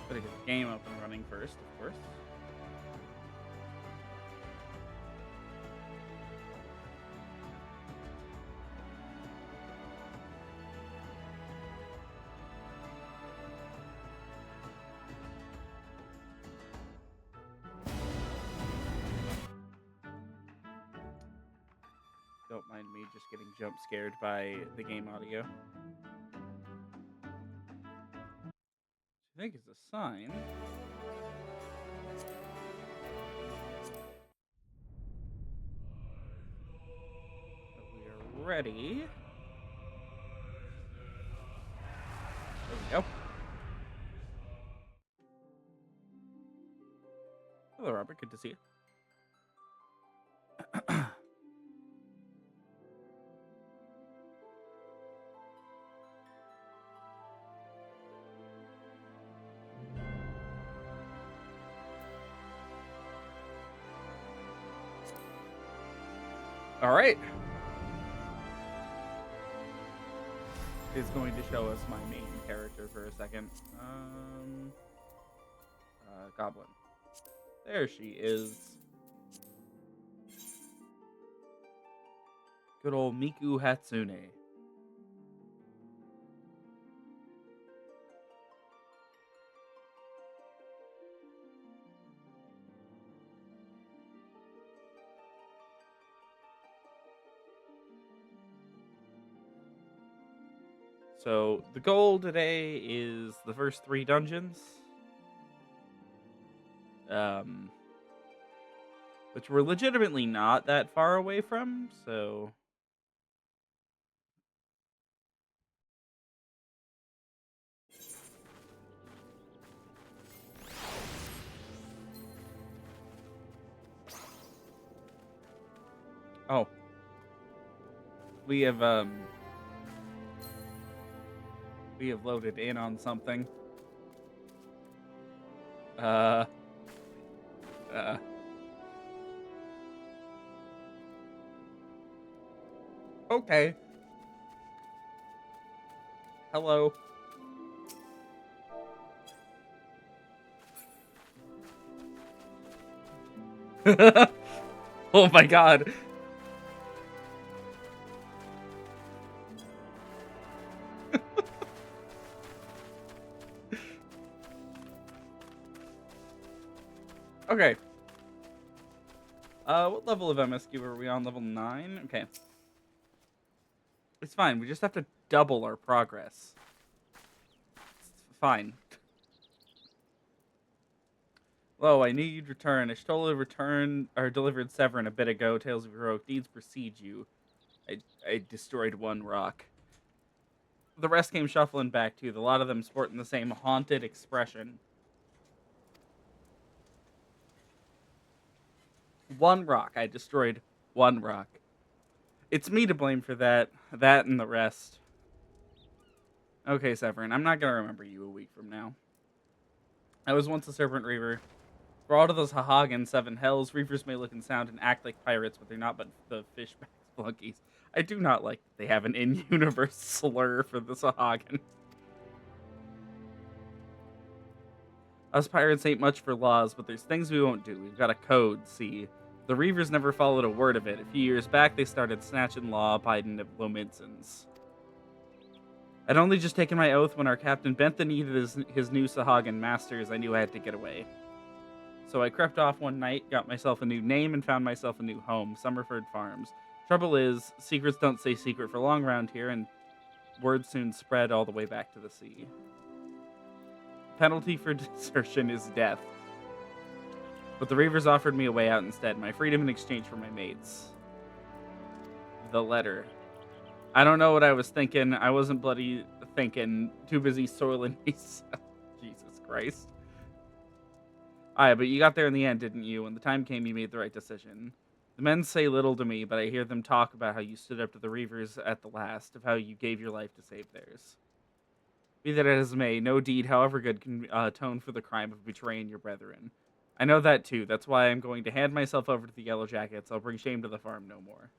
Gotta get the game up and running first, of course. Don't mind me just getting jump scared by the game audio. I think it's a sign. That we are ready. There we go. Hello, Robert. Good to see you. All right. It's going to show us my main character for a second. Goblin. There she is. Good old Miku Hatsune. So the goal today is the first 3 dungeons. Which we're legitimately not that far away from, so... Oh. We have loaded in on something. Okay. Hello. Oh my god. Okay. What level of MSQ are we on? Level 9? Okay. It's fine. We just have to double our progress. It's fine. Lo, I knew you'd return. Ishtola returned or delivered Severin a bit ago. Tales of heroic deeds precede you. I destroyed one rock. The rest came shuffling back too. A lot of them sporting the same haunted expression. One rock. I destroyed one rock. It's me to blame for that. That and the rest. Okay, Severin, I'm not gonna remember you a week from now. I was once a Serpent Reaver. For all of those Hahagan 7 hells, Reavers may look and sound and act like pirates, but they're not but the fishback flunkies. I do not like that they have an in-universe slur for the Sahagan. Us pirates ain't much for laws, but there's things we won't do. We've got a code, see. The Reavers never followed a word of it. A few years back, they started snatching law-abiding Lominsons. I'd only just taken my oath when our captain bent the knee to his new Sahagan masters. I knew I had to get away. So I crept off one night, got myself a new name, and found myself a new home, Summerford Farms. Trouble is, secrets don't stay secret for long around here, and word soon spread all the way back to the sea. Penalty for desertion is death. But the Reavers offered me a way out instead, my freedom in exchange for my mates. The letter. I don't know what I was thinking. I wasn't bloody thinking. Too busy soiling myself. Jesus Christ. Aye, but you got there in the end, didn't you? When the time came, you made the right decision. The men say little to me, but I hear them talk about how you stood up to the Reavers at the last, of how you gave your life to save theirs. Be that as may, no deed, however good, can atone for the crime of betraying your brethren. I know that too. That's why I'm going to hand myself over to the Yellow Jackets. I'll bring shame to the farm no more.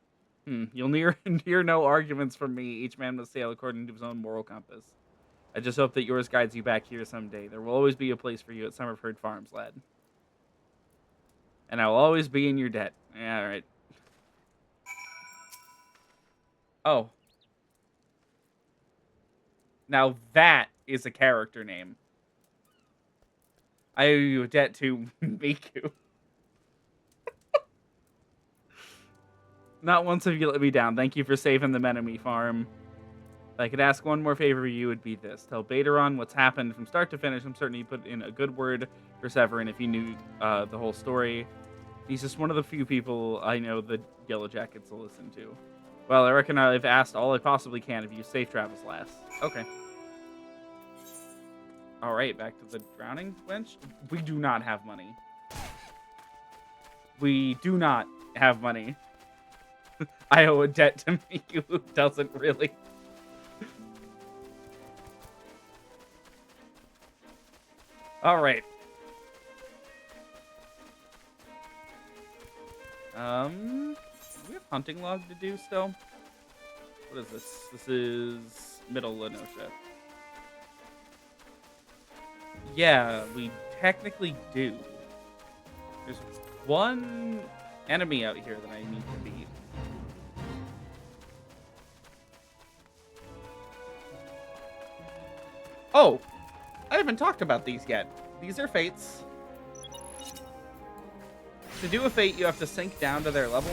You'll hear no arguments from me. Each man must sail according to his own moral compass. I just hope that yours guides you back here someday. There will always be a place for you at Summerford Farms, lad. And I will always be in your debt. Yeah, all right. Oh. Now that is a character name. I owe you a debt to Miku. Not once have you let me down. Thank you for saving the Menemy farm. If I could ask one more favor of you, would be this. Tell Bateron what's happened from start to finish. I'm certain you put in a good word for Severin if you knew the whole story. He's just one of the few people I know the Yellow Jackets will listen to. Well, I reckon I've asked all I possibly can of you. Safe travels, lass. Okay. All right, back to the drowning wench. We do not have money. We do not have money. I owe a debt to Miku who doesn't really. All right. We have hunting log to do still. What is this? This is Middle Lenosha. Yeah, we technically do. There's one enemy out here that I need to beat. Oh, I haven't talked about these yet. These are fates. To do a fate, you have to sink down to their level.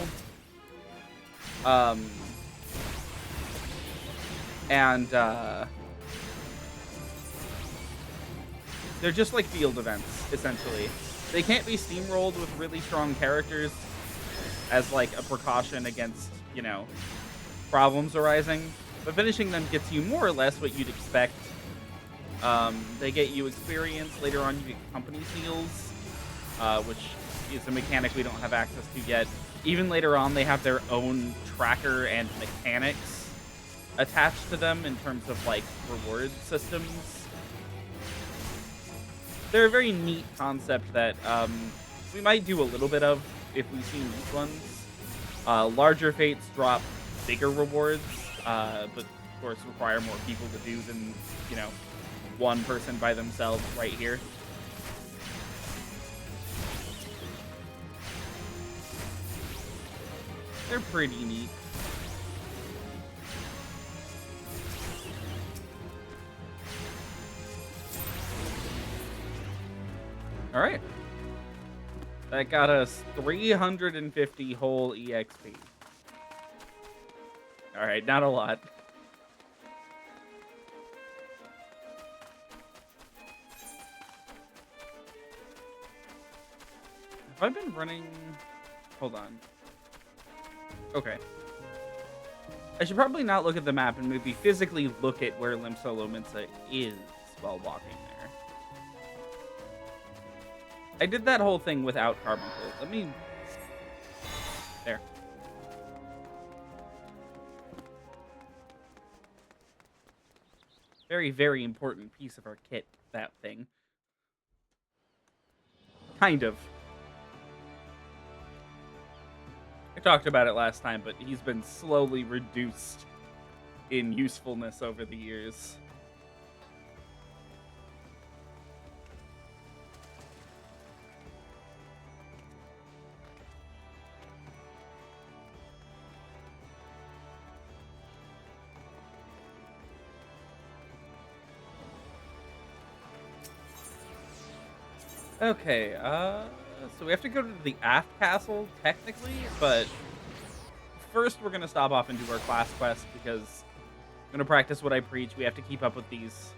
They're just like field events, essentially. They can't be steamrolled with really strong characters as like a precaution against, you know, problems arising. But finishing them gets you more or less what you'd expect. They get you experience. Later on, you get company seals, which is a mechanic we don't have access to yet. Even later on, they have their own tracker and mechanics attached to them in terms of like reward systems. They're a very neat concept that we might do a little bit of if we see these ones. Larger fates drop bigger rewards, but of course require more people to do than, you know, one person by themselves right here. They're pretty neat. All right. That got us 350 whole EXP. All right, not a lot. Have I been running? Hold on. Okay. I should probably not look at the map and maybe physically look at where Limsolo Minsa is while walking there. I did that whole thing without Carbuncle. Let me... There. Very, very important piece of our kit, that thing. Kind of. I talked about it last time, but he's been slowly reduced in usefulness over the years. Okay, so we have to go to the aft castle, technically, but first we're going to stop off and do our class quest, because I'm going to practice what I preach. We have to keep up with these.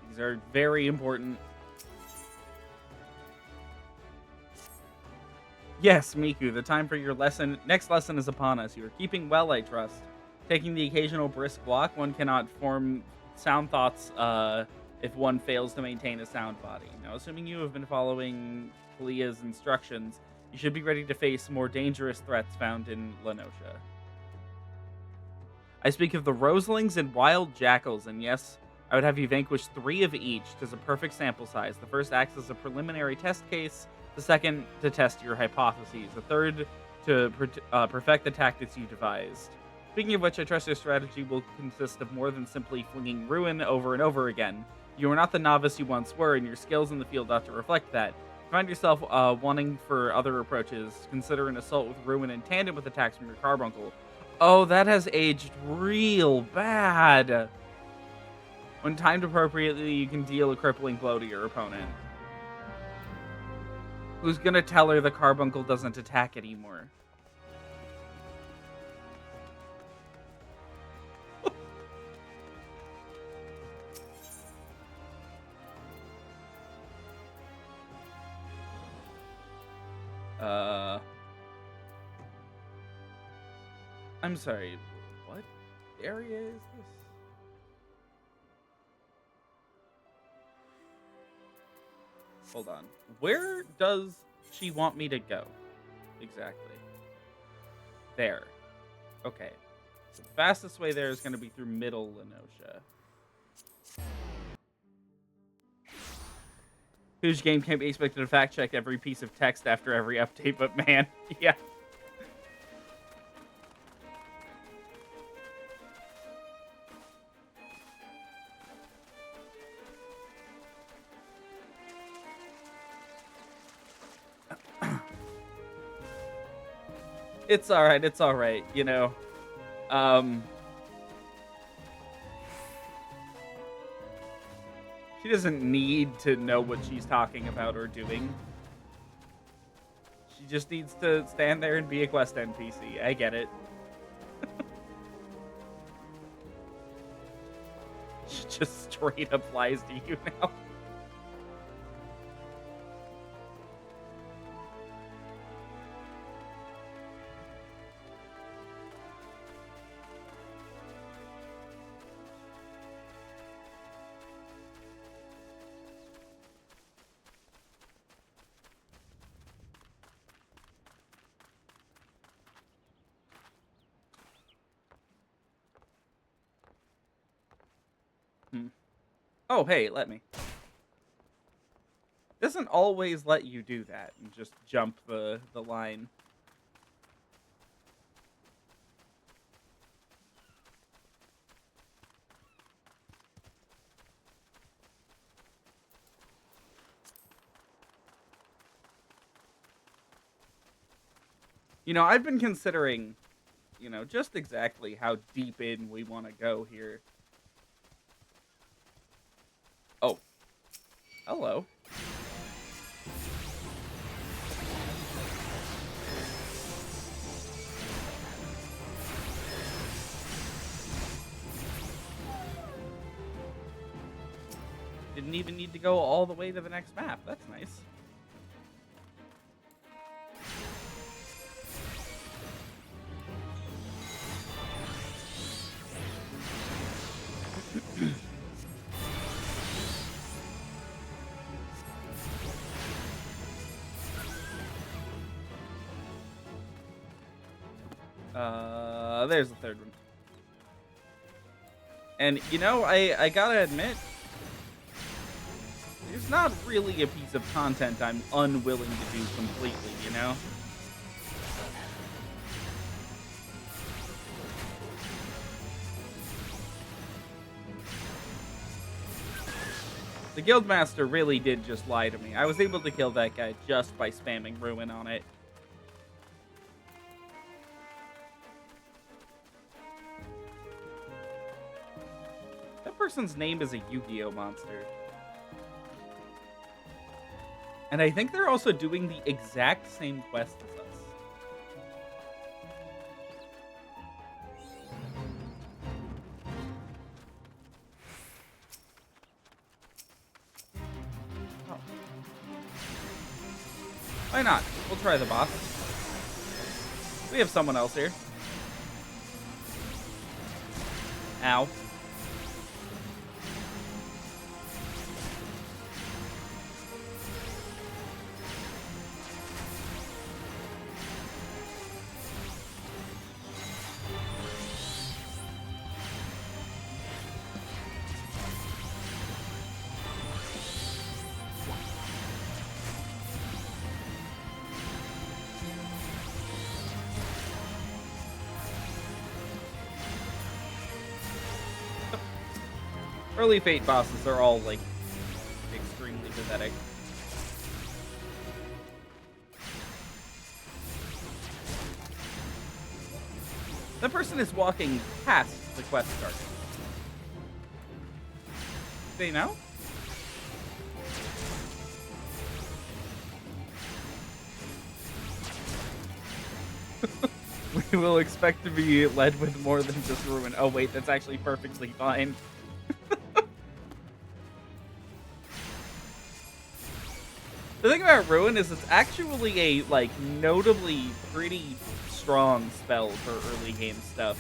These are very important. Yes, Miku, the time for your next lesson is upon us. You are keeping well, I trust. Taking the occasional brisk walk, one cannot form sound thoughts, if one fails to maintain a sound body. Now, assuming you have been following Kalia's instructions, you should be ready to face more dangerous threats found in Lenosha. I speak of the Roselings and Wild Jackals, and yes, I would have you vanquish 3 of each. It is a perfect sample size. The first acts as a preliminary test case, the second to test your hypotheses, the third to perfect the tactics you devised. Speaking of which, I trust your strategy will consist of more than simply flinging ruin over and over again. You are not the novice you once were, and your skills in the field ought to reflect that. If you find yourself wanting for other approaches, consider an assault with ruin in tandem with attacks from your carbuncle. Oh, that has aged real bad. When timed appropriately, you can deal a crippling blow to your opponent. Who's gonna tell her the carbuncle doesn't attack anymore? I'm sorry, what area is this? Hold on. Where does she want me to go? Exactly. There. Okay. So the fastest way there is going to be through Middle Lenosha. Whose game can't be expected to fact check every piece of text after every update, but man, yeah. It's alright, you know. She doesn't need to know what she's talking about or doing. She just needs to stand there and be a quest NPC. I get it. She just straight up lies to you now. Oh, hey, let me. Doesn't always let you do that and just jump the line. You know, I've been considering, you know, just exactly how deep in we want to go here. Oh. Hello. Didn't even need to go all the way to the next map. That's nice. There's the third one. And, you know, I gotta admit, there's not really a piece of content I'm unwilling to do completely, you know? The Guildmaster really did just lie to me. I was able to kill that guy just by spamming Ruin on it. That person's name is a Yu-Gi-Oh monster. And I think they're also doing the exact same quest as us. Oh. Why not? We'll try the boss. We have someone else here. Ow. Early Fate bosses are all, like, extremely pathetic. That person is walking past the quest target. They know? We will expect to be led with more than just ruin. Oh wait, that's actually perfectly fine. The thing about ruin is it's actually a, like, notably pretty strong spell for early game stuff.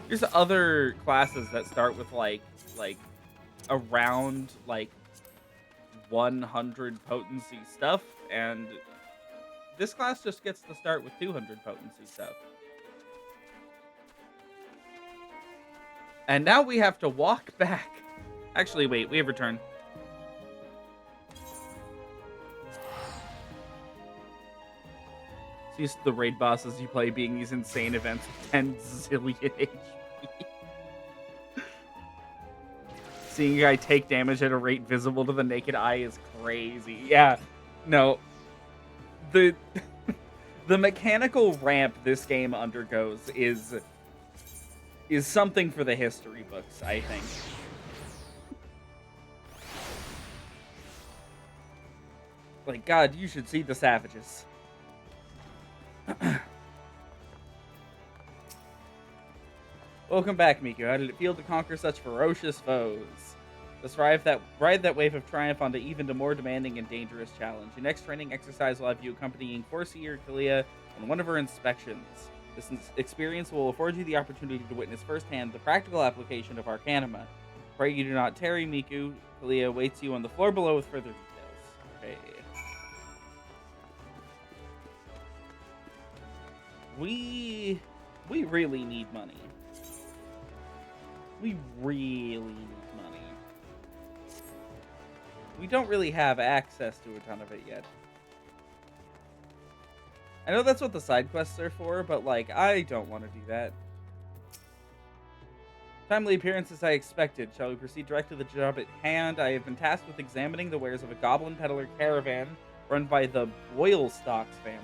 There's other classes that start with like around like 100 potency stuff, and this class just gets to start with 200 potency stuff. And now we have to walk back. Actually, wait, we have return. It's used to the raid bosses you play being these insane events with 10 zillion HP. Seeing a guy take damage at a rate visible to the naked eye is crazy. Yeah, no. The the mechanical ramp this game undergoes is something for the history books, I think. Like, God, you should see the savages. Welcome back, Miku. How did it feel to conquer such ferocious foes? Let's ride that wave of triumph onto even a more demanding and dangerous challenge. Your next training exercise will have you accompanying Corsair Kalia on one of her inspections. This experience will afford you the opportunity to witness firsthand the practical application of Arcanima. Pray you do not tarry, Miku. Kalia waits you on the floor below with further details. Okay. We really need money. We really need money. We don't really have access to a ton of it yet. I know that's what the side quests are for, but, like, I don't want to do that. Timely appearance as I expected. Shall we proceed direct to the job at hand? I have been tasked with examining the wares of a goblin peddler caravan run by the Boylestocks family.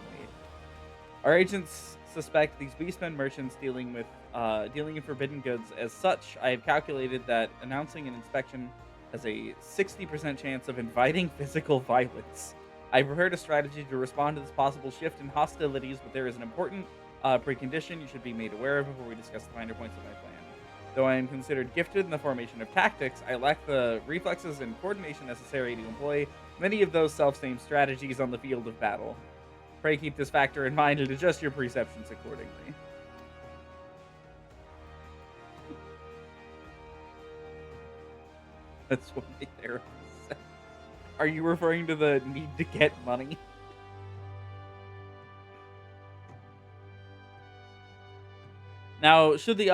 Our agents suspect these beastmen merchants dealing in forbidden goods. As such, I have calculated that announcing an inspection has a 60% chance of inviting physical violence. I prepared a strategy to respond to this possible shift in hostilities, but there is an important precondition you should be made aware of before we discuss the finer points of my plan. Though I am considered gifted in the formation of tactics, I lack the reflexes and coordination necessary to employ many of those self-same strategies on the field of battle. Pray keep this factor in mind and adjust your perceptions accordingly. That's what my therapist said. Are you referring to the need to get money? Now, should the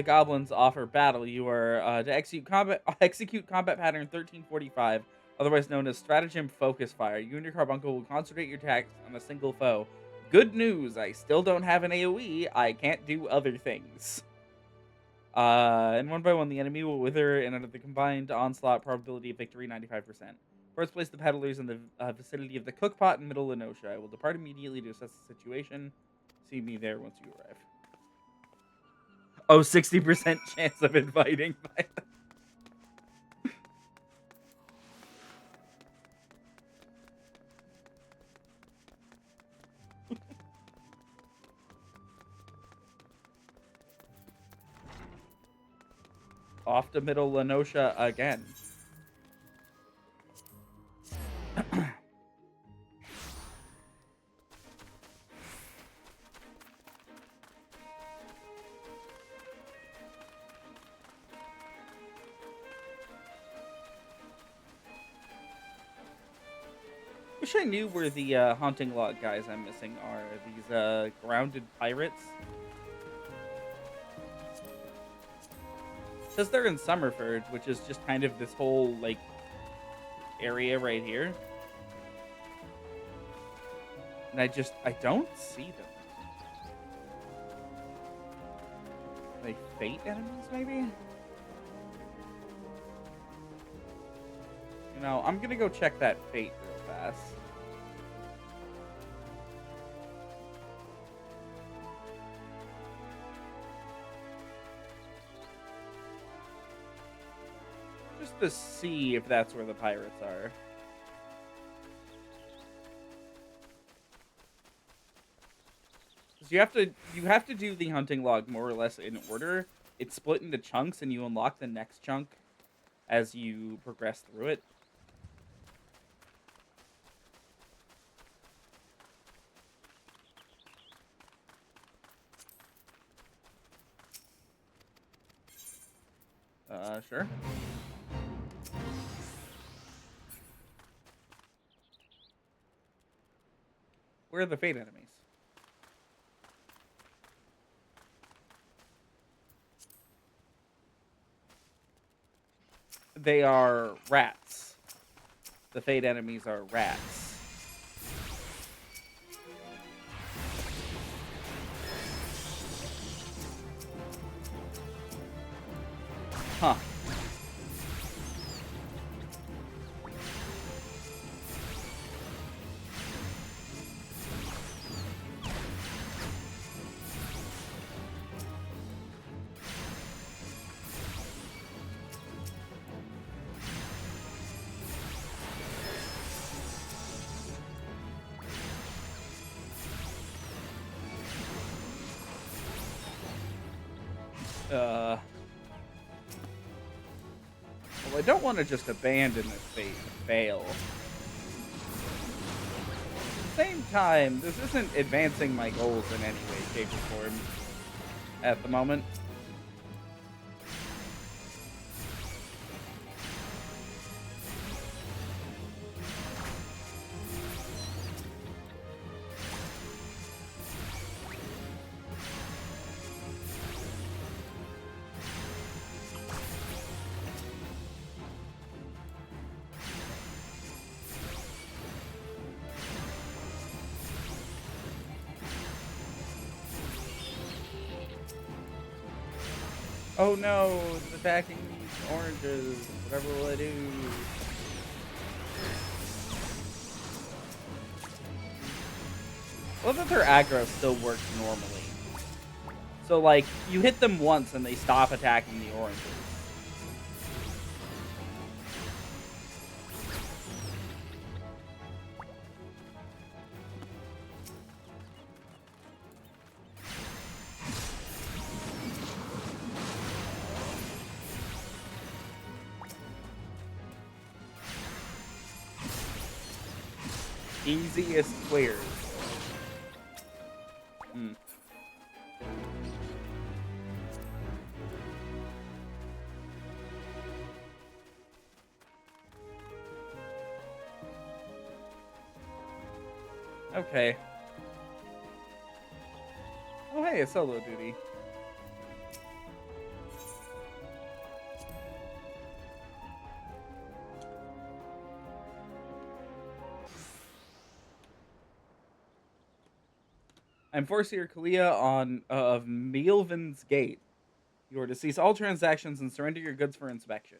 goblins offer battle, you are to execute combat pattern 1345, otherwise known as stratagem focus fire. You and your carbuncle will concentrate your attacks on a single foe. Good news, I still don't have an AoE. I can't do other things. And one by one, the enemy will wither, and under the combined onslaught, probability of victory 95%. First place the peddlers in the vicinity of the cookpot in Middle Lenosha. I will depart immediately to assess the situation. See me there once you arrive. Oh, 60% chance of inviting violence. Off to Middle Lenosha again. Wish I knew where the haunting log guys I'm missing are. These grounded pirates. It says they're in Summerford, which is just kind of this whole, like, area right here. And I don't see them. Like fate enemies, maybe? You know, I'm gonna go check that fate real fast. Just to see if that's where the pirates are. You have to do the hunting log more or less in order. It's split into chunks, and you unlock the next chunk as you progress through it. Sure. Where are the fate enemies? They are rats. The fate enemies are rats. Huh. Well, I don't want to just abandon this fate and fail. At the same time, this isn't advancing my goals in any way, shape, or form at the moment. Oh no, it's attacking these oranges. Whatever will I do? I love that their aggro still works normally. So, like, you hit them once and they stop attacking the oranges. Easiest clears. Okay. Oh, hey, a solo duty. I'm Forcier Kalia on of Mealvin's Gate. You are to cease all transactions and surrender your goods for inspection.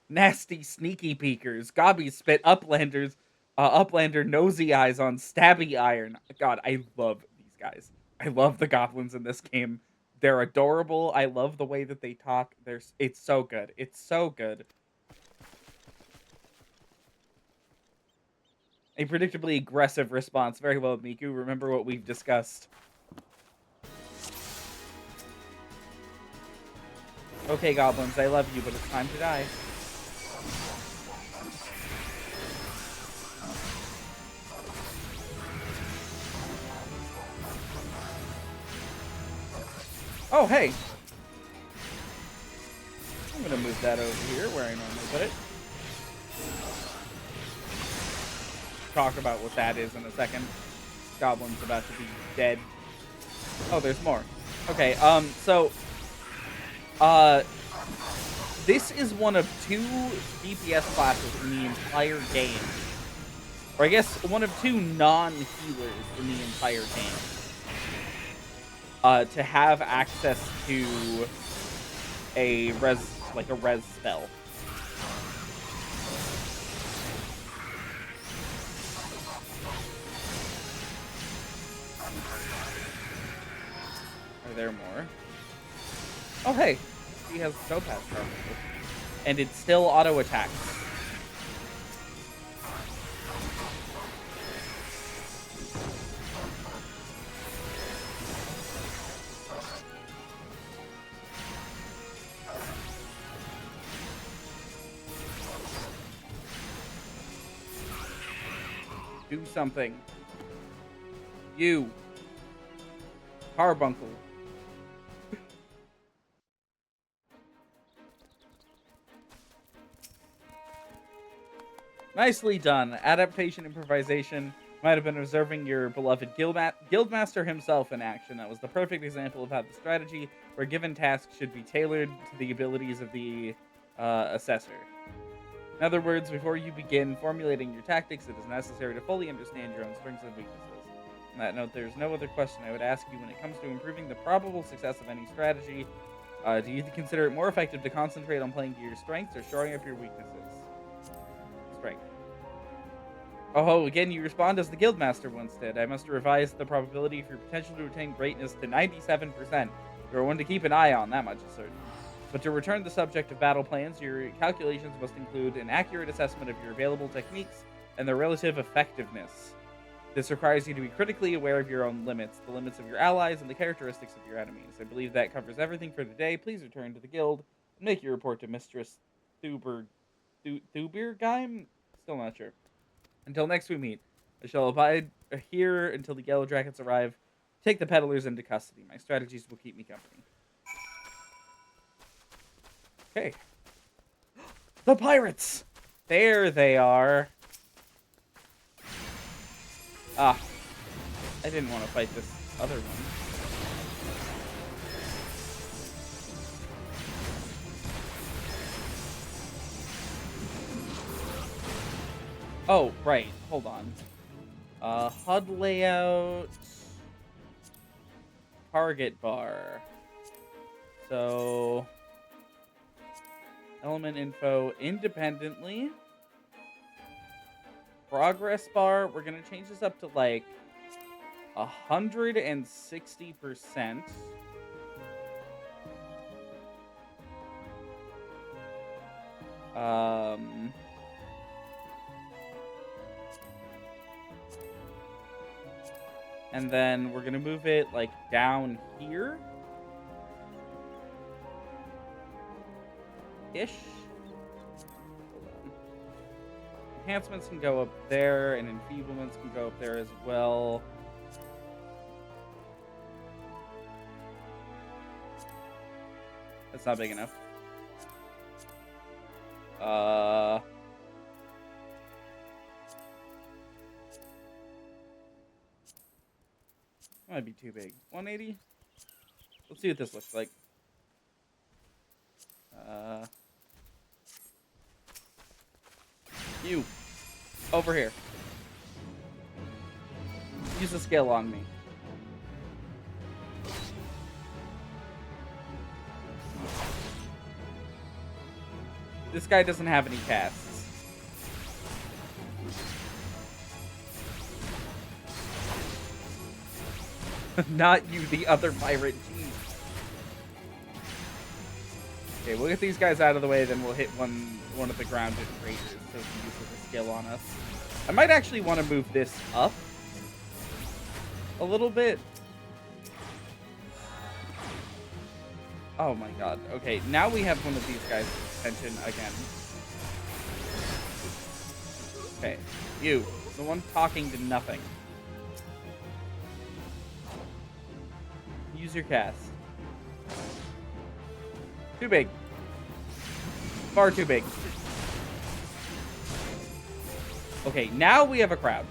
Nasty sneaky peekers, gobby spit, uplanders, uplander nosy eyes on stabby iron. God, I love these guys. I love the goblins in this game. They're adorable. I love the way that they talk. It's so good. It's so good. A predictably aggressive response. Very well, Miku. Remember what we've discussed. Okay, goblins, I love you, but it's time to die. Oh, hey. I'm gonna move that over here where I normally put it. Talk about what that is in a second. Goblin's about to be dead. Oh, there's more. Okay, this is one of 2 DPS classes in the entire game. Or I guess one of 2 non-healers in the entire game. to have access to a res spell. Are there more? Oh hey, he has topaz card, and it still auto attacks. Do something. You. Carbuncle. Nicely done. Adaptation improvisation. Might have been observing your beloved Guildmaster himself in action. That was the perfect example of how the strategy for a given task should be tailored to the abilities of the assessor. In other words, before you begin formulating your tactics, it is necessary to fully understand your own strengths and weaknesses. On that note, there's no other question I would ask you when it comes to improving the probable success of any strategy. Do you consider it more effective to concentrate on playing to your strengths or shoring up your weaknesses? Strength. Oh, again, you respond as the Guildmaster once did. I must revise the probability for your potential to attain greatness to 97%. You're one to keep an eye on, that much is certain. But to return to the subject of battle plans, your calculations must include an accurate assessment of your available techniques and their relative effectiveness. This requires you to be critically aware of your own limits, the limits of your allies, and the characteristics of your enemies. I believe that covers everything for today. Please return to the guild and make your report to Mistress Thubergeim? Still not sure. Until next we meet, I shall abide here until the Yellow Dragons arrive. Take the peddlers into custody. My strategies will keep me company. Okay. The pirates! There they are. Ah. I didn't want to fight this other one. Oh, right. Hold on. HUD layout. Target bar. So... element info independently. Progress bar. We're going to change this up to like 160%. And then we're going to move it like down here. Ish. Hold on. Enhancements can go up there, and enfeeblements can go up there as well. That's not big enough. Might be too big. 180? Let's see what this looks like. You. Over here. Use the skill on me. This guy doesn't have any casts. Not you, the other pirate. Jeez. Okay, we'll get these guys out of the way, then we'll hit one of the grounded raiders so we can use the skill on us. I might actually want to move this up a little bit. Oh my god. Okay, now we have one of these guys' attention again. Okay, you, the one talking to nothing. Use your cast. Too big. Far too big. Okay, now we have a crowd.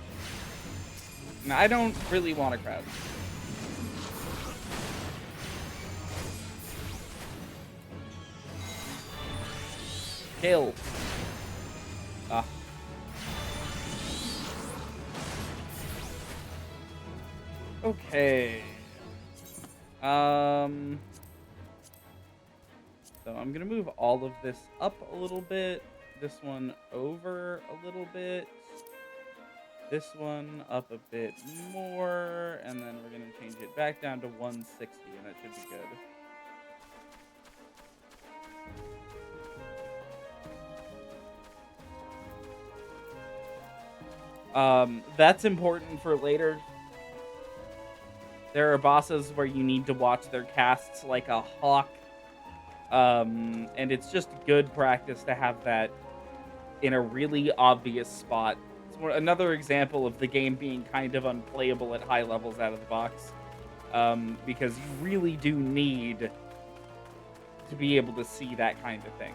Now, I don't really want a crowd. Kill. Ah. Okay. So I'm gonna move all of this up a little bit. This one over a little bit. This one up a bit more, and then we're gonna change it back down to 160, and that should be good. That's important for later. There are bosses where you need to watch their casts like a hawk. And it's just good practice to have that in a really obvious spot. It's another example of the game being kind of unplayable at high levels out of the box. Because you really do need to be able to see that kind of thing.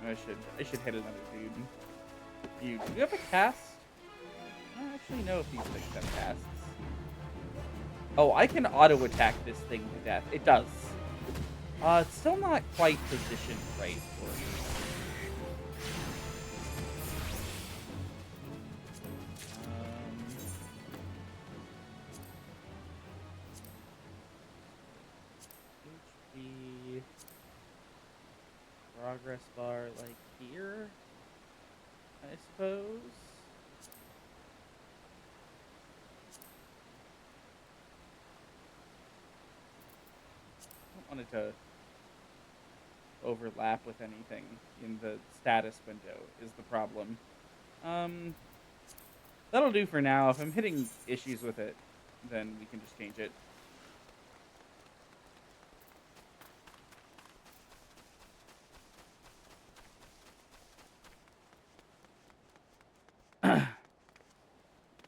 I should hit another dude. Do you have a cast? I don't actually know if these things have casts. Oh, I can auto attack this thing to death. It does. It's still not quite positioned right for me. HP progress bar like here, I suppose. I don't want it to overlap with anything in the status window is the problem. That'll do for now. If I'm hitting issues with it, then we can just change it.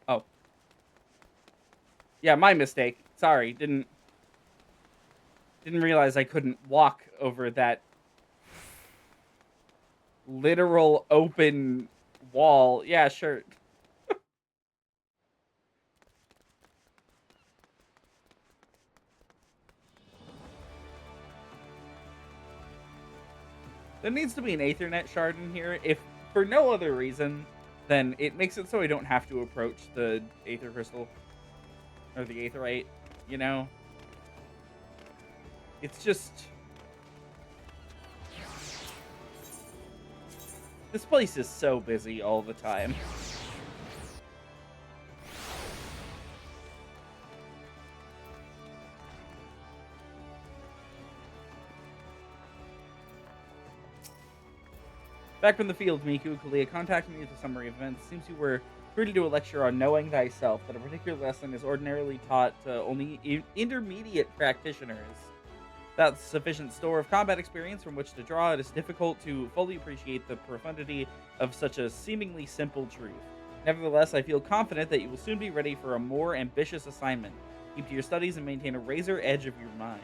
Oh. Yeah, my mistake. Sorry, didn't realize I couldn't walk over that literal open wall. Yeah, sure. There needs to be an Aethernet shard in here. If for no other reason, then it makes it so I don't have to approach the Aether Crystal. Or the Aetherite, you know? It's just... This place is so busy all the time. Back from the field, Miku, Kalia contacted me with a summary of events. It seems you were free to do a lecture on knowing thyself, that a particular lesson is ordinarily taught to only intermediate practitioners. Without sufficient store of combat experience from which to draw, it is difficult to fully appreciate the profundity of such a seemingly simple truth. Nevertheless, I feel confident that you will soon be ready for a more ambitious assignment. Keep to your studies and maintain a razor edge of your mind.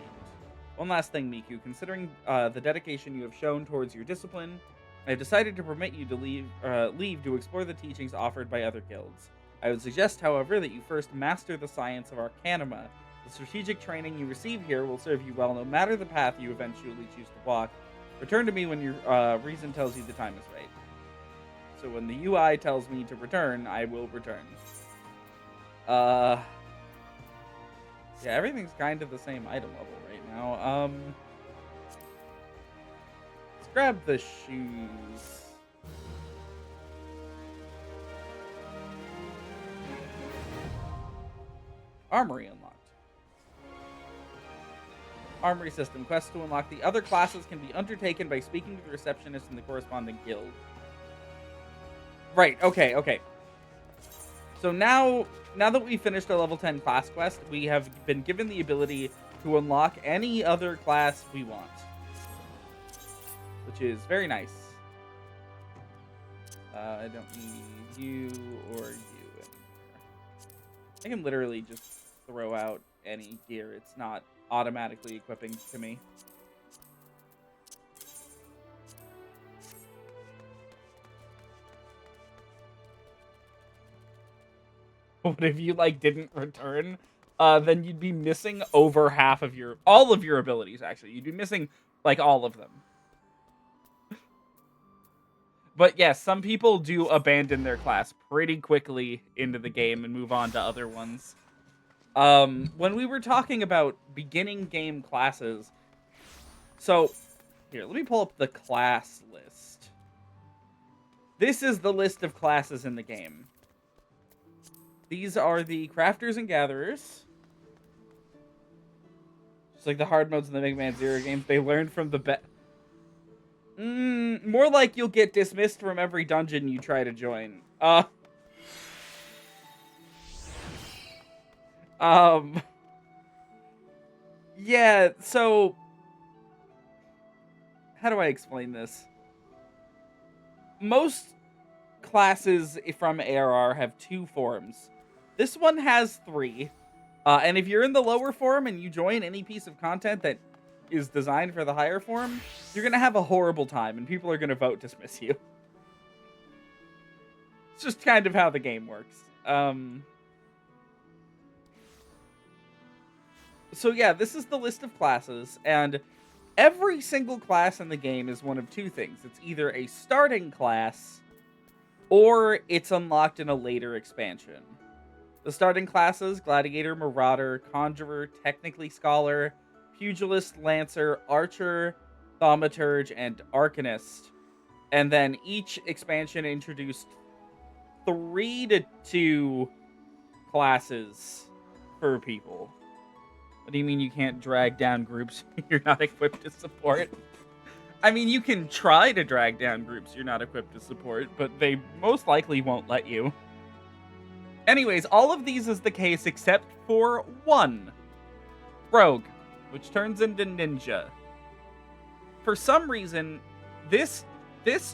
One last thing, Miku. Considering the dedication you have shown towards your discipline, I have decided to permit you to leave to explore the teachings offered by other guilds. I would suggest, however, that you first master the science of Arcanima. The strategic training you receive here will serve you well no matter the path you eventually choose to walk. Return to me when your reason tells you the time is right. So when the UI tells me to return, I will return. Yeah, everything's kind of the same item level right now. Let's grab the shoes. Armory unlocked. Armory system. Quests to unlock the other classes can be undertaken by speaking to the receptionist in the corresponding guild. Right, okay. So now that we finished our level 10 class quest, we have been given the ability to unlock any other class we want. Which is very nice. I don't need you or you anymore. I can literally just throw out any gear. It's not automatically equipping to me. What if you didn't return? Then you'd be missing over half of all of your abilities. Actually, you'd be missing all of them. But yes, some people do abandon their class pretty quickly into the game and move on to other ones. When we were talking about beginning game classes, so here, let me pull up the class list. This is the list of classes in the game. These are the crafters and gatherers. Just like the hard modes in the Mega Man Zero games, they learned from the best. More like you'll get dismissed from every dungeon you try to join. Yeah, so how do I explain this? Most classes from ARR have 2 forms. This one has 3. And if you're in the lower form and you join any piece of content that is designed for the higher form, you're going to have a horrible time and people are going to vote dismiss you. It's just kind of how the game works. So yeah, this is the list of classes, and every single class in the game is one of 2 things. It's either a starting class, or it's unlocked in a later expansion. The starting classes: Gladiator, Marauder, Conjurer, Technically Scholar, Pugilist, Lancer, Archer, Thaumaturge, and Arcanist. And then each expansion introduced 3 to 2 classes for people. What do you mean you can't drag down groups you're not equipped to support? I mean, you can try to drag down groups you're not equipped to support, but they most likely won't let you. Anyways, all of these is the case except for 1. Rogue, which turns into Ninja. For some reason, this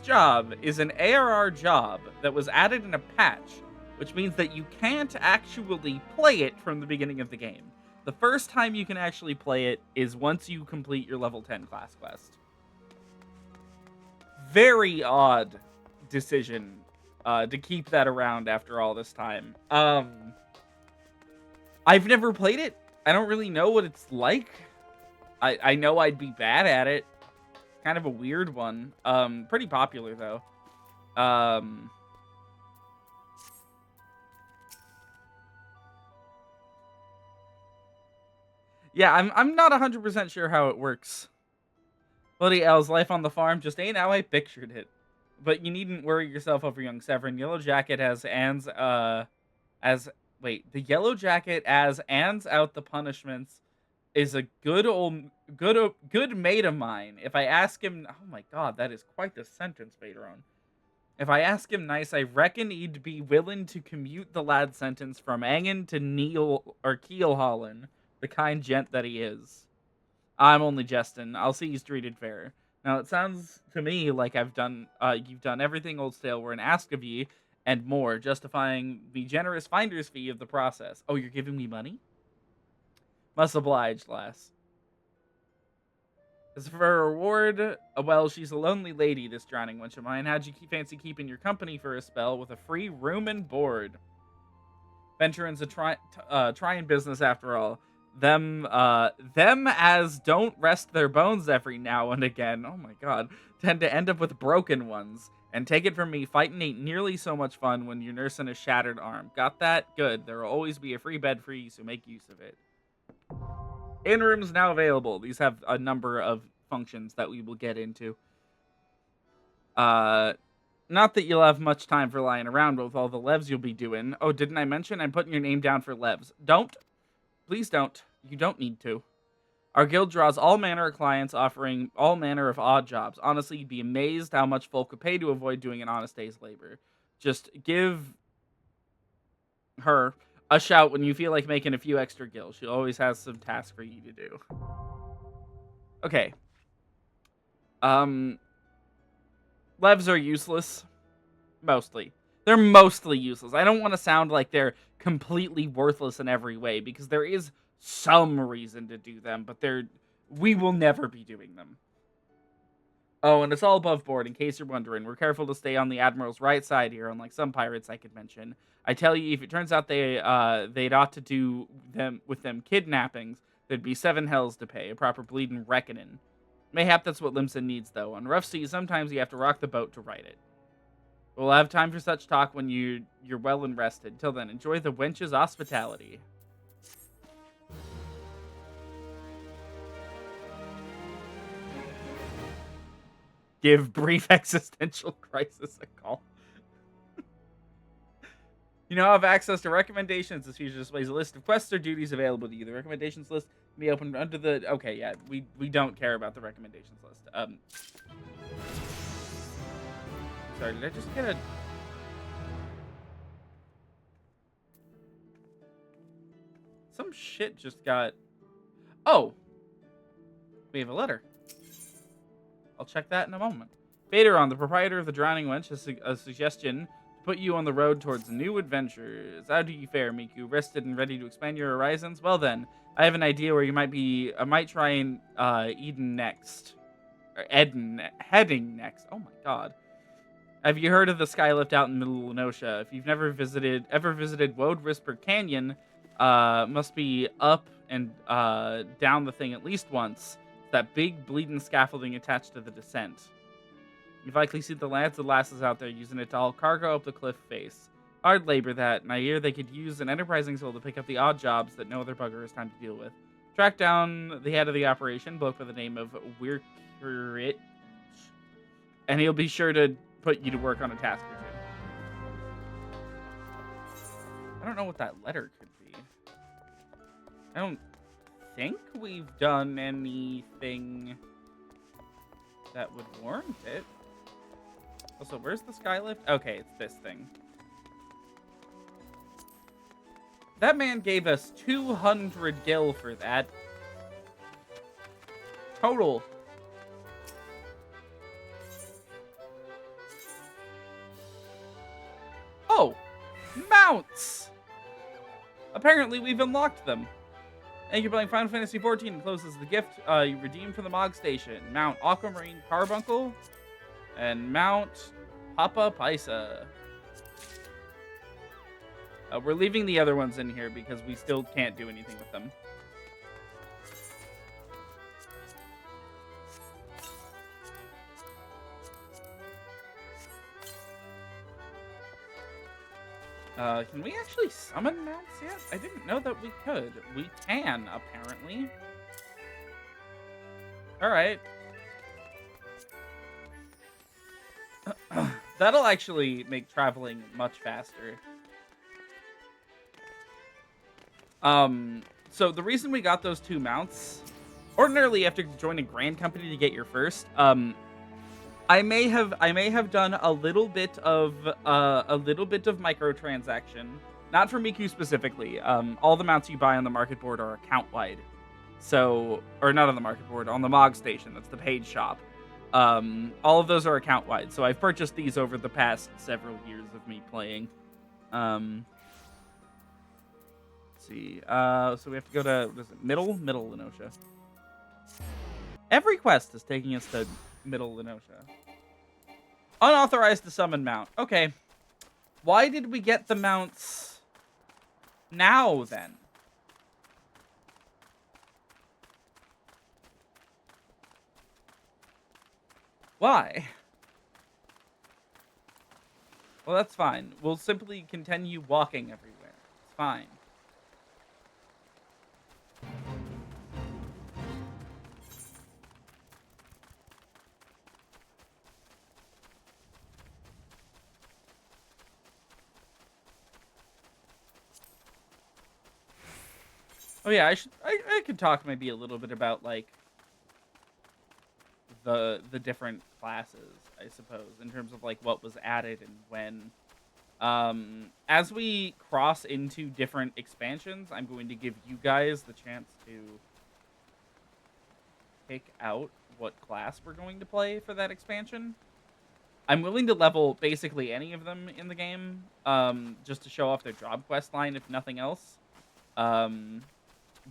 job is an ARR job that was added in a patch, which means that you can't actually play it from the beginning of the game. The first time you can actually play it is once you complete your level 10 class quest. Very odd decision to keep that around after all this time. I've never played it. I don't really know what it's like. I know I'd be bad at it. Kind of a weird one. Pretty popular though. Yeah, I'm not 100% sure how it works. Bloody L's life on the farm just ain't how I pictured it. But you needn't worry yourself over young Severin. Yellow Jacket has the Yellow Jacket as Anne's out the punishments is a good mate of mine. If I ask him, oh my god, that is quite the sentence, Bateron. If I ask him nice, I reckon he'd be willing to commute the lad's sentence from Angen to Neil or Keelholland, the kind gent that he is. I'm only jesting. I'll see he's treated fair. Now, it sounds to me like you've done everything Old Stale were and ask of ye, and more, justifying the generous finder's fee of the process. Oh, you're giving me money? Must oblige, lass. As for a reward, well, she's a lonely lady, this drowning wench of mine. How'd you fancy keeping your company for a spell with a free room and board? Venturing's a trying business after all. Them as don't rest their bones every now and again, oh my god, tend to end up with broken ones. And take it from me, fighting ain't nearly so much fun when you're nursing a shattered arm. Got that? Good. There will always be a free bed for you, so make use of it. In-rooms now available. These have a number of functions that we will get into. Not that you'll have much time for lying around with all the levs you'll be doing. Oh, didn't I mention I'm putting your name down for levs? Don't. Please don't. You don't need to. Our guild draws all manner of clients, offering all manner of odd jobs. Honestly, you'd be amazed how much folk would pay to avoid doing an honest day's labor. Just give her a shout when you feel like making a few extra gills. She always has some tasks for you to do. Okay. Levs are useless. Mostly. They're mostly useless. I don't want to sound like they're completely worthless in every way, because there is some reason to do them, but we will never be doing them. Oh, and it's all above board, in case you're wondering. We're careful to stay on the Admiral's right side here, unlike some pirates I could mention. I tell you, if it turns out they'd ought to do them with them kidnappings, there'd be 7 hells to pay, a proper bleeding reckoning. Mayhap that's what Limson needs, though. On rough seas, sometimes you have to rock the boat to right it. We'll have time for such talk when you're well and rested. Till then, enjoy the wench's hospitality. Give brief existential crisis a call. You now have access to recommendations. This feature displays a list of quests or duties available to you. The recommendations list can be opened under the... Okay, yeah, we don't care about the recommendations list. Sorry, did I just get a... Some shit just got... Oh! We have a letter. I'll check that in a moment. Phaeteron, the proprietor of the Drowning Wench, has a suggestion to put you on the road towards new adventures. How do you fare, Miku? Rested and ready to expand your horizons? Well then, I have an idea where you might be... I might try and Eden next. Or heading next. Oh my god. Have you heard of the skylift out in Middle Lenosha? If you've ever visited Woad Whisper Canyon, must be up and down the thing at least once. That big bleeding scaffolding attached to the descent. You've likely seen the lads and lasses out there using it to haul cargo up the cliff face. Hard labor that, and I hear they could use an enterprising soul to pick up the odd jobs that no other bugger has time to deal with. Track down the head of the operation, bloke by the name of Wirkrit, and he'll be sure to put you to work on a task or two. I don't know what that letter could be. I don't think we've done anything that would warrant it. Also, where's the skylift? Okay, it's this thing. That man gave us 200 gil for that. Total. Oh, mounts. Apparently, we've unlocked them. Thank you for playing Final Fantasy XIV. Encloses the gift you redeemed from the Mog Station. Mount Aquamarine Carbuncle. And Mount Papa Paisa. We're leaving the other ones in here because we still can't do anything with them. Can we actually summon mounts yet? I didn't know that we could. We can, apparently. Alright. That'll actually make traveling much faster. So the reason we got those 2 mounts, ordinarily you have to join a grand company to get your first. I may have done a little bit of microtransaction, not for Miku specifically. All the mounts you buy on the market board are account wide, so, or not on the market board, on the Mog Station. That's the paid shop. All of those are account wide, so I've purchased these over the past several years of me playing. Let's see. So we have to go to, what is it, Middle Lenosha. Every quest is taking us to Middle Lenosha. Unauthorized to summon mount. Okay. Why did we get the mounts now, then? Why? Well, that's fine. We'll simply continue walking everywhere. It's fine. Oh yeah, I could talk maybe a little bit about like the different classes, I suppose, in terms of like what was added and when. As we cross into different expansions, I'm going to give you guys the chance to pick out what class we're going to play for that expansion. I'm willing to level basically any of them in the game, just to show off their job quest line, if nothing else.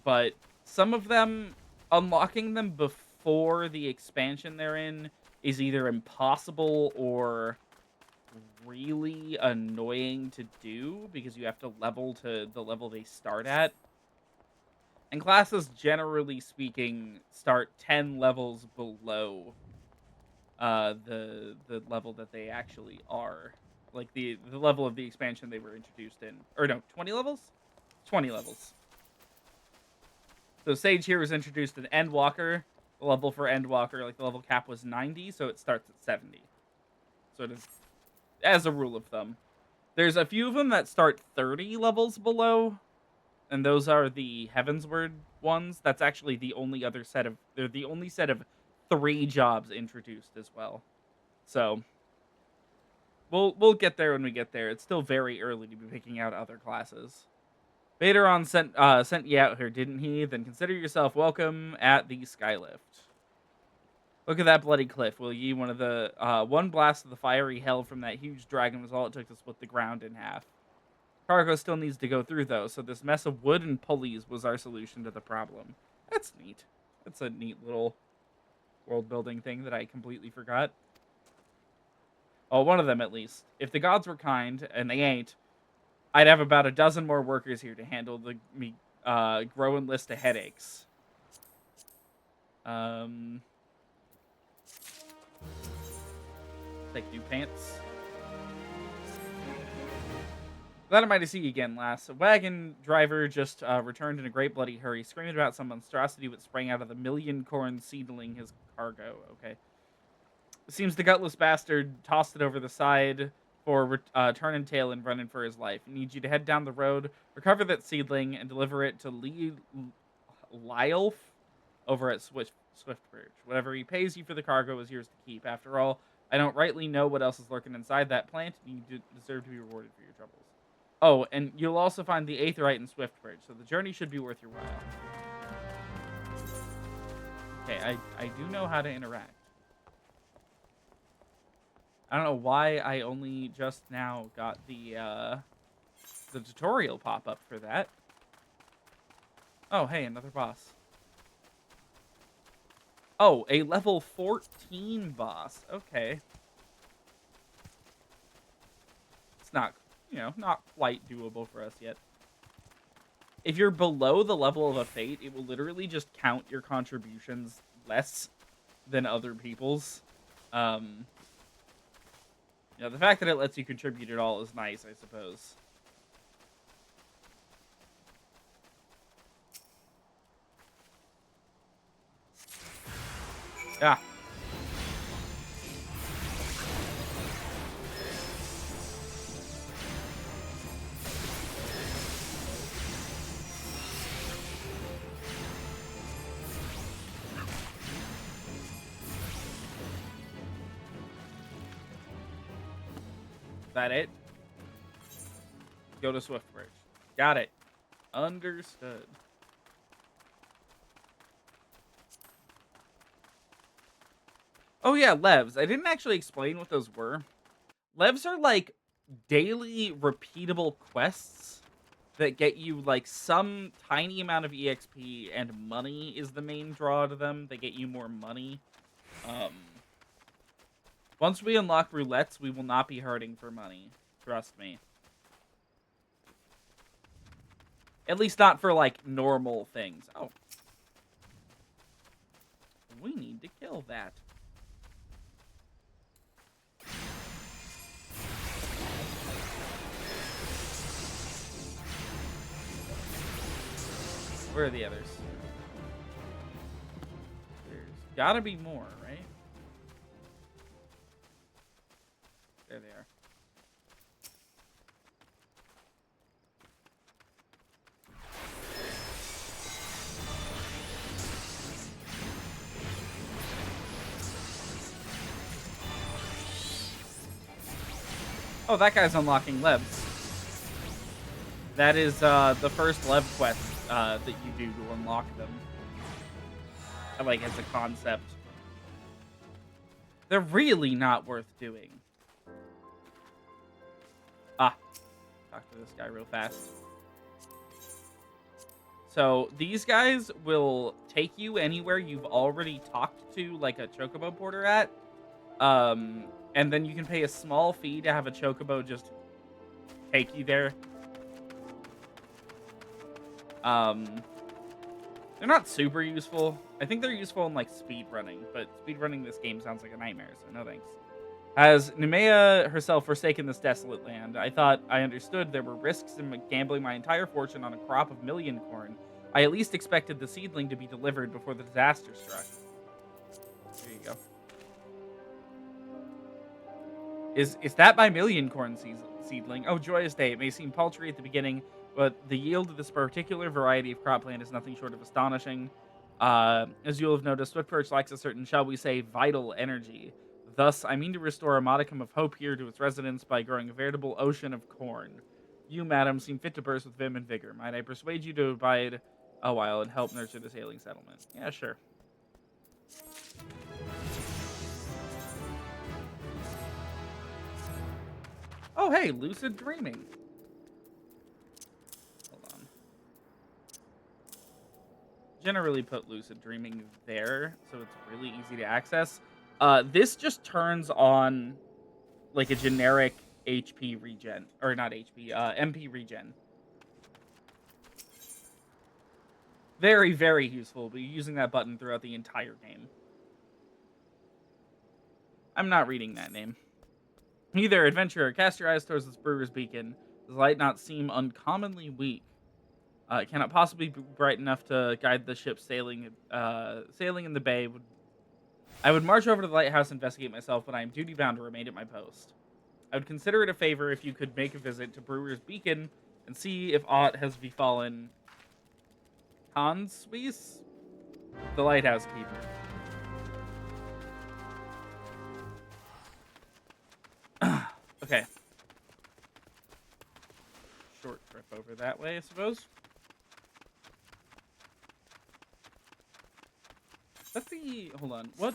But some of them, unlocking them before the expansion they're in is either impossible or really annoying to do because you have to level to the level they start at. And classes, generally speaking, start 10 levels below the level that they actually are. Like the level of the expansion they were introduced in. Or no, 20 levels? 20 levels. So Sage here was introduced in Endwalker. The level for Endwalker, like the level cap was 90, so it starts at 70. So it is, as a rule of thumb. There's a few of them that start 30 levels below, and those are the Heavensward ones. That's actually the only other set of, they're the only set of 3 jobs introduced as well. So we'll get there when we get there. It's still very early to be picking out other classes. Vaderon sent you out here, didn't he? Then consider yourself welcome at the Skylift. Look at that bloody cliff, will ye? One of the one blast of the fiery hell from that huge dragon was all it took to split the ground in half. Cargo still needs to go through though, so this mess of wood and pulleys was our solution to the problem. That's neat. That's a neat little world building thing that I completely forgot. Oh, one of them at least. If the gods were kind, and they ain't, I'd have about a dozen more workers here to handle the growing list of headaches. Take new pants. Glad I might see you again, lass. A wagon driver just returned in a great bloody hurry, screaming about some monstrosity that sprang out of the million corn seedling his cargo. Okay. It seems the gutless bastard tossed it over the side for turning tail and running for his life. He needs you to head down the road, recover that seedling, and deliver it to Lyelf over at Swiftbridge. Whatever he pays you for the cargo is yours to keep. After all, I don't rightly know what else is lurking inside that plant, and you deserve to be rewarded for your troubles. Oh, and you'll also find the Aetherite in Swiftbridge, so the journey should be worth your while. Okay, I do know how to interact. I don't know why I only just now got the tutorial pop up for that. Oh, hey, another boss. Oh, a level 14 boss. Okay. It's not, not quite doable for us yet. If you're below the level of a fate, it will literally just count your contributions less than other people's. The fact that it lets you contribute at all is nice, I suppose. Ah. That it? Go to Swiftbridge. Got it. Understood. Oh yeah, Levs. I didn't actually explain what those were. Levs are like daily repeatable quests that get you like some tiny amount of EXP, and money is the main draw to them. They get you more money. Once we unlock roulettes, we will not be hurting for money. Trust me. At least not for, like, normal things. Oh. We need to kill that. Where are the others? There's gotta be more, right? There they are. Oh, that guy's unlocking Levs. That is the first Lev quest that you do to unlock them. Like, as a concept. They're really not worth doing. Ah. Talk to this guy real fast. So, these guys will take you anywhere you've already talked to, like, a Chocobo porter at. And then you can pay a small fee to have a Chocobo just take you there. They're not super useful. I think they're useful in, like, speedrunning, but speedrunning this game sounds like a nightmare, so no thanks. Has Nemea herself forsaken this desolate land? I thought I understood there were risks in gambling my entire fortune on a crop of million corn. I at least expected the seedling to be delivered before the disaster struck. There you go. Is that my million corn seedling? Oh, joyous day. It may seem paltry at the beginning, but the yield of this particular variety of cropland is nothing short of astonishing. As you'll have noticed, Swift Perch lacks a certain, shall we say, vital energy. Thus, I mean to restore a modicum of hope here to its residents by growing a veritable ocean of corn. You, madam, seem fit to burst with vim and vigor. Might I persuade you to abide a while and help nurture this ailing settlement? Yeah, sure. Oh, hey, lucid dreaming. Hold on. Generally put lucid dreaming there, so it's really easy to access. This just turns on like a generic HP regen, or not HP, MP regen. Very, very useful. But using that button throughout the entire game. I'm not reading that name. Either adventurer, cast your eyes towards this brewer's beacon. Does light not seem uncommonly weak? It cannot possibly be bright enough to guide the ship sailing in the bay. I would march over to the lighthouse and investigate myself, but I am duty bound to remain at my post. I would consider it a favor if you could make a visit to Brewer's Beacon and see if aught has befallen Hans Weiss, the lighthouse keeper. Okay. Short trip over that way, I suppose. That's the... Hold on. What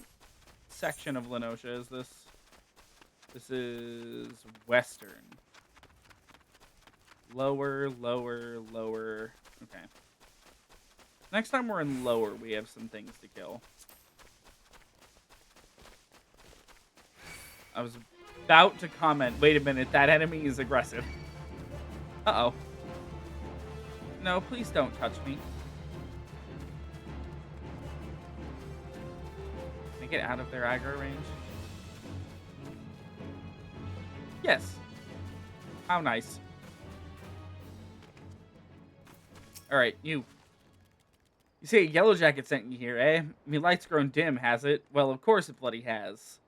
section of Lenosha is this? This is western. Lower, lower, lower. Okay. Next time we're in lower, we have some things to kill. I was about to comment, wait a minute, that enemy is aggressive. Uh-oh. No, please don't touch me. Can I get out of their aggro range? Yes. How nice. Alright, you. You say a yellow jacket sent you here, eh? Me light's grown dim, has it? Well, of course it bloody has.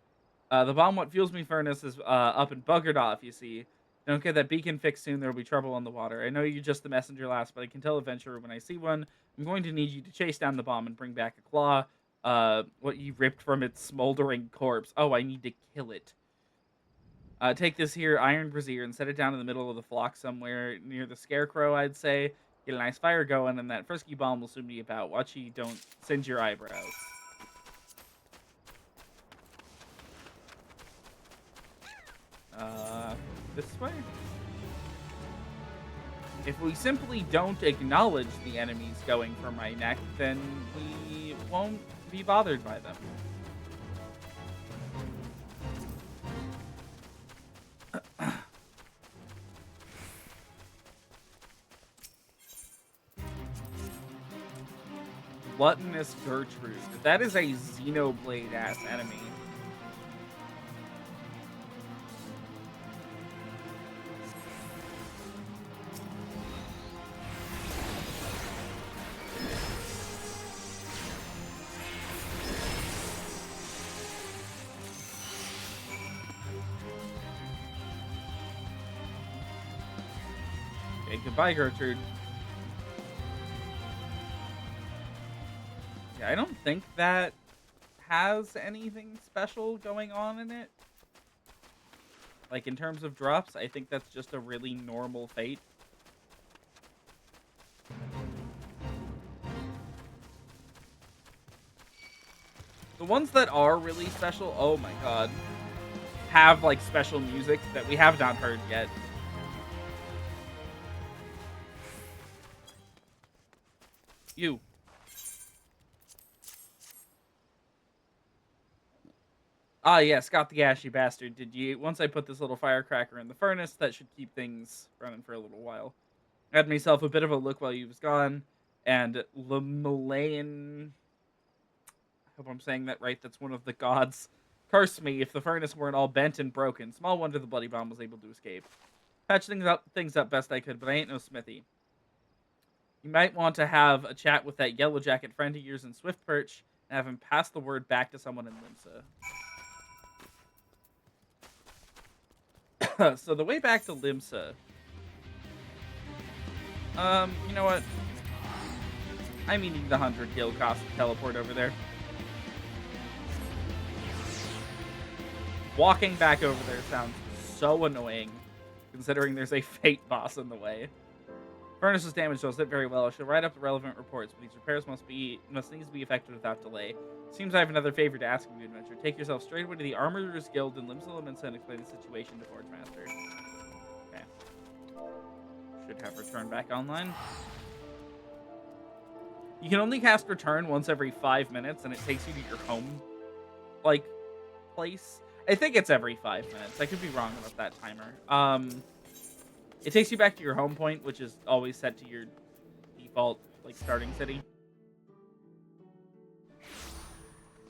The bomb what fuels me furnace is up and buggered off, you see. Don't get that beacon fixed soon, there'll be trouble on the water. I know you're just the messenger last, but I can tell adventurer when I see one. I'm going to need you to chase down the bomb and bring back a claw. What you ripped from its smoldering corpse. Oh, I need to kill it. Take this here iron brazier and set it down in the middle of the flock somewhere near the scarecrow, I'd say. Get a nice fire going, and that frisky bomb will soon be about. Watch you don't singe your eyebrows. This way? If we simply don't acknowledge the enemies going for my neck, then we won't be bothered by them. Gluttonous Gertrude. That is a Xenoblade-ass enemy. Okay, goodbye, Gertrude. I don't think that has anything special going on in it. Like, in terms of drops, I think that's just a really normal fate. The ones that are really special, oh my god, have, like, special music that we have not heard yet. You. Ah, yeah, Scott the Ashy Bastard. Did you... Once I put this little firecracker in the furnace, that should keep things running for a little while. I had myself a bit of a look while you was gone, and Lemalayan... I hope I'm saying that right. That's one of the gods. Curse me if the furnace weren't all bent and broken. Small wonder the bloody bomb was able to escape. Patched things up best I could, but I ain't no smithy. You might want to have a chat with that yellow jacket friend of yours in Swift Perch and have him pass the word back to someone in Limsa. So the way back to Limsa. You know what? I'm eating the 100 gil cost to teleport over there. Walking back over there sounds so annoying, considering there's a fate boss in the way. Furnace is damaged, so I'll sit very well. I should write up the relevant reports, but these repairs must needs to be effected without delay. Seems I have another favor to ask of you, adventure. Take yourself straight away to the Armorers Guild in Limsa Limsa and explain the situation to Forge Master. Okay. Should have return back online. You can only cast return once every 5 minutes, and it takes you to your home, like, place. I think it's every 5 minutes. I could be wrong about that timer. It takes you back to your home point, which is always set to your default, like, starting city.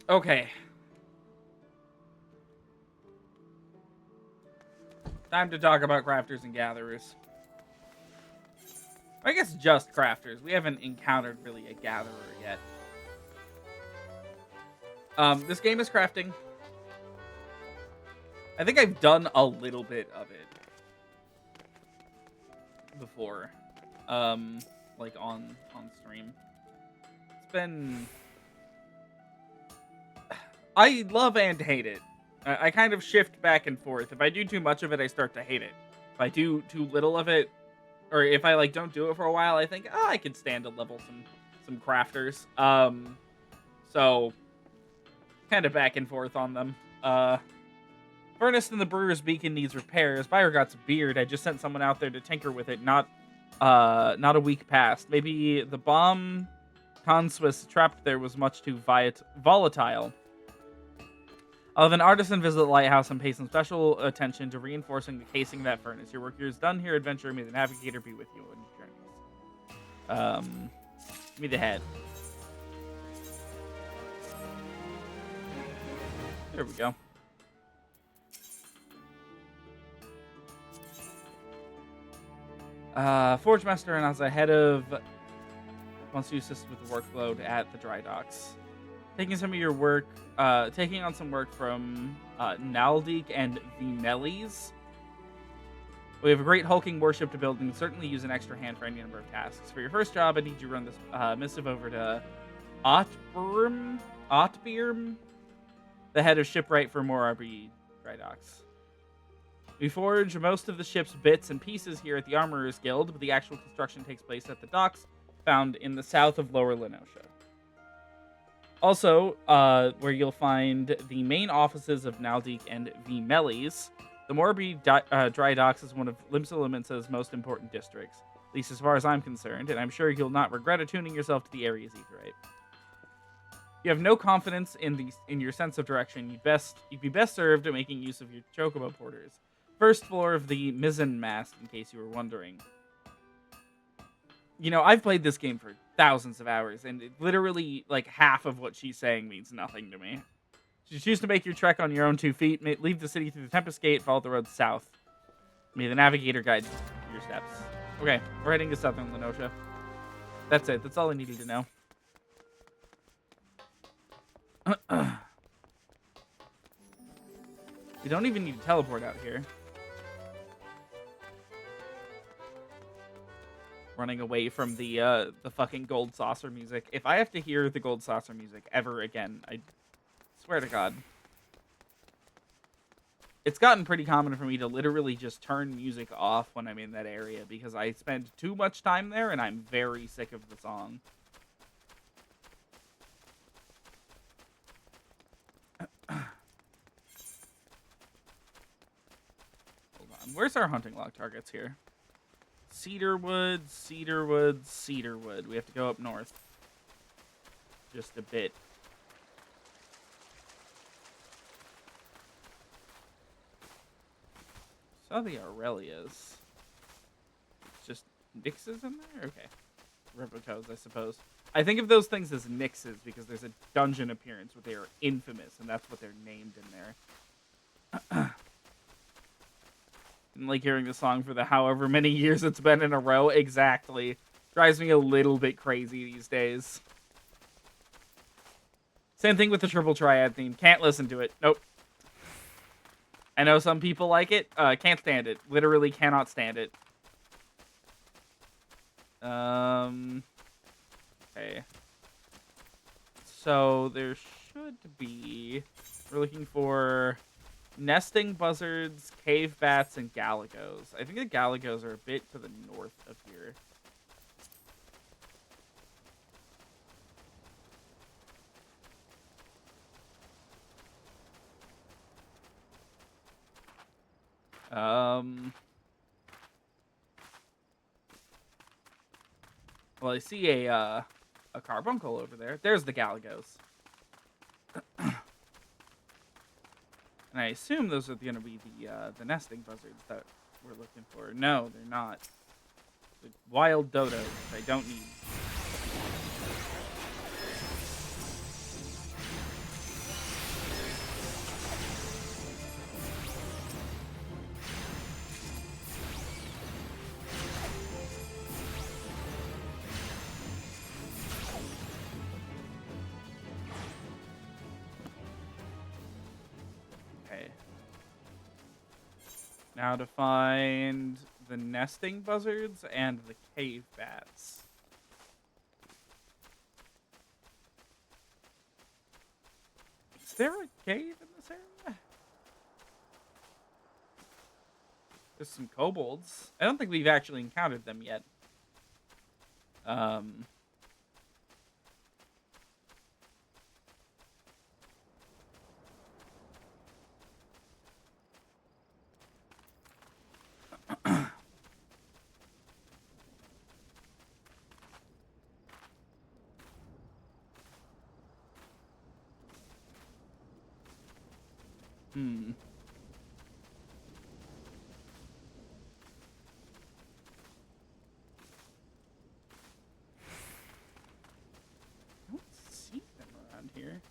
Okay. Time to talk about crafters and gatherers. I guess just crafters. We haven't encountered really a gatherer yet. This game is crafting. I think I've done a little bit of it before, like on stream. It's been... I love and hate it. I kind of shift back and forth. If I do too much of it, I start to hate it. If I do too little of it, or if I like don't do it for a while, I think, I could stand to level some crafters. So kind of back and forth on them. Furnace in the Brewer's Beacon needs repairs. Byrogot's beard. I just sent someone out there to tinker with it. Not a week past. Maybe the bomb Conswiss trapped there was much too volatile. I'll have an artisan visit the lighthouse and pay some special attention to reinforcing the casing of that furnace. Your work here is done here, adventurer. May the navigator be with you on your journeys. Give me the head. There we go. Forge Master and as a head of wants to assist with the workload at the dry docks. Taking on some work from Naldik and Vimelis. We have a great hulking warship to build and can certainly use an extra hand for any number of tasks. For your first job, I need you to run this missive over to Otbirm, the head of shipwright for Morabi dry docks. We forge most of the ship's bits and pieces here at the Armorers Guild, but the actual construction takes place at the docks found in the south of Lower Lenosha. Also, where you'll find the main offices of Naldik and Vimelis, the Morabi Dry Docks is one of Limsa Limensa's most important districts, at least as far as I'm concerned, and I'm sure you'll not regret attuning yourself to the area's etherite. You have no confidence in your sense of direction. You'd be best served at making use of your chocobo porters. First floor of the mizzen mast, in case you were wondering. You know, I've played this game for thousands of hours, and literally, like, half of what she's saying means nothing to me. You choose to make your trek on your own 2 feet, leave the city through the Tempest Gate, follow the road south. May the navigator guide your steps. Okay, we're heading to southern Lenosha. That's it. That's all I needed to know. We don't even need to teleport out here. Running away from the fucking gold saucer music. If I have to hear the gold saucer music ever again, I swear to God. It's gotten pretty common for me to literally just turn music off when I'm in that area because I spend too much time there and I'm very sick of the song. Hold on. Where's our hunting log targets here? Cedarwood, Cedarwood, Cedarwood. We have to go up north. Just a bit. Saw the Aurelias. Just Nixes in there? Okay. Robotoes, I suppose. I think of those things as nixes because there's a dungeon appearance where they are infamous, and that's what they're named in there. And like hearing the song for the however many years it's been in a row, exactly. Drives me a little bit crazy these days. Same thing with the Triple Triad theme. Can't listen to it. Nope. I know some people like it. Can't stand it. Literally cannot stand it. Okay. So there should be... We're looking for nesting buzzards, cave bats, and galagos. I think the galagos are a bit to the north of here. Well, I see a carbuncle over there. There's the galagos. And I assume those are going to be the nesting buzzards that we're looking for. No, they're not. The wild dodo, which I don't need. Now to find the nesting buzzards and the cave bats. Is there a cave in this area? There's some kobolds. I don't think we've actually encountered them yet. Here.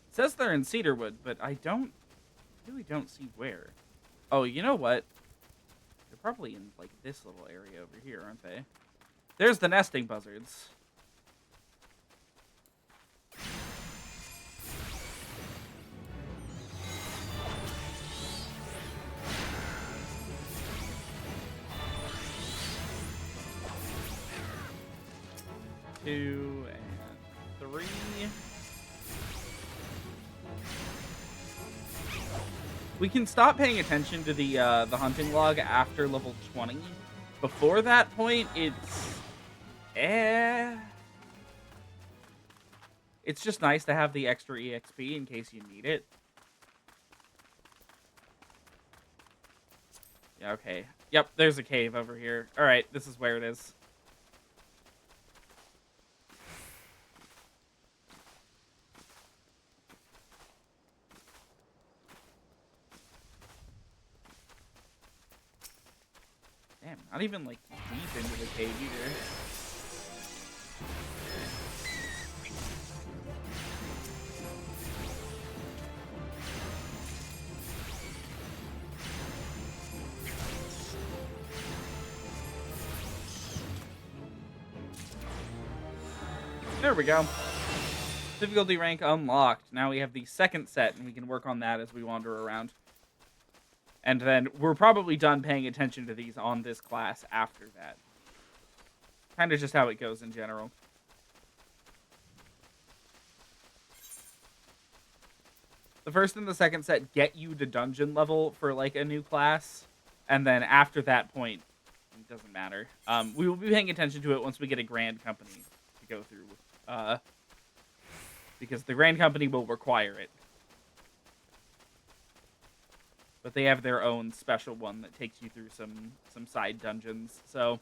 It says they're in Cedarwood, but I really don't see where. Oh, you know what? They're probably in like this little area over here, aren't they? There's the nesting buzzards. Two and three. We can stop paying attention to the hunting log after level 20. Before that point, it's it's just nice to have the extra EXP in case you need it. Yeah, okay. Yep, there's a cave over here. All right, this is where it is. Damn, not even like deep into the cave either. There we go. Difficulty rank unlocked. Now we have the second set, and we can work on that as we wander around. And then we're probably done paying attention to these on this class after that. Kind of just how it goes in general. The first and the second set get you to dungeon level for like a new class. And then after that point, it doesn't matter. We will be paying attention to it once we get a Grand Company to go through. Because the Grand Company will require it. But they have their own special one that takes you through some side dungeons. So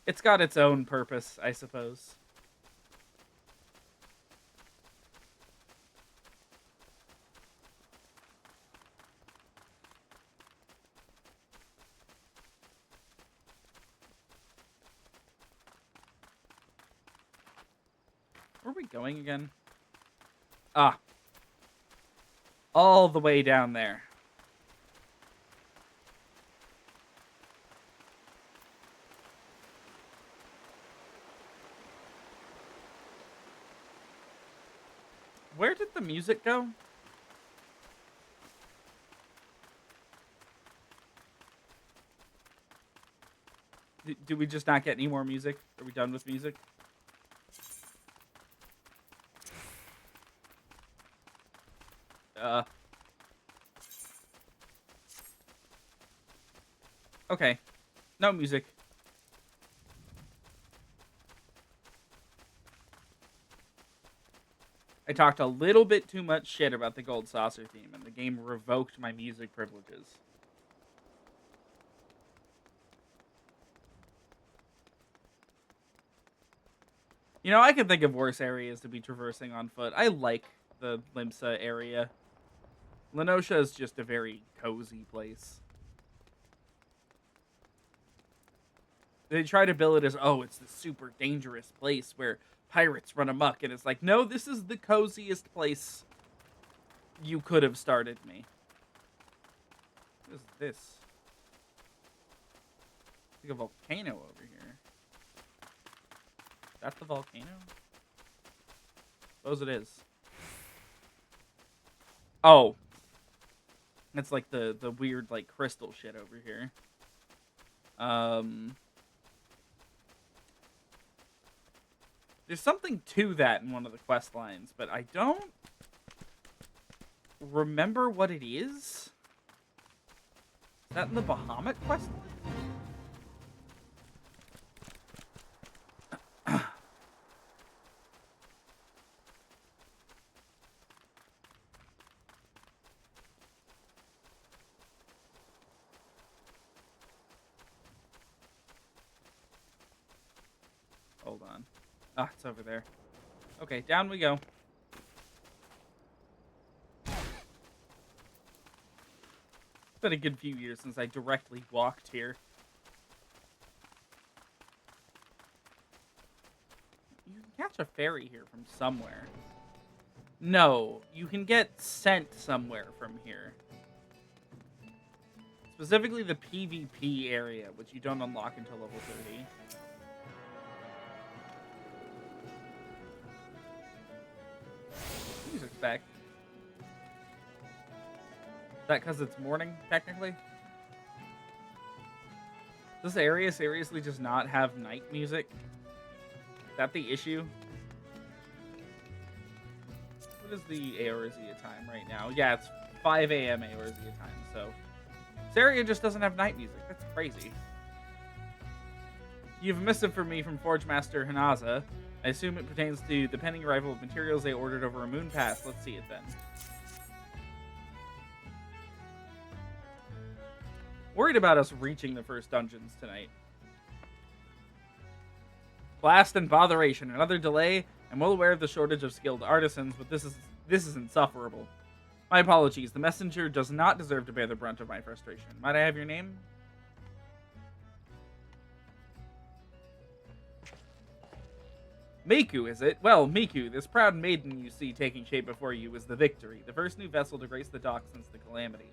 it's got its own purpose, I suppose. Where are we going again? Ah. All the way down there. Where did the music go? Do we just not get any more music? Are we done with music? Okay. No music. I talked a little bit too much shit about the Gold Saucer theme, and the game revoked my music privileges. You know, I can think of worse areas to be traversing on foot. I like the Limsa area. Lenosha is just a very cozy place. They try to bill it as, oh, it's this super dangerous place where pirates run amok, and it's like, no, this is the coziest place you could have started me. What is this? It's like a volcano over here. Is that the volcano? Suppose it is. Oh. It's like the weird, like, crystal shit over here. There's something to that in one of the quest lines, but I don't remember what it is. Is that in the Bahamut quest line? Hold on. Ah, it's over there. Okay, down we go. It's been a good few years since I directly walked here. You can catch a ferry here from somewhere. No, you can get sent somewhere from here. Specifically the PvP area, which you don't unlock until level 30. Music's back. Is that because it's morning, technically? Does this area seriously just not have night music? Is that the issue? What is the Eorzea time right now? Yeah, it's 5 a.m. Eorzea time, so... This area just doesn't have night music. That's crazy. You have a missive for me from Forge Master Hanaza. I assume it pertains to the pending arrival of materials they ordered over a moon pass. Let's see it then. Worried about us reaching the first dungeons tonight. Blast and botheration. Another delay. I'm well aware of the shortage of skilled artisans, but this is insufferable. My apologies. The messenger does not deserve to bear the brunt of my frustration. Might I have your name? Miku, is it? Well, Miku, this proud maiden you see taking shape before you is the Victory, the first new vessel to grace the dock since the Calamity.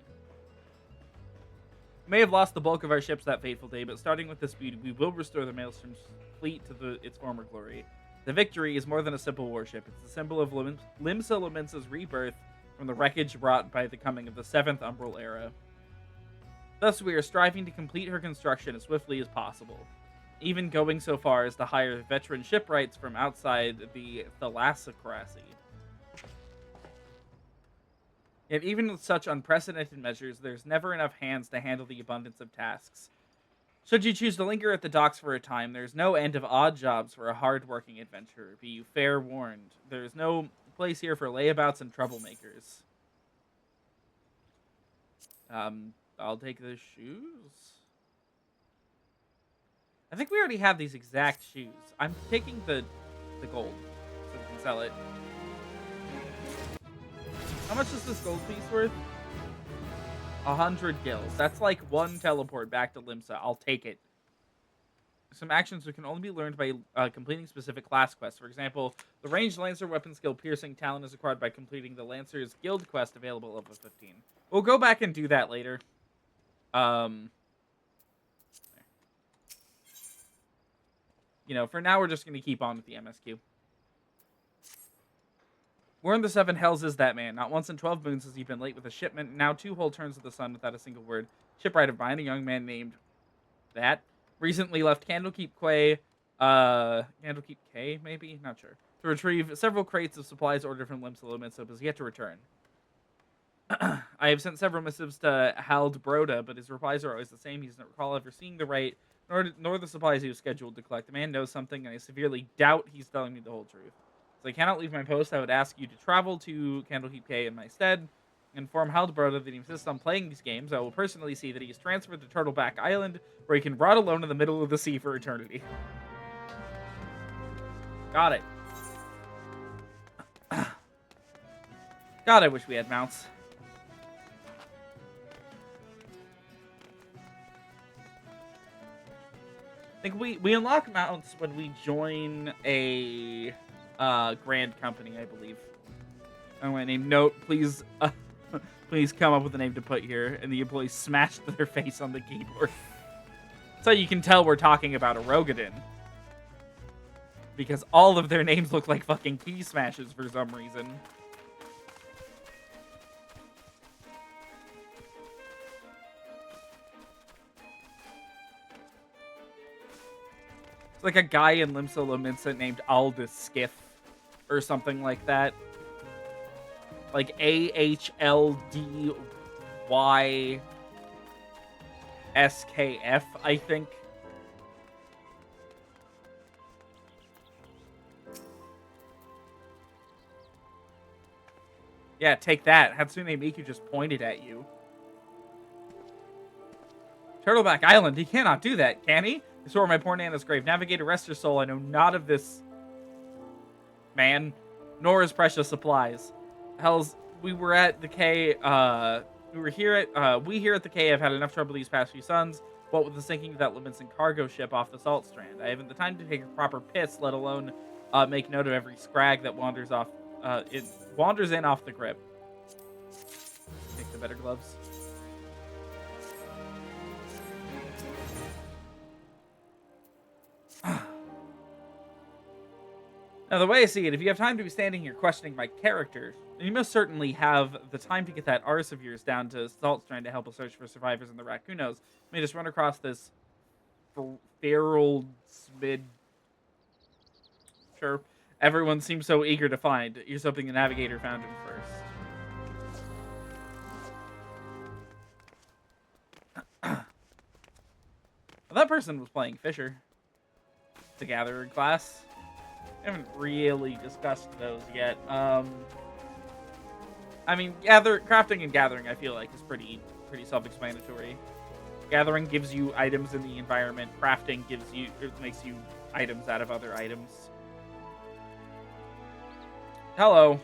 We may have lost the bulk of our ships that fateful day, but starting with this speed, we will restore the Maelstrom's fleet to its former glory. The Victory is more than a simple warship. It's the symbol of Limsa Lominsa's rebirth from the wreckage brought by the coming of the 7th Umbral Era. Thus, we are striving to complete her construction as swiftly as possible, even going so far as to hire veteran shipwrights from outside the Thalassocracy. Yet even with such unprecedented measures, there's never enough hands to handle the abundance of tasks. Should you choose to linger at the docks for a time, there's no end of odd jobs for a hard-working adventurer. Be you fair warned. There's no place here for layabouts and troublemakers. I'll take the shoes. I think we already have these exact shoes. I'm taking the gold so we can sell it. How much is this gold piece worth? 100 gills. That's like one teleport back to Limsa. I'll take it. some actions that can only be learned by completing specific class quests. For example, the ranged Lancer weapon skill Piercing Talon is acquired by completing the Lancer's Guild quest available at level 15. We'll go back and do that later. You know, for now, we're just going to keep on with the MSQ. Where in the 7 hells is that man? Not once in 12 moons has he been late with a shipment. Now 2 whole turns of the sun without a single word. Shipwright of mine, a young man named that, recently left Candlekeep Quay, Candlekeep K, maybe? Not sure. To retrieve several crates of supplies ordered from Limsa but has yet to return. I have sent several missives to Hald Broda, but his replies are always the same. He doesn't recall ever seeing the right, nor the supplies he was scheduled to collect. The man knows something, and I severely doubt he's telling me the whole truth. So I cannot leave my post. I would ask you to travel to Candlekeep K in my stead. Inform Hald Broda that he insists on playing these games. I will personally see that he is transferred to Turtleback Island, where he can rot alone in the middle of the sea for eternity. Got it. God, I wish we had mounts. I think we unlock mounts when we join a grand company, I believe. I'm going to name note, please please come up with a name to put here. And the employees smashed their face on the keyboard. So you can tell we're talking about a Rogadin. Because all of their names look like fucking key smashes for some reason. It's like a guy in Limsa Lominsa named Aldous Skiff. Or something like that. Like AHLDYSKF, I think. Yeah, take that. Hatsune Miku just pointed at you. Turtleback Island, he cannot do that, can he? Restore my poor Nana's grave. Navigator, rest your soul. I know not of this man, nor his precious supplies. Hells, we were at the K, we here at the K have had enough trouble these past few suns, what with the sinking of that Levinson cargo ship off the Salt Strand. I haven't the time to take a proper piss, let alone make note of every scrag that wanders off, it wanders in off the grip. Take the better gloves. Now, the way I see it, if you have time to be standing here questioning my character, then you most certainly have the time to get that arse of yours down to Salt Strand to help us search for survivors in the Raccoonose. You may just run across this feral smid. Sure. Everyone seems so eager to find. Here's hoping the navigator found him first. Well, that person was playing Fisher. The Gatherer class. I haven't really discussed those yet. I mean, crafting and gathering, I feel like, is pretty self-explanatory. Gathering gives you items in the environment. Crafting makes you items out of other items. Hello.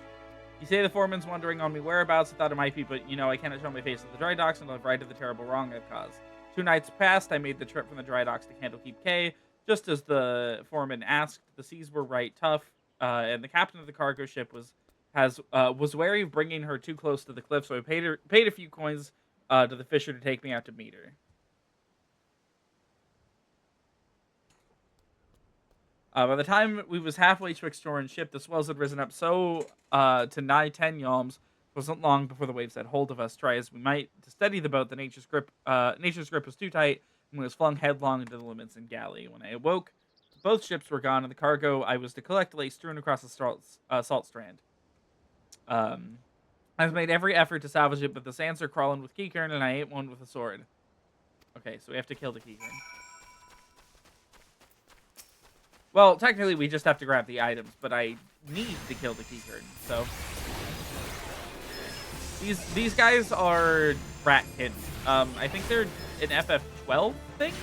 You say the foreman's wondering on me whereabouts. I thought it might be, but you know, I cannot show my face at the dry docks until I've righted the terrible wrong I've caused. 2 nights passed. I made the trip from the dry docks to Candlekeep K. Just as the foreman asked, the seas were right tough, and the captain of the cargo ship was wary of bringing her too close to the cliff, so I paid a few coins to the fisher to take me out to meet her. By the time we was halfway twixt shore and ship, the swells had risen up so to nigh 10 yalms. It wasn't long before the waves had hold of us. Try as we might to steady the boat, the nature's grip was too tight. And was flung headlong into the Levinson galley. When I awoke, both ships were gone, and the cargo I was to collect lay strewn across the Salt Strand. I've made every effort to salvage it, but the sands are crawling with Keycurn, and I ate one with a sword. Okay, so we have to kill the Keycurn. Well, technically, we just have to grab the items, but I need to kill the Keycurn, so... These guys are rat kids. I think they're an FF12 thing?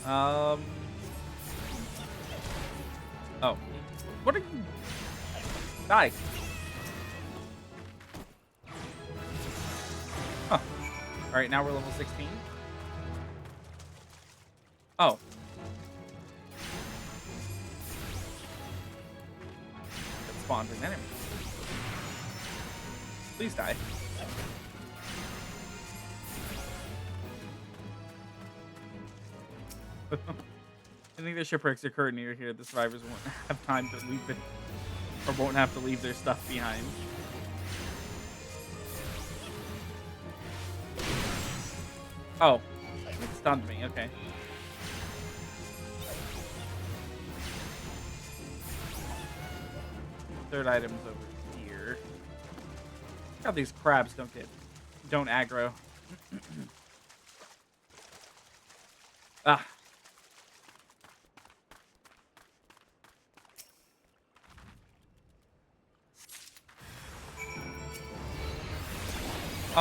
Um. Oh. What are you? Die. Huh. All right, now we're level 16. Oh. That spawned an enemy. Please die. I think the shipwrecks occur near here. The survivors won't have time to leave it, or won't have to leave their stuff behind. Oh, it stunned me. Okay. Third item's over here. God, these crabs don't aggro. Ah.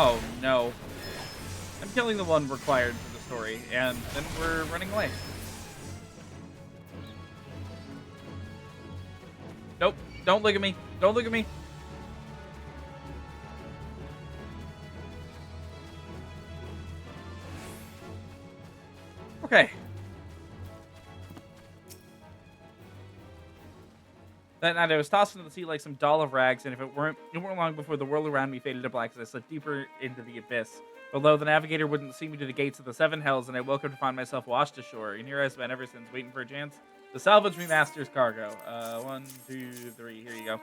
Oh no. I'm killing the one required for the story, and then we're running away. Nope. Don't look at me. Don't look at me. Okay. That night I was tossed into the sea like some doll of rags, and it weren't long before the world around me faded to black as I slipped deeper into the abyss. Below, the navigator wouldn't see me to the gates of the seven hells, and I woke up to find myself washed ashore. And here I've been ever since, waiting for a chance to salvage me master's cargo. 1, 2, 3. Here you go.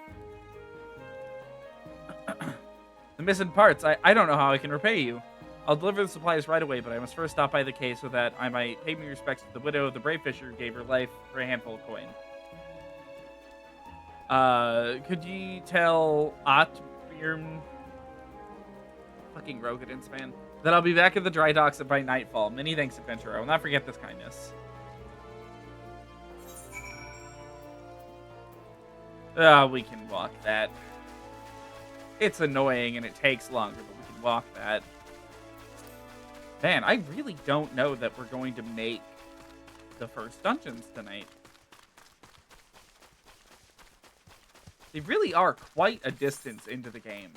The missing parts. I don't know how I can repay you. I'll deliver the supplies right away, but I must first stop by the cave so that I might pay my respects to the widow of the brave fisher who gave her life for a handful of coin. Could you tell Atbjorn, fucking Rogadins, man, that I'll be back at the dry docks by nightfall. Many thanks, adventurer. I will not forget this kindness. We can walk that. It's annoying and it takes longer, but we can walk that. Man, I really don't know that we're going to make the first dungeons tonight. They really are quite a distance into the game.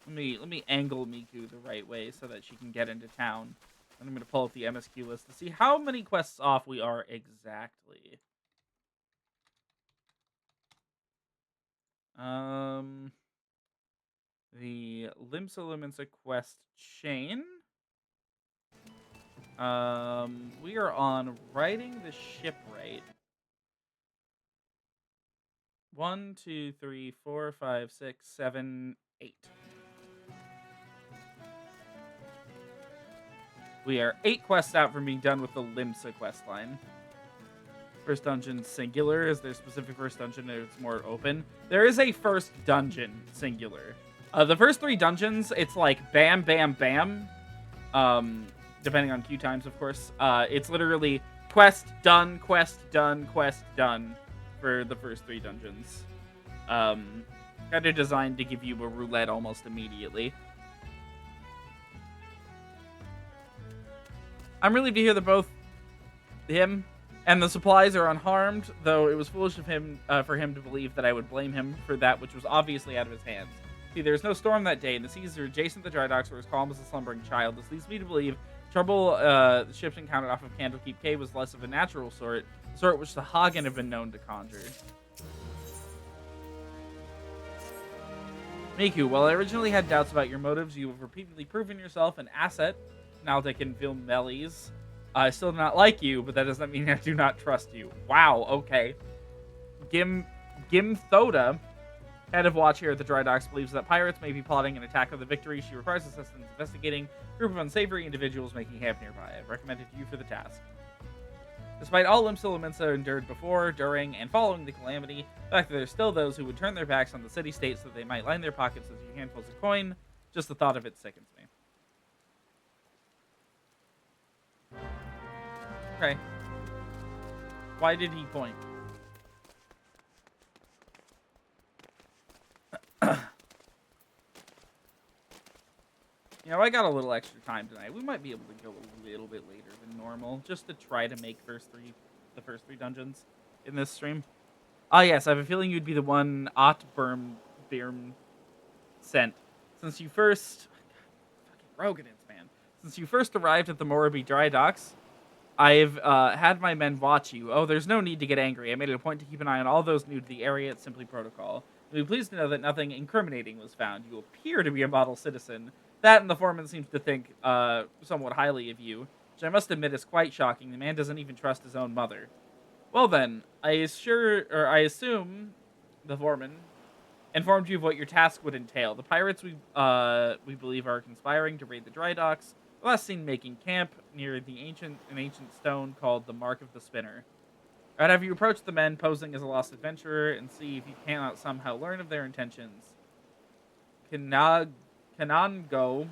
Let me angle Miku the right way so that she can get into town. And I'm going to pull up the MSQ list to see how many quests off we are exactly. The Limsa Lumensa quest chain. We are on riding the shipwright. 1, 2, 3, 4, 5, 6, 7, 8. We are 8 quests out from being done with the Limsa quest line. First dungeon singular is their specific first dungeon. It's more open. There is a first dungeon singular. The first 3 dungeons, it's like bam, bam, bam. Depending on queue times, of course. It's literally quest done, quest done, quest done for the first 3 dungeons. Kind of designed to give you a roulette almost immediately. I'm relieved to hear that both him and the supplies are unharmed, though it was foolish of him for him to believe that I would blame him for that which was obviously out of his hands. See, there was no storm that day, and the seas are adjacent to the dry docks were as calm as a slumbering child. This leads me to believe trouble the ships encountered off of Candlekeep Cave was less of a natural sort which the Hagen have been known to conjure. Miku, while I originally had doubts about your motives, you have repeatedly proven yourself an asset. Naldic and Vilmelis. I still do not like you, but that does not mean I do not trust you. Wow, okay. Gimthoda, head of watch here at the dry docks, believes that pirates may be plotting an attack on the Victory. She requires assistance investigating a group of unsavory individuals making camp nearby. I've recommended you for the task. Despite all Limsa Lumensa endured before, during, and following the calamity, the fact that there's still those who would turn their backs on the city-state so that they might line their pockets with a few handfuls of coin, just the thought of it sickens me. Okay. Why did he point? You know, I got a little extra time tonight. We might be able to go a little bit later than normal, just to try to make the first three dungeons in this stream. Ah, yes, I have a feeling you'd be the one Birm sent. Since you first... Fucking Roganins, man. Since you first arrived at the Morabee dry docks, I've had my men watch you. Oh, there's no need to get angry. I made it a point to keep an eye on all those new to the area. It's simply protocol. You'll be pleased to know that nothing incriminating was found. You appear to be a model citizen. That and the foreman seems to think somewhat highly of you, which I must admit is quite shocking. The man doesn't even trust his own mother. Well then, I assume the foreman informed you of what your task would entail. The pirates we believe are conspiring to raid the dry docks. Last seen making camp near an ancient stone called the Mark of the Spinner. Right, have you approached the men posing as a lost adventurer and see if you cannot somehow learn of their intentions. Kanango,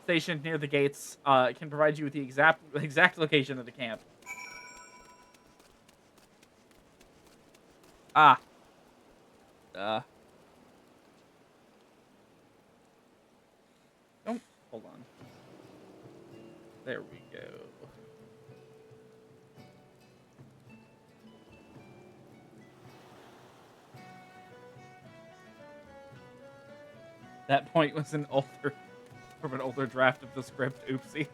stationed near the gates, can provide you with the exact location of the camp. Ah. Oh, hold on. There we go. That point was from an older draft of the script. Oopsie.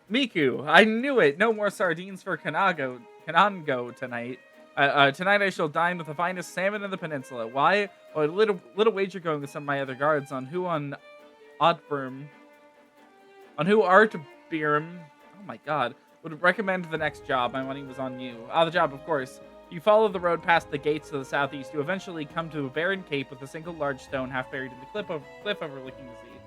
Miku, I knew it. No more sardines for Kanango tonight. Tonight I shall dine with the finest salmon in the peninsula. Why? Oh, a little wager going with some of my other guards on who Artbirm, oh my god, would recommend the next job. My money was on you. The job, of course. You follow the road past the gates to the southeast, you eventually come to a barren cape with a single large stone half buried in the cliff overlooking the sea.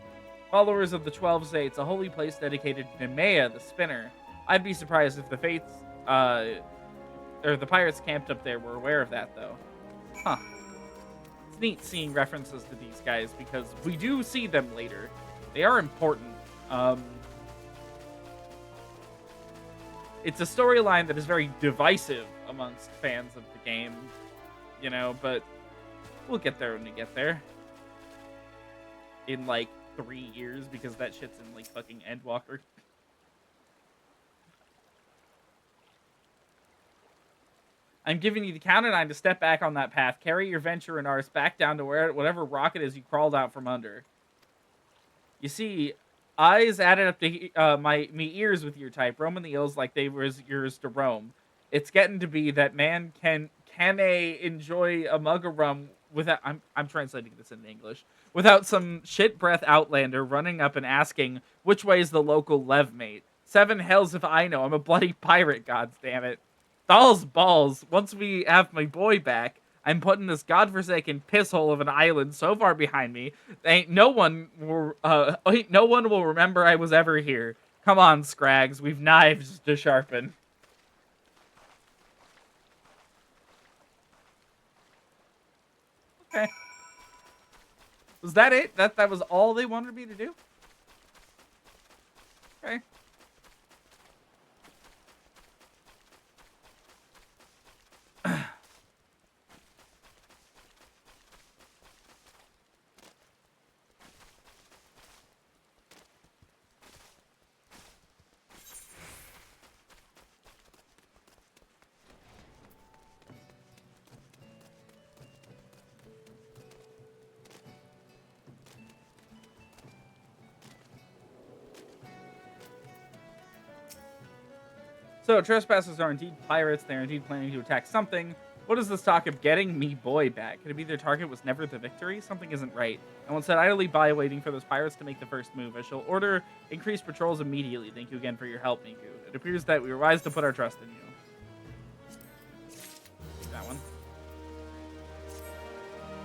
Followers of the 12 say it's a holy place dedicated to Nemea, the spinner. I'd be surprised if the faiths, or the pirates camped up there were aware of that, though. Huh. It's neat seeing references to these guys, because we do see them later. They are important. It's a storyline that is very divisive amongst fans of the game, you know, but we'll get there when we get there. In, like, 3 years, because that shit's in, like, fucking Endwalker. I'm giving you the count of 9 to step back on that path. Carry your venture and ours back down to whatever rock it is you crawled out from under. You see, eyes added up to me ears with your type. Roaming the hills like they was yours to roam. It's getting to be that man can enjoy a mug of rum without... I'm translating this into English. Without some shit breath outlander running up and asking, which way is the local lev, mate? 7 hells if I know. I'm a bloody pirate, goddammit. Dolls balls. Once we have my boy back, I'm putting this godforsaken pisshole of an island so far behind me, no one will remember I was ever here. Come on, Scrags. We've knives to sharpen. Okay. Was that it? That was all they wanted me to do? Okay. So, trespassers are indeed pirates. They are indeed planning to attack something. What is this talk of getting me boy back? Could it be their target was never the victory? Something isn't right. I won't sit idly by waiting for those pirates to make the first move. I shall order increased patrols immediately. Thank you again for your help, Miku. It appears that we were wise to put our trust in you. That one.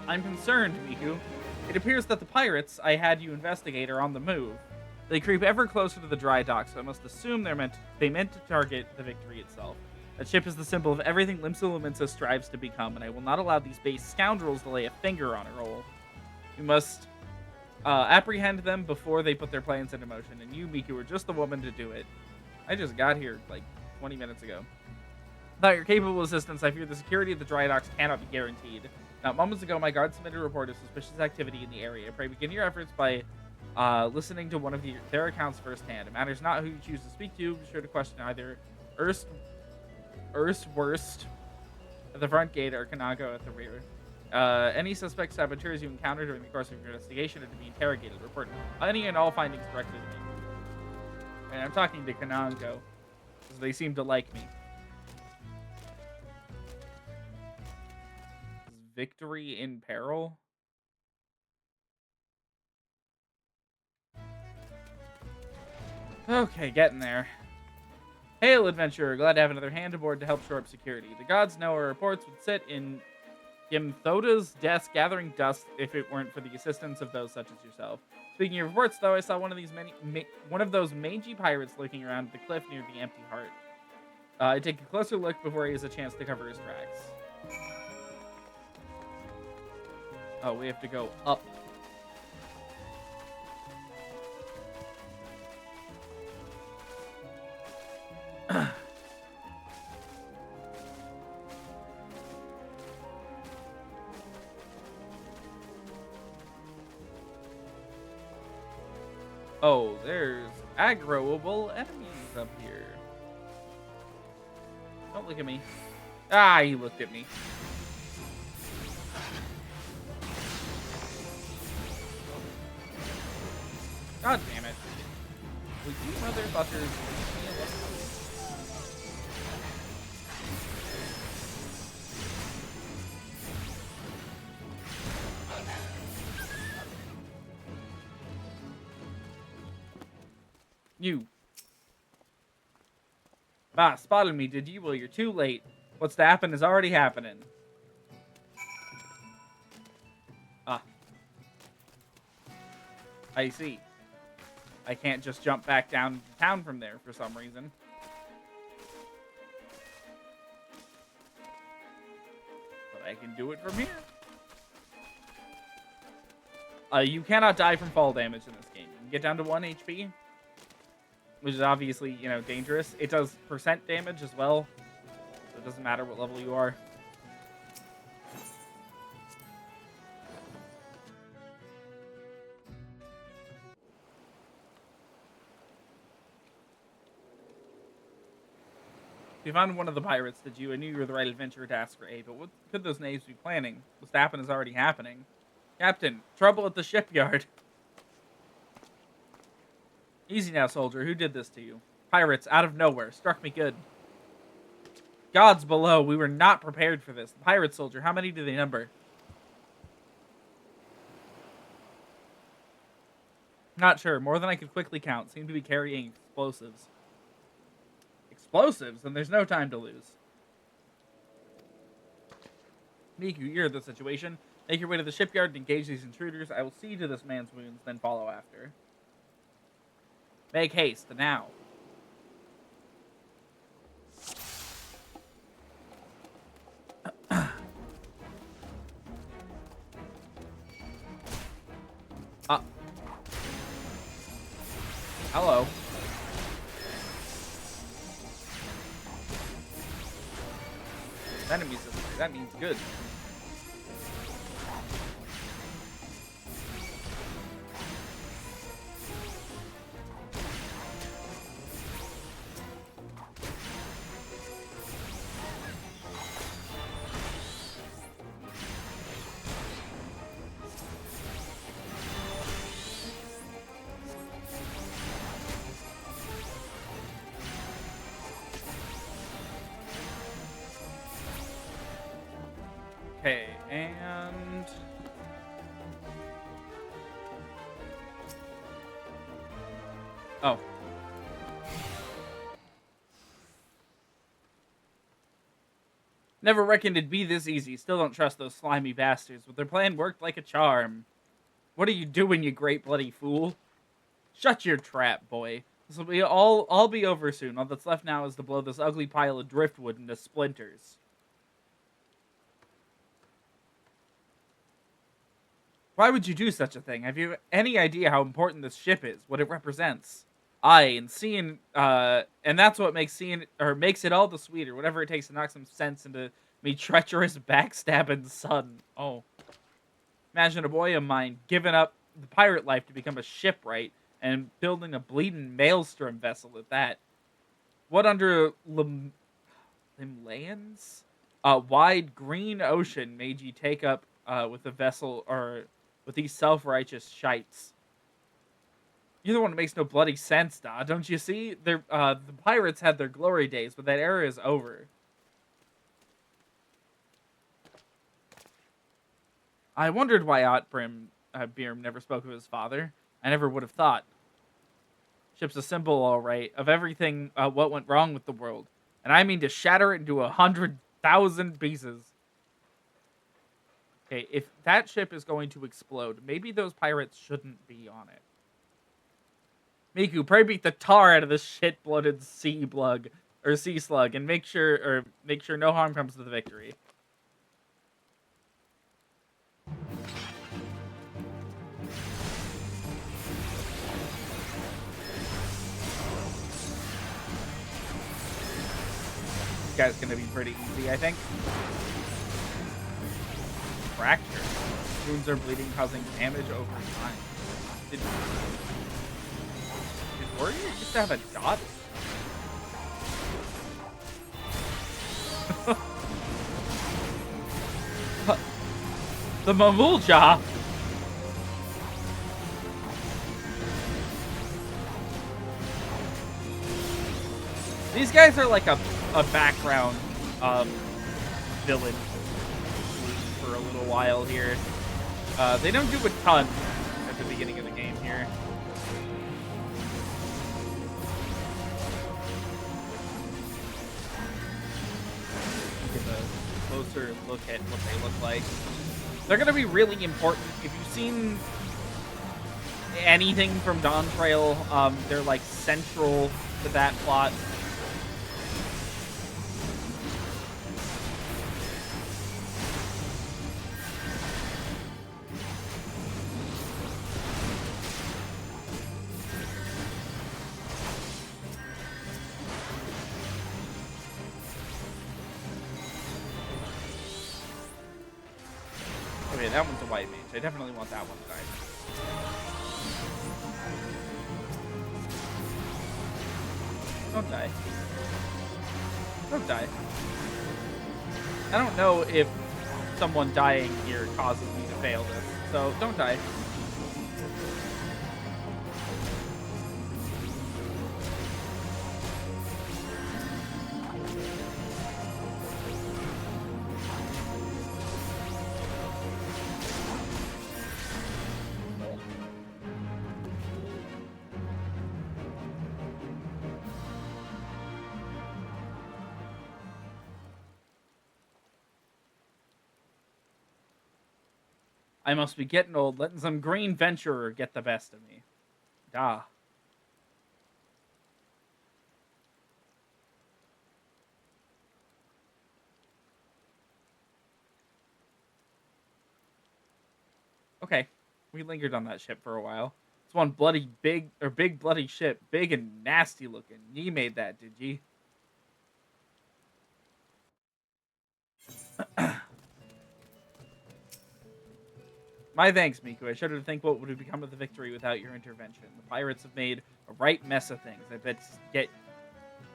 I'm concerned, Miku. It appears that the pirates I had you investigate are on the move. They creep ever closer to the dry dock, so I must assume they meant to target the victory itself. That ship is the symbol of everything Limsa Lumensa strives to become, and I will not allow these base scoundrels to lay a finger on her role. We must apprehend them before they put their plans into motion, and you, Miku, are just the woman to do it. I just got here, like, 20 minutes ago. Without your capable assistance, I fear the security of the dry docks cannot be guaranteed. Now, moments ago, my guard submitted a report of suspicious activity in the area. Pray begin your efforts by listening to one of their accounts firsthand. It matters not who you choose to speak to. Be sure to question either Worst at the front gate or Kanago at the rear. Any suspect saboteurs you encounter during the course of your investigation are to be interrogated. Report any and all findings directly to me. And I'm talking to Kanago, because they seem to like me. Is victory in peril? Okay, getting there. Hail, adventurer. Glad to have another hand aboard to help shore up security. The gods know our reports would sit in Gimthoda's desk gathering dust if it weren't for the assistance of those such as yourself. Speaking of reports, though, I saw one of those mangy pirates lurking around the cliff near the Empty Heart. I take a closer look before he has a chance to cover his tracks. Oh, we have to go up. Oh, there's aggroable enemies up here. Don't look at me. Ah, he looked at me. God damn it. Will you motherfuckers leave me alone? You. Ah, spotted me, did you? Well, you're too late. What's to happen is already happening. Ah. I see. I can't just jump back down to town from there for some reason. But I can do it from here. You cannot die from fall damage in this game. You can get down to 1 HP, which is obviously, you know, dangerous. It does percent damage as well, so it doesn't matter what level you are. You found one of the pirates, did you? I knew you were the right adventurer to ask for aid, but what could those knaves be planning? What's to happen is already happening. Captain, trouble at the shipyard. Easy now, soldier. Who did this to you? Pirates, out of nowhere. Struck me good. Gods below, we were not prepared for this. The pirate soldier, how many do they number? Not sure. More than I could quickly count. Seem to be carrying explosives. Explosives? Then there's no time to lose. Miku, you're the situation. Make your way to the shipyard and engage these intruders. I will see to this man's wounds, then follow after. Make haste, now. Hello. Enemies, that means good. Okay, and... Oh. Never reckoned it'd be this easy. Still don't trust those slimy bastards, but their plan worked like a charm. What are you doing, you great bloody fool? Shut your trap, boy. This will be all be over soon. All that's left now is to blow this ugly pile of driftwood into splinters. Why would you do such a thing? Have you any idea how important this ship is? What it represents? Aye, and seeing, and that's what makes makes it all the sweeter. Whatever it takes to knock some sense into me treacherous backstabbing son. Oh, imagine a boy of mine giving up the pirate life to become a shipwright and building a bleeding maelstrom vessel at that. What under Limlayans? A wide green ocean made you take up with a vessel or with these self-righteous shites? You're the one that makes no bloody sense, da. Don't you see? The pirates had their glory days, but that era is over. I wondered why Birm never spoke of his father. I never would have thought. Ship's a symbol, all right, of everything what went wrong with the world. And I mean to shatter it into 100,000 pieces. Okay, if that ship is going to explode, maybe those pirates shouldn't be on it. Miku, pray beat the tar out of this shit-blooded sea slug, and make sure no harm comes to the victory. This guy's gonna be pretty easy, I think. Fracture. Wounds are bleeding, causing damage over time. Did Warrior used to have a dot? The Mamulja! These guys are like a background villain for a little while here. They don't do a ton at the beginning of the game here. Give a closer look at what they look like. They're going to be really important. If you've seen anything from Dawn Trail, they're like central to that plot. Okay, that one's a white mage. I definitely want that one to die. Don't die. Don't die. I don't know if someone dying here causes me to fail this, so don't die. I must be getting old, letting some green venturer get the best of me. Da. Okay, we lingered on that ship for a while. It's one big bloody ship, big and nasty looking. Ye made that, did ye? My thanks, Miku. I shudder to think what would have become of the victory without your intervention. The pirates have made a right mess of things. I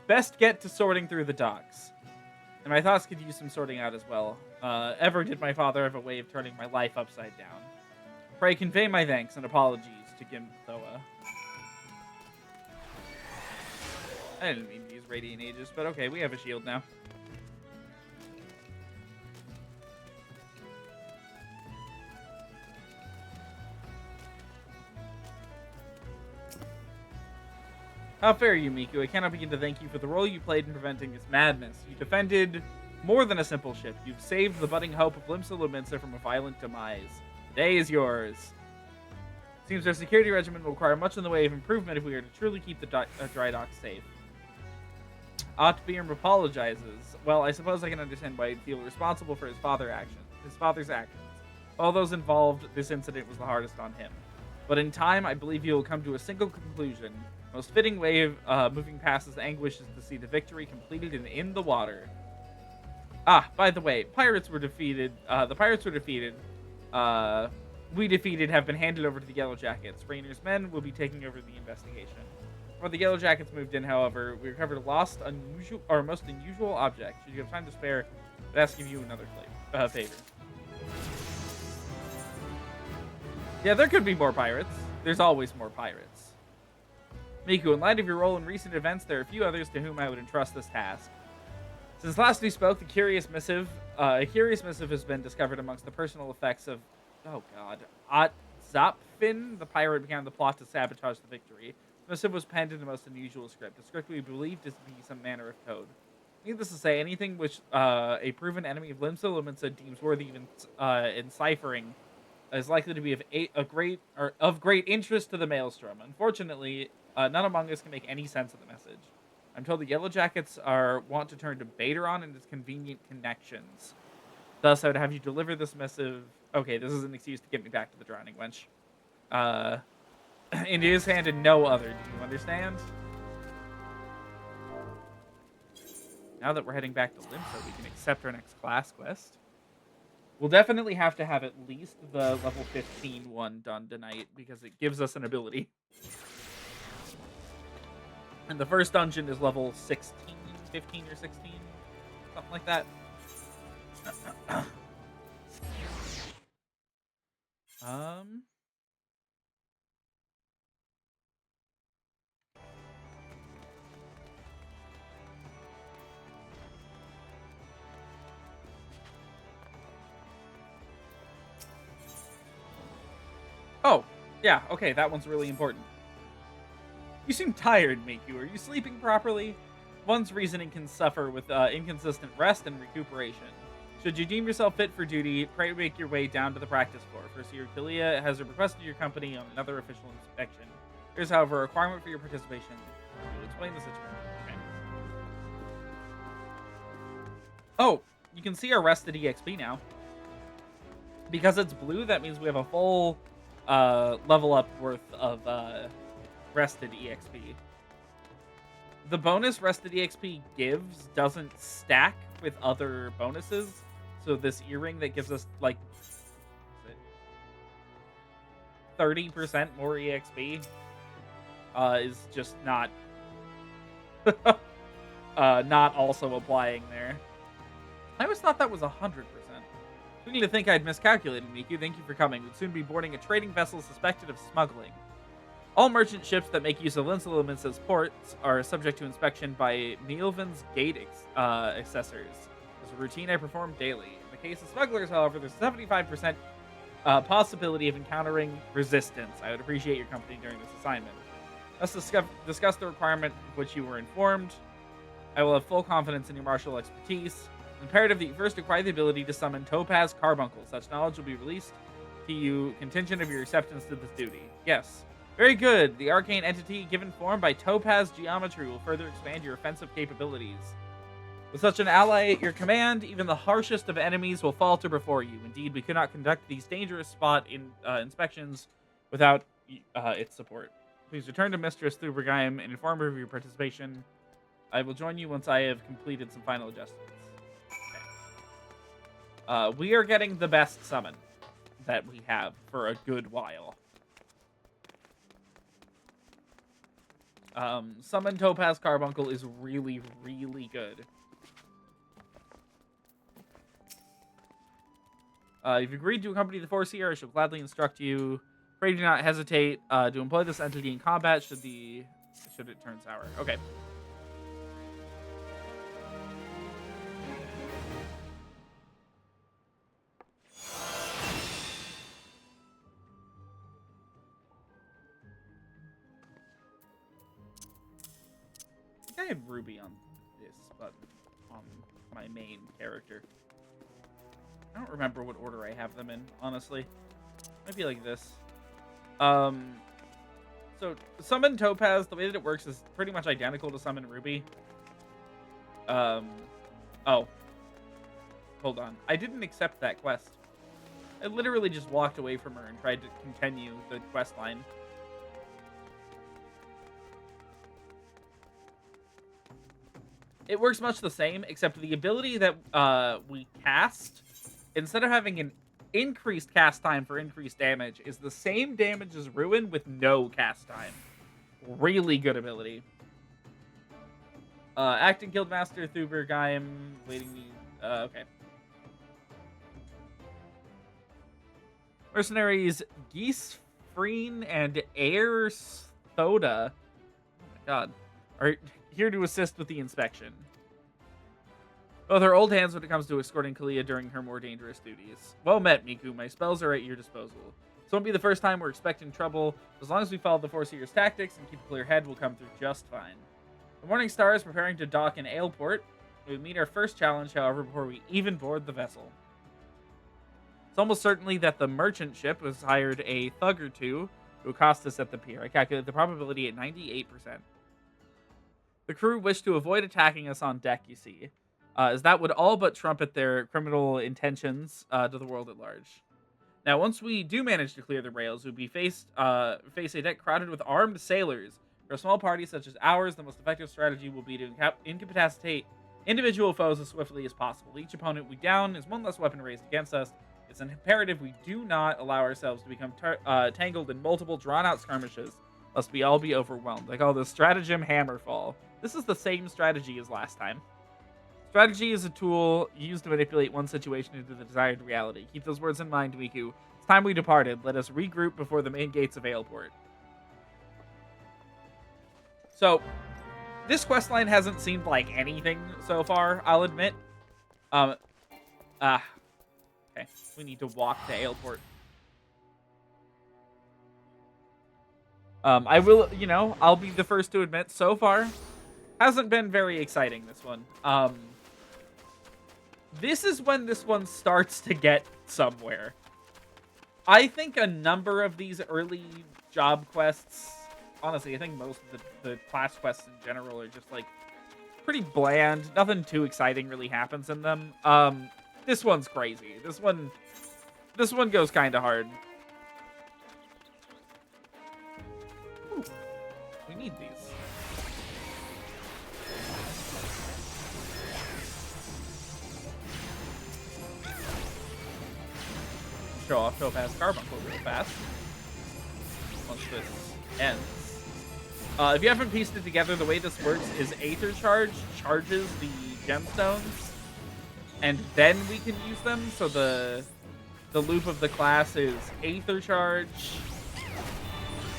best get to sorting through the docks. And my thoughts could use some sorting out as well. Ever did my father have a way of turning my life upside down. Pray convey my thanks and apologies to Gimthoa. I didn't mean to use Radiant Aegis, but okay, we have a shield now. How fair you, Miku. I cannot begin to thank you for the role you played in preventing this madness. You defended more than a simple ship. You've saved the budding hope of Limsa Luminsa from a violent demise. The day is yours. Seems our security regimen will require much in the way of improvement if we are to truly keep the dry dock safe. Otbirm apologizes. Well, I suppose I can understand why he'd feel responsible for his father's actions. All those involved, this incident was the hardest on him. But in time, I believe he will come to a single conclusion. Most fitting way of moving past this anguish is to see the victory completed and in the water. Ah, by the way, pirates were defeated. The pirates were defeated. We defeated have been handed over to the Yellow Jackets. Rainer's men will be taking over the investigation. Before the Yellow Jackets moved in, however, we recovered a lost, most unusual object. Should you have time to spare, I'd ask of you another favor. Yeah, there could be more pirates. There's always more pirates. Miku, in light of your role in recent events, there are a few others to whom I would entrust this task. Since last we spoke, a curious missive has been discovered amongst the personal effects of, oh god, Zapfin, the pirate began the plot to sabotage the victory. The missive was penned in the most unusual script, a script we believed to be some manner of code. Needless to say, anything which a proven enemy of Limsa Lumensa deems worthy of enciphering is likely to be of great interest to the Maelstrom. Unfortunately, none among us can make any sense of the message. I'm told the Yellow Jackets want to turn to Bateron and its convenient connections. Thus, I would have you deliver this missive. Okay, this is an excuse to get me back to the Drowning Wench. Into his hand and no other. Do you understand? Now that we're heading back to Limsa, we can accept our next class quest. We'll definitely have to have at least the level 15 one done tonight because it gives us an ability. And the first dungeon is level 16, 15 or 16, something like that. Oh, yeah, okay, that one's really important. You seem tired, Miku. Are you sleeping properly? One's reasoning can suffer with inconsistent rest and recuperation. Should you deem yourself fit for duty, pray make your way down to the practice floor. First Year Tilia has requested your company on another official inspection. There's, however, a requirement for your participation. We'll explain the situation. Okay. Oh, you can see our rested EXP now. Because it's blue, that means we have a full level up worth of rested EXP. The bonus rested EXP gives doesn't stack with other bonuses. So this earring that gives us like 30% more EXP is just not not also applying there. I always thought that was 100%. I need to think I'd miscalculated, Miku. Thank you for coming. We'd soon be boarding a trading vessel suspected of smuggling. All merchant ships that make use of Limsa Lumensa's ports are subject to inspection by Neilvin's gate assessors. It's a routine I perform daily. In the case of smugglers, however, there's a 75% possibility of encountering resistance. I would appreciate your company during this assignment. Let's discuss the requirement of which you were informed. I will have full confidence in your martial expertise. Imperative that you first acquire the ability to summon Topaz Carbuncle. Such knowledge will be released to you contingent of your acceptance to this duty. Yes. Very good. The arcane entity given form by Topaz Geometry will further expand your offensive capabilities. With such an ally at your command, even the harshest of enemies will falter before you. Indeed, we could not conduct these dangerous spot inspections without its support. Please return to Mistress Thubergeim and inform her of your participation. I will join you once I have completed some final adjustments. Okay. We are getting the best summon that we have for a good while. Summon Topaz Carbuncle is really, really good. You've agreed to accompany the Foreseer. I shall gladly instruct you. Pray do not hesitate to employ this entity in combat should it turn sour. Okay. I had Ruby on this, but on my main character. I don't remember what order I have them in, honestly. Might be like this. So summon Topaz, the way that it works is pretty much identical to summon Ruby. Oh. Hold on. I didn't accept that quest. I literally just walked away from her and tried to continue the quest line. It works much the same, except the ability that we cast, instead of having an increased cast time for increased damage, is the same damage as Ruin with no cast time. Really good ability. Acting Guildmaster, Thuber, Gaim, waiting me. Okay. Mercenaries Geese, Freen, and Air Thoda, oh my god, are here to assist with the inspection. Both are old hands when it comes to escorting Kalia during her more dangerous duties. Well met, Miku. My spells are at your disposal. This won't be the first time we're expecting trouble. As long as we follow the Force Eater's tactics and keep a clear head, we'll come through just fine. The Morning Star is preparing to dock in Aleport. We meet our first challenge, however, before we even board the vessel. It's almost certainly that the merchant ship has hired a thug or two to accost us at the pier. I calculate the probability at 98%. The crew wish to avoid attacking us on deck, you see, as that would all but trumpet their criminal intentions to the world at large. Now, once we do manage to clear the rails, we'll be face a deck crowded with armed sailors. For a small party such as ours, the most effective strategy will be to incapacitate individual foes as swiftly as possible. Each opponent we down is one less weapon raised against us. It's an imperative we do not allow ourselves to become tangled in multiple drawn-out skirmishes, lest we all be overwhelmed. I call this stratagem Hammerfall. This is the same strategy as last time. Strategy is a tool used to manipulate one situation into the desired reality. Keep those words in mind, Miku. It's time we departed. Let us regroup before the main gates of Aleport. So, this questline hasn't seemed like anything so far, I'll admit. Okay. We need to walk to Aleport. I will, I'll be the first to admit, so far, hasn't been very exciting, this one. This is when this one starts to get somewhere. I think a number of these early job quests, honestly, I think most of the class quests in general are just, like, pretty bland. Nothing too exciting really happens in them. This one's crazy. This one goes kind of hard. Ooh, we need these. Show off Topaz Carbuncle real fast. Once this ends. If you haven't pieced it together, the way this works is Aether Charge charges the gemstones, and then we can use them. So the loop of the class is Aether Charge,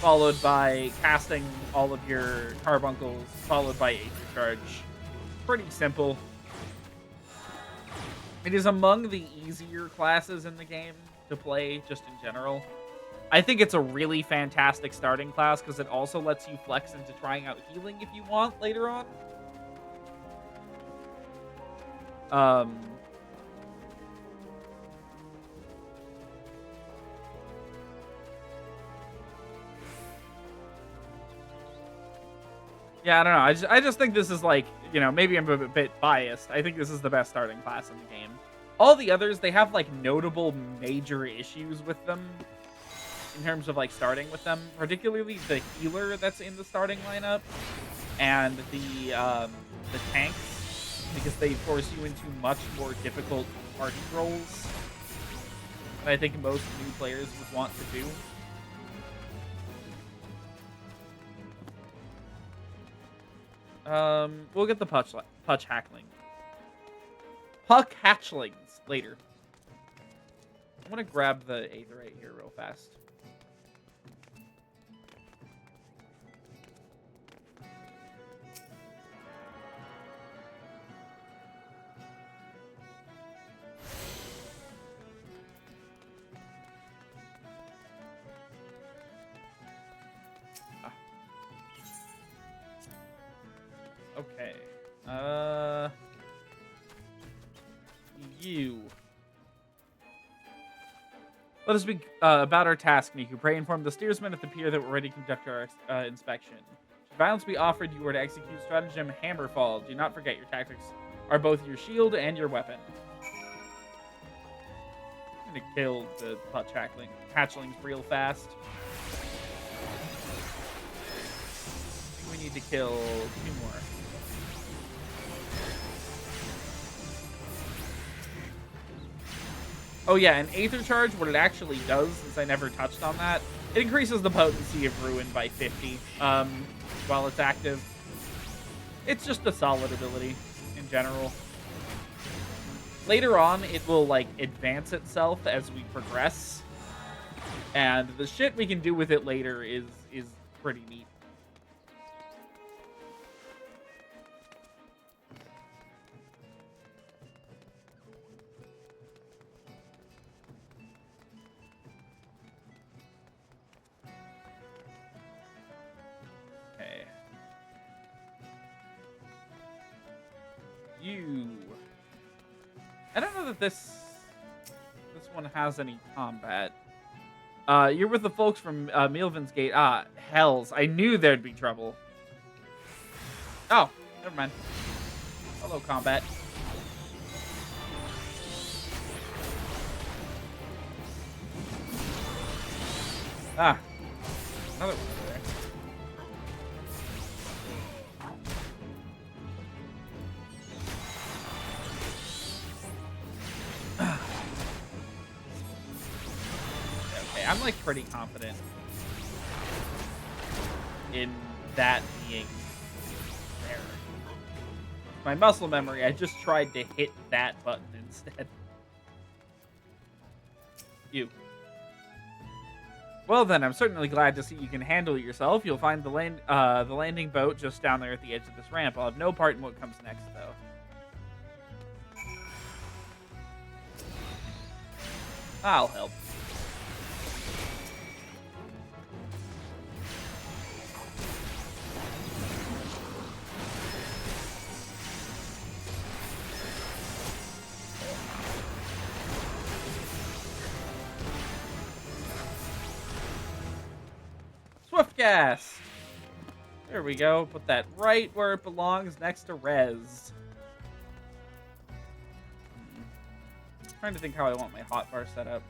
followed by casting all of your carbuncles, followed by Aether Charge. Pretty simple. It is among the easier classes in the game to play, just in general. I think it's a really fantastic starting class because it also lets you flex into trying out healing if you want later on. Yeah, I don't know. I just think this is like, maybe I'm a bit biased. I think this is the best starting class in the game. All the others, they have like notable major issues with them in terms of like starting with them, particularly the healer that's in the starting lineup and the tanks, because they force you into much more difficult party roles than I think most new players would want to do. We'll get the Puck Hatchlings later. I'm gonna grab the Aetherite here real fast. Okay. You. Let us speak about our task, Miku. Pray inform the steersman at the pier that we're ready to conduct our inspection. Should violence be offered, you are to execute stratagem Hammerfall. Do not forget your tactics are both your shield and your weapon. I'm gonna kill the Puck Hatchlings real fast. I think we need to kill 2 more. Oh yeah, an Aether Charge, what it actually does, since I never touched on that, it increases the potency of Ruin by 50 while it's active. It's just a solid ability in general. Later on, it will, like, advance itself as we progress. And the shit we can do with it later is pretty neat. Okay. I don't know that this one has any combat. You're with the folks from Mielvin's Gate. Ah, hells. I knew there'd be trouble. Oh, never mind. Hello, combat. Ah, another one over there. Okay, I'm like pretty confident in that being there. My muscle memory, I just tried to hit that button instead. You. Well then, I'm certainly glad to see you can handle it yourself. You'll find the landing boat just down there at the edge of this ramp. I'll have no part in what comes next, though. I'll help. Swift gas. There we go. Put that right where it belongs, next to Rez. Trying to think how I want my hotbar set up.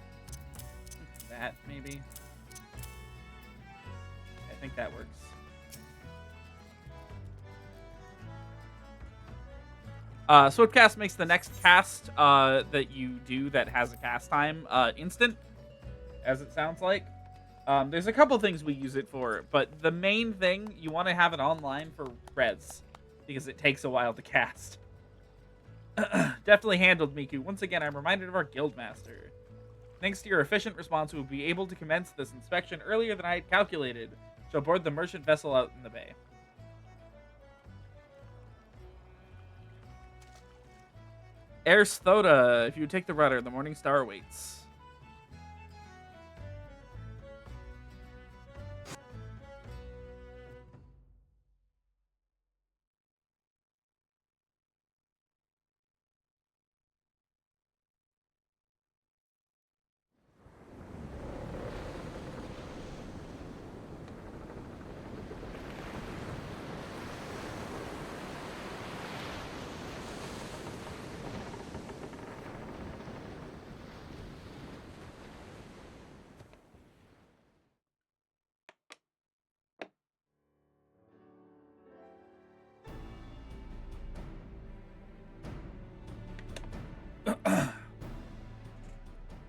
That, maybe. I think that works. Swiftcast makes the next cast that you do that has a cast time instant, as it sounds like. There's a couple things we use it for, but the main thing, you want to have it online for Res, because it takes a while to cast. Definitely handled, Miku. Once again, I'm reminded of our Guildmaster. Thanks to your efficient response, we will be able to commence this inspection earlier than I had calculated. Shall board the merchant vessel out in the bay. Ers Thoda, if you would take the rudder, the morning star awaits.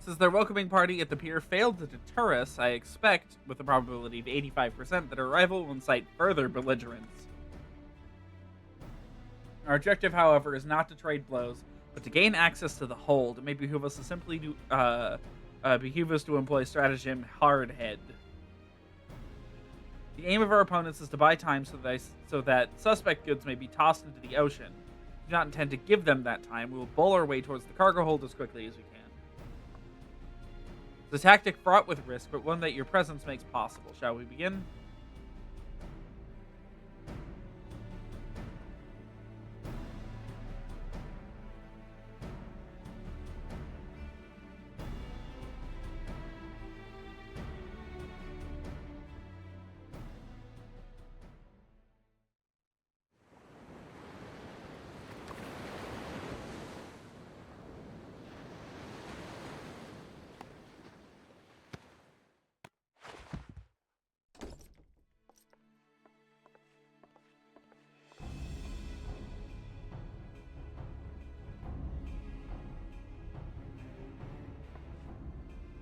Since their welcoming party at the pier failed to deter us, I expect, with a probability of 85%, that our arrival will incite further belligerence. Our objective, however, is not to trade blows, but to gain access to the hold. It may behoove us to simply employ stratagem Hardhead. The aim of our opponents is to buy time so that suspect goods may be tossed into the ocean. We do not intend to give them that time. We will bowl our way towards the cargo hold as quickly as we can. It's a tactic fraught with risk, but one that your presence makes possible. Shall we begin?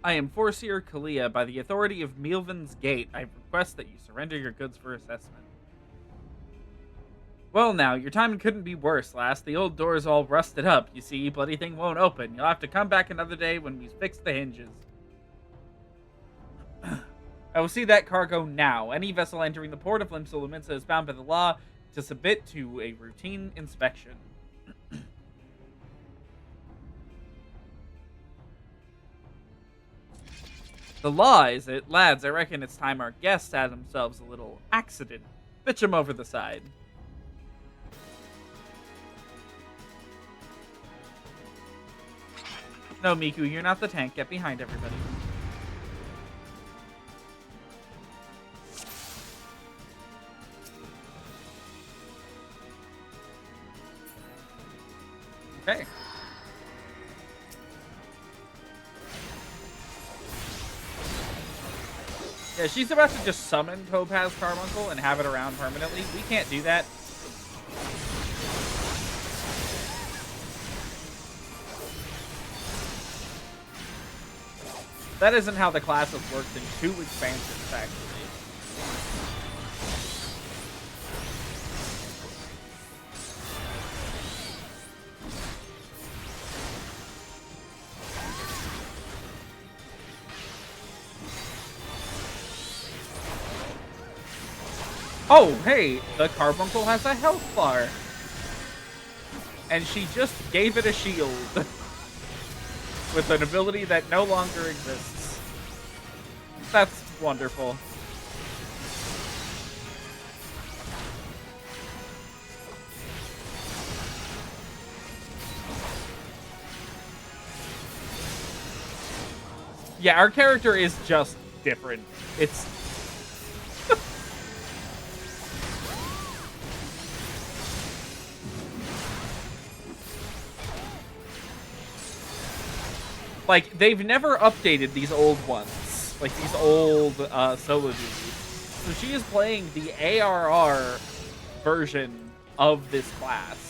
I am Forseer Kalia. By the authority of Mielvin's Gate, I request that you surrender your goods for assessment. Well now, your timing couldn't be worse, lass. The old door's all rusted up. You see, bloody thing won't open. You'll have to come back another day when we fix the hinges. I will see that cargo now. Any vessel entering the port of Limsa is bound by the law to submit to a routine inspection. The law, is it? Lads, I reckon it's time our guests had themselves a little accident. Bitch 'em over the side. No, Miku, you're not the tank. Get behind everybody. Okay. Yeah, she's about to just summon Topaz Carbuncle and have it around permanently. We can't do that. That isn't how the class has worked in 2 expansions, actually. Oh, hey, the Carbuncle has a health bar. And she just gave it a shield. With an ability that no longer exists. That's wonderful. Yeah, our character is just different. It's... like, they've never updated these old ones. Like, these old solo duties. So she is playing the ARR version of this class.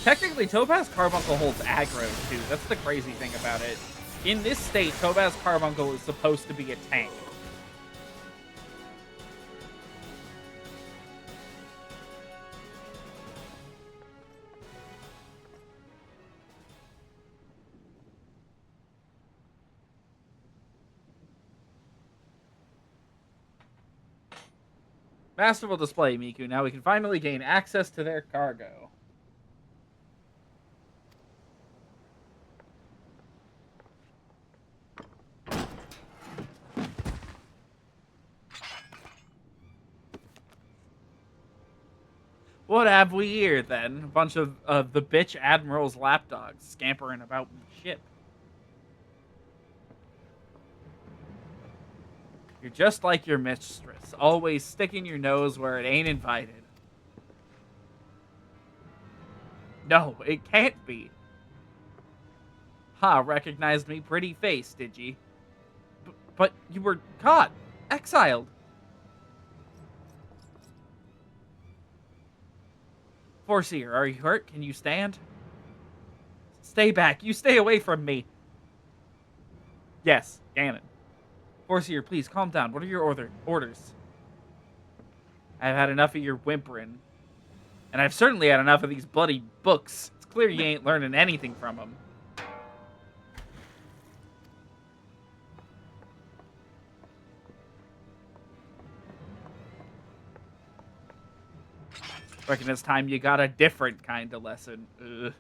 Technically, Topaz Carbuncle holds aggro, too. That's the crazy thing about it. In this state, Topaz Carbuncle is supposed to be a tank. Masterful display, Miku. Now we can finally gain access to their cargo. What have we here, then? A bunch of the bitch Admiral's lapdogs scampering about the ship. You're just like your mistress, always sticking your nose where it ain't invited. No, it can't be. Ha, recognized me pretty face, did ye? But you were caught, exiled. Forseer, are you hurt? Can you stand? Stay back. You stay away from me. Yes, Ganon. Forseer, please calm down. What are your orders? I've had enough of your whimpering. And I've certainly had enough of these bloody books. It's clear you ain't learning anything from them. Reckon it's time you got a different kind of lesson. Ugh.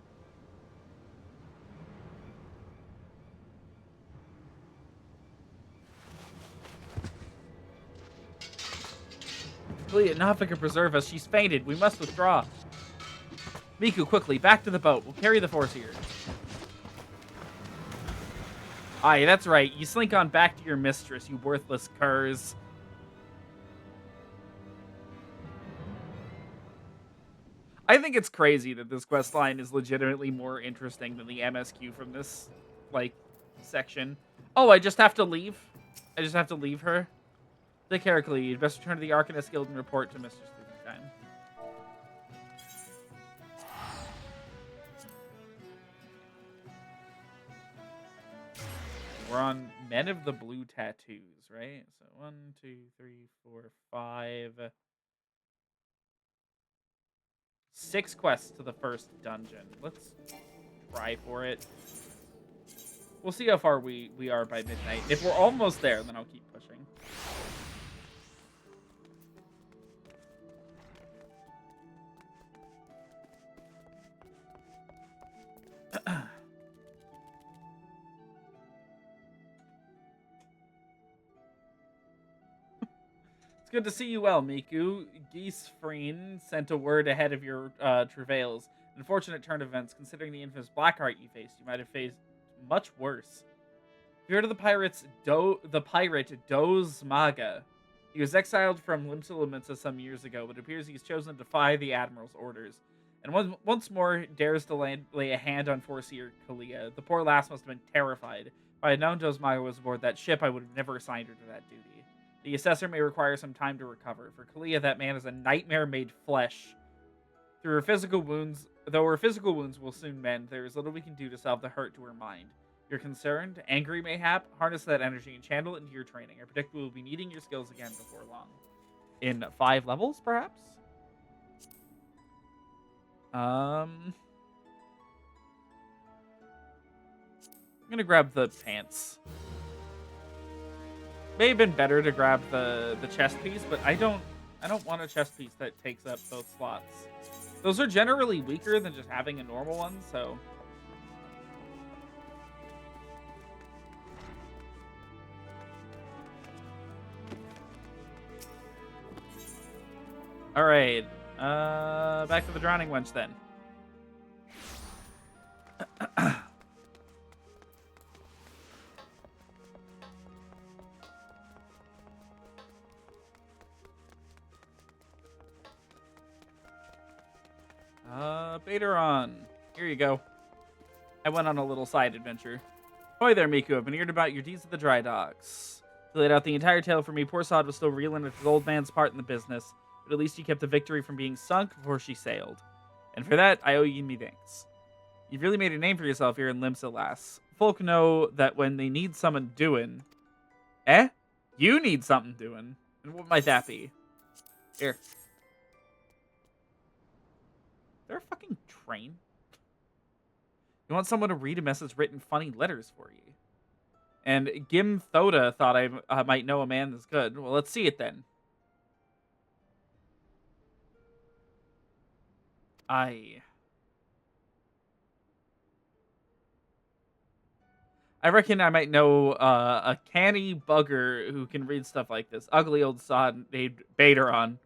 Nafika can preserve us. She's fainted. We must withdraw. Miku, quickly, back to the boat. We'll carry the force here. Aye, that's right. You slink on back to your mistress, you worthless curs. I think it's crazy that this quest line is legitimately more interesting than the MSQ from this, like, section. Oh, I just have to leave? I just have to leave her? The character lead. Best return to the Arcanist Guild and report to Mr. Sleepingtime. We're on Men of the Blue Tattoos, right? So 1, 2, 3, 4, 5... 6 quests to the first dungeon. Let's try for it. We'll see how far we are by midnight. If we're almost there, then I'll keep pushing. It's good to see you well, Miku. Geesefreen sent a word ahead of your travails. An unfortunate turn of events, considering the infamous Blackheart you faced. You might have faced much worse. If you heard of the pirate Doze Maga. He was exiled from Limsa Limitsa some years ago, but it appears he's chosen to defy the Admiral's orders. And once more dares to lay a hand on Foreseer Kalia. The poor lass must have been terrified. If I had known Doze Maga was aboard that ship, I would have never assigned her to that duty. The assessor may require some time to recover. For Kalia, that man is a nightmare made flesh. Though her physical wounds will soon mend, there is little we can do to salve the hurt to her mind. You're concerned, angry mayhap? Harness that energy and channel it into your training. I predict we will be needing your skills again before long. In 5 levels, perhaps? I'm gonna grab the pants. May have been better to grab the chest piece, but I don't want a chest piece that takes up both slots. Those are generally weaker than just having a normal one, so... Alright, back to the Drowning Wench then. Baderon. Here you go. I went on a little side adventure. Hoy there, Miku. I've been hearing about your deeds at the dry docks. You laid out the entire tale for me. Poor Sod was still reeling at his old man's part in the business, but at least you kept the victory from being sunk before she sailed. And for that, I owe you me thanks. You've really made a name for yourself here in Limsa, lass. Folk know that when they need someone doing... Eh? You need something doing. And what might that be? Here. Is there a fucking train? You want someone to read a message written funny letters for you. And Gim Thoda thought I might know a man that's good. Well, let's see it then. I reckon I might know a canny bugger who can read stuff like this. Ugly old sod named Baderon.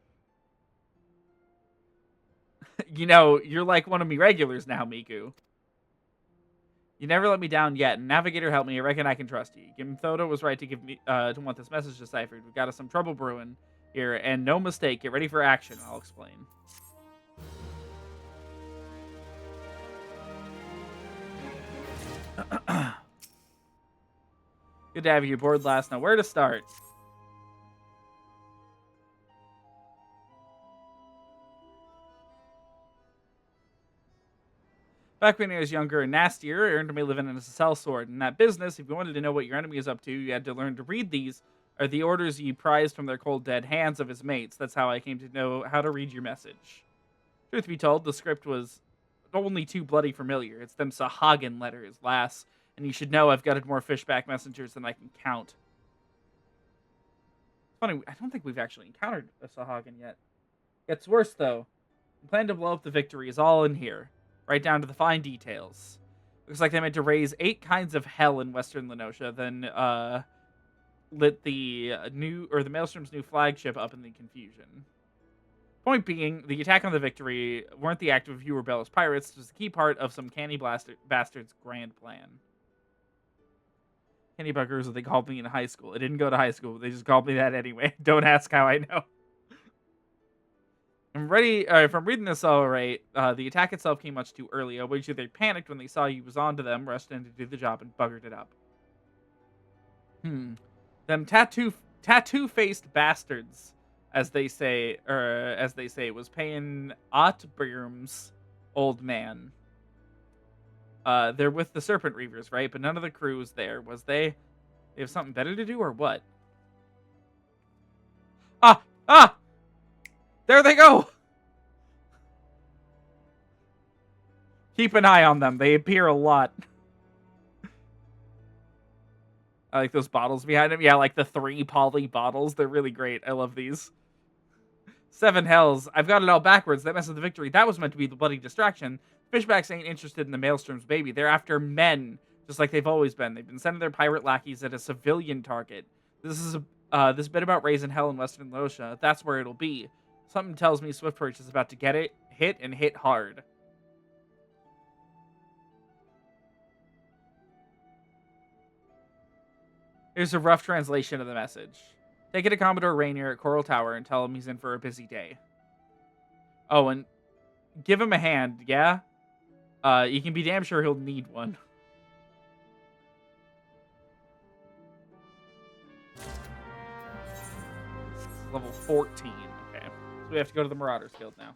You know, you're like one of me regulars now, Miku. You never let me down yet. Navigator, help me. I reckon I can trust you. Gimthoda was right to give me to want this message deciphered. We've got us some trouble brewing here, and no mistake. Get ready for action. I'll explain. Good to have you aboard, last. Now, where to start? Back when I was younger and nastier, I earned me living in a cell sword. In that business, if you wanted to know what your enemy is up to, you had to learn to read these, or the orders you prized from their cold dead hands of his mates. That's how I came to know how to read your message. Truth be told, the script was only too bloody familiar. It's them Sahagin letters, lass. And you should know I've gutted more fishback messengers than I can count. Funny, I don't think we've actually encountered a Sahagin yet. Gets worse, though. The plan to blow up the victory is all in here. Right down to the fine details. Looks like they meant to raise 8 kinds of hell in Western Lenosha, then lit the Maelstrom's new flagship up in the confusion. Point being, the attack on the victory weren't the act of a few rebellious pirates, it was a key part of some canny bastard's grand plan. Canny buggers, what they called me in high school. I didn't go to high school, they just called me that anyway. Don't ask how I know. I'm ready. If I'm reading this all right, the attack itself came much too early. I wager they panicked when they saw you was onto them, rushed in to do the job, and buggered it up. Them tattoo faced bastards, as they say, was paying Otbirm's old man. They're with the Serpent Reavers, right? But none of the crew was there. Was they? They have something better to do, or what? Ah! Ah! There they go! Keep an eye on them. They appear a lot. I like those bottles behind him. Yeah, like the 3 poly bottles. They're really great. I love these. 7 hells. I've got it all backwards. That mess of the victory. That was meant to be the bloody distraction. Fishbacks ain't interested in the Maelstrom's baby. They're after men, just like they've always been. They've been sending their pirate lackeys at a civilian target. This bit about raising hell in Western Losha. That's where it'll be. Something tells me Swiftperch is about to get it, hit, and hit hard. Here's a rough translation of the message. Take it to Commodore Rainier at Coral Tower and tell him he's in for a busy day. Oh, and give him a hand, yeah? You can be damn sure he'll need one. Level 14. Okay. So we have to go to the Marauders Guild now.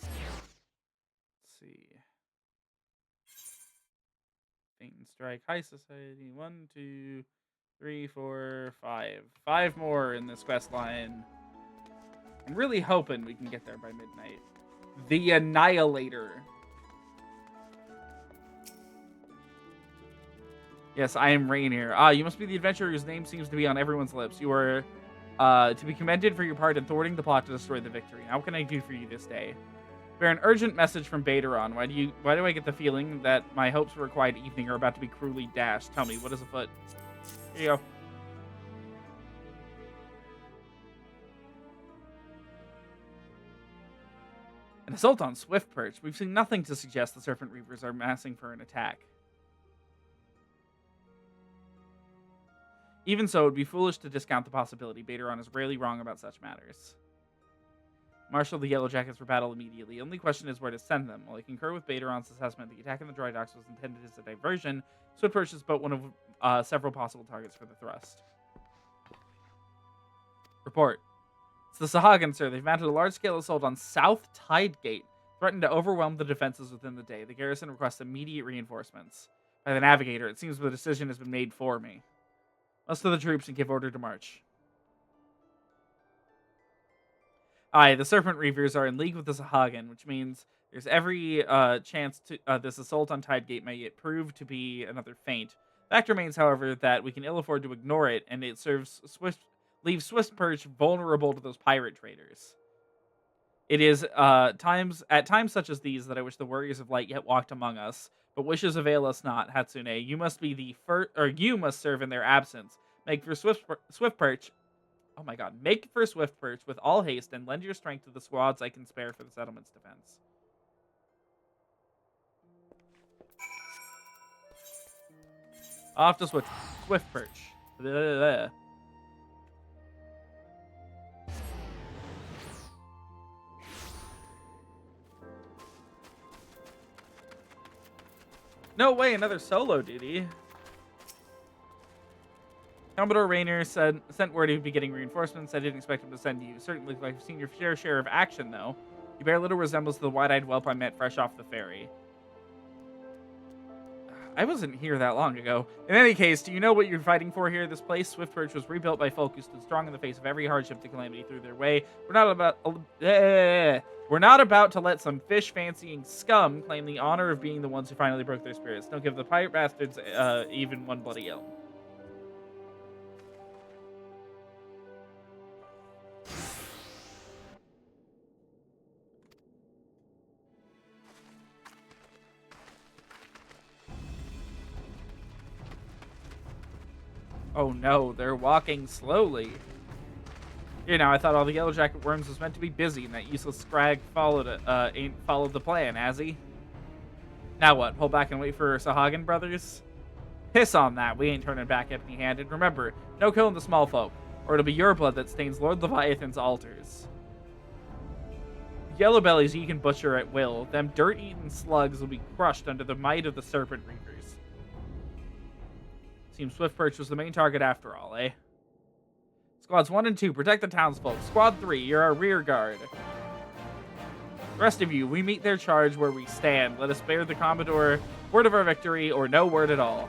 Let's see. Titan Strike, High Society. 1, 2, 3, 4, 5. 5 more in this quest line. I'm really hoping we can get there by midnight. The Annihilator. Yes, I am Rainier. Ah, you must be the adventurer whose name seems to be on everyone's lips. You are to be commended for your part in thwarting the plot to destroy the victory. Now, what can I do for you this day? Bear an urgent message from Bateron. Why do I get the feeling that my hopes for a quiet evening are about to be cruelly dashed? Tell me, what is afoot? Here you go. An assault on Swiftperch. We've seen nothing to suggest the Serpent Reavers are massing for an attack. Even so, it would be foolish to discount the possibility. Bateron is rarely wrong about such matters. Marshal the Yellow Jackets for battle immediately. Only question is where to send them. While I concur with Bateron's assessment, the attack in the dry docks was intended as a diversion. Swiftperch is but one of several possible targets for the thrust. Report. It's the Sahagin, sir. They've mounted a large-scale assault on South Tide Gate, threatened to overwhelm the defenses within the day. The garrison requests immediate reinforcements. By the Navigator, it seems the decision has been made for me. Muster the troops and give order to march. Aye, the Serpent Reavers are in league with the Sahagin, which means there's every chance to this assault on Tidegate may yet prove to be another feint. Fact remains, however, that we can ill afford to ignore it, and it leaves Swiftperch vulnerable to those pirate traders. It is at times such as these that I wish the warriors of light yet walked among us. But wishes avail us not, Hatsune. You must be the first, or you must serve in their absence. Make for Swiftperch. Oh my God! Make for Swiftperch with all haste, and lend your strength to the squads I can spare for the settlement's defense. Off to Swiftperch. Blah. No way, another solo duty. Commodore Rainier sent word he'd be getting reinforcements. I didn't expect him to send you. Certainly looks like I've seen your fair share of action, though. You bear little resemblance to the wide-eyed whelp I met fresh off the ferry. I wasn't here that long ago. In any case, do you know what you're fighting for here? This place, Swiftperch, was rebuilt by folk who stood strong in the face of every hardship and calamity through their way. We're not about to let some fish-fancying scum claim the honor of being the ones who finally broke their spirits. Don't give the pirate bastards even one bloody elm. Oh no, they're walking slowly. You know, I thought all the Yellow Jacket worms was meant to be busy, and that useless scrag ain't followed the plan, has he? Now what? Pull back and wait for Sahagan brothers? Piss on that. We ain't turning back empty-handed. Remember, no killing the small folk, or it'll be your blood that stains Lord Leviathan's altars. Yellow bellies you can butcher at will. Them dirt-eaten slugs will be crushed under the might of the Serpent Reapers. Seems Swift Perch was the main target after all, eh? Squads 1 and 2, protect the townsfolk. Squad 3, you're our rear guard. The rest of you, we meet their charge where we stand. Let us bear the Commodore word of our victory, or no word at all.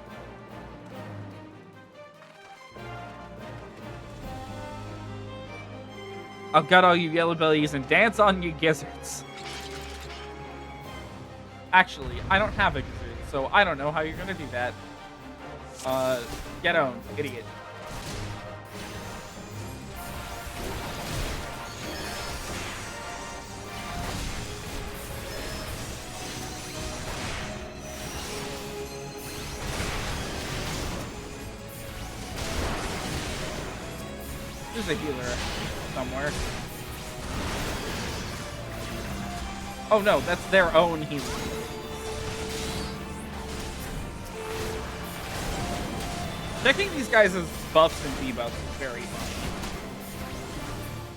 I'll gut all you yellow bellies and dance on you gizzards. Actually, I don't have a gizzard, so I don't know how you're gonna do that. Get owned, idiot. There's a healer somewhere. Oh no, that's their own healer. Checking these guys' buffs and debuffs is very fun.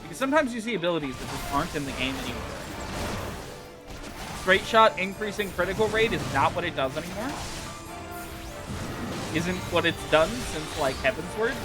Because sometimes you see abilities that just aren't in the game anymore. Straight shot increasing critical rate is not what it does anymore. Isn't what it's done since, like, Heavensward.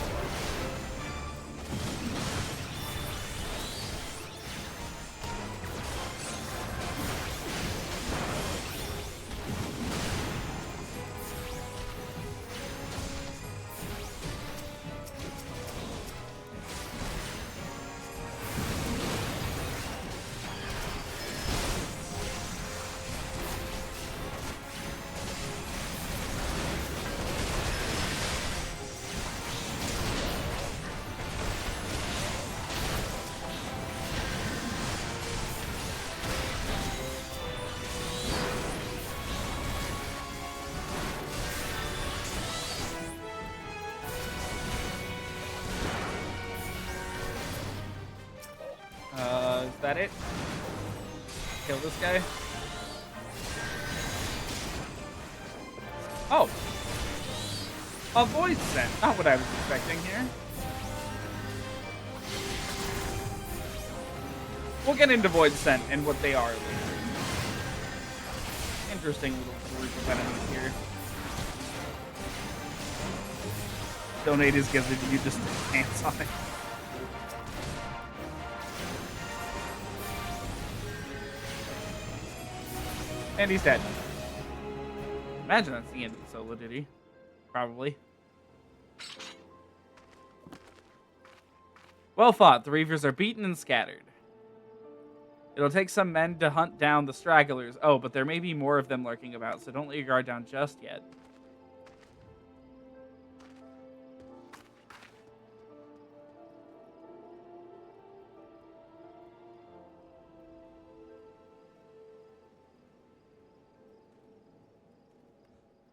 Is that it? Kill this guy? Oh! A void scent. Not what I was expecting here. We'll get into void scent and what they are later. Interesting little group of enemies here. Donate his gift if you just dance on it. And he's dead. Imagine that's the end of the solo, did he? Probably. Well fought. The Reavers are beaten and scattered. It'll take some men to hunt down the stragglers. Oh, but there may be more of them lurking about, so don't let your guard down just yet.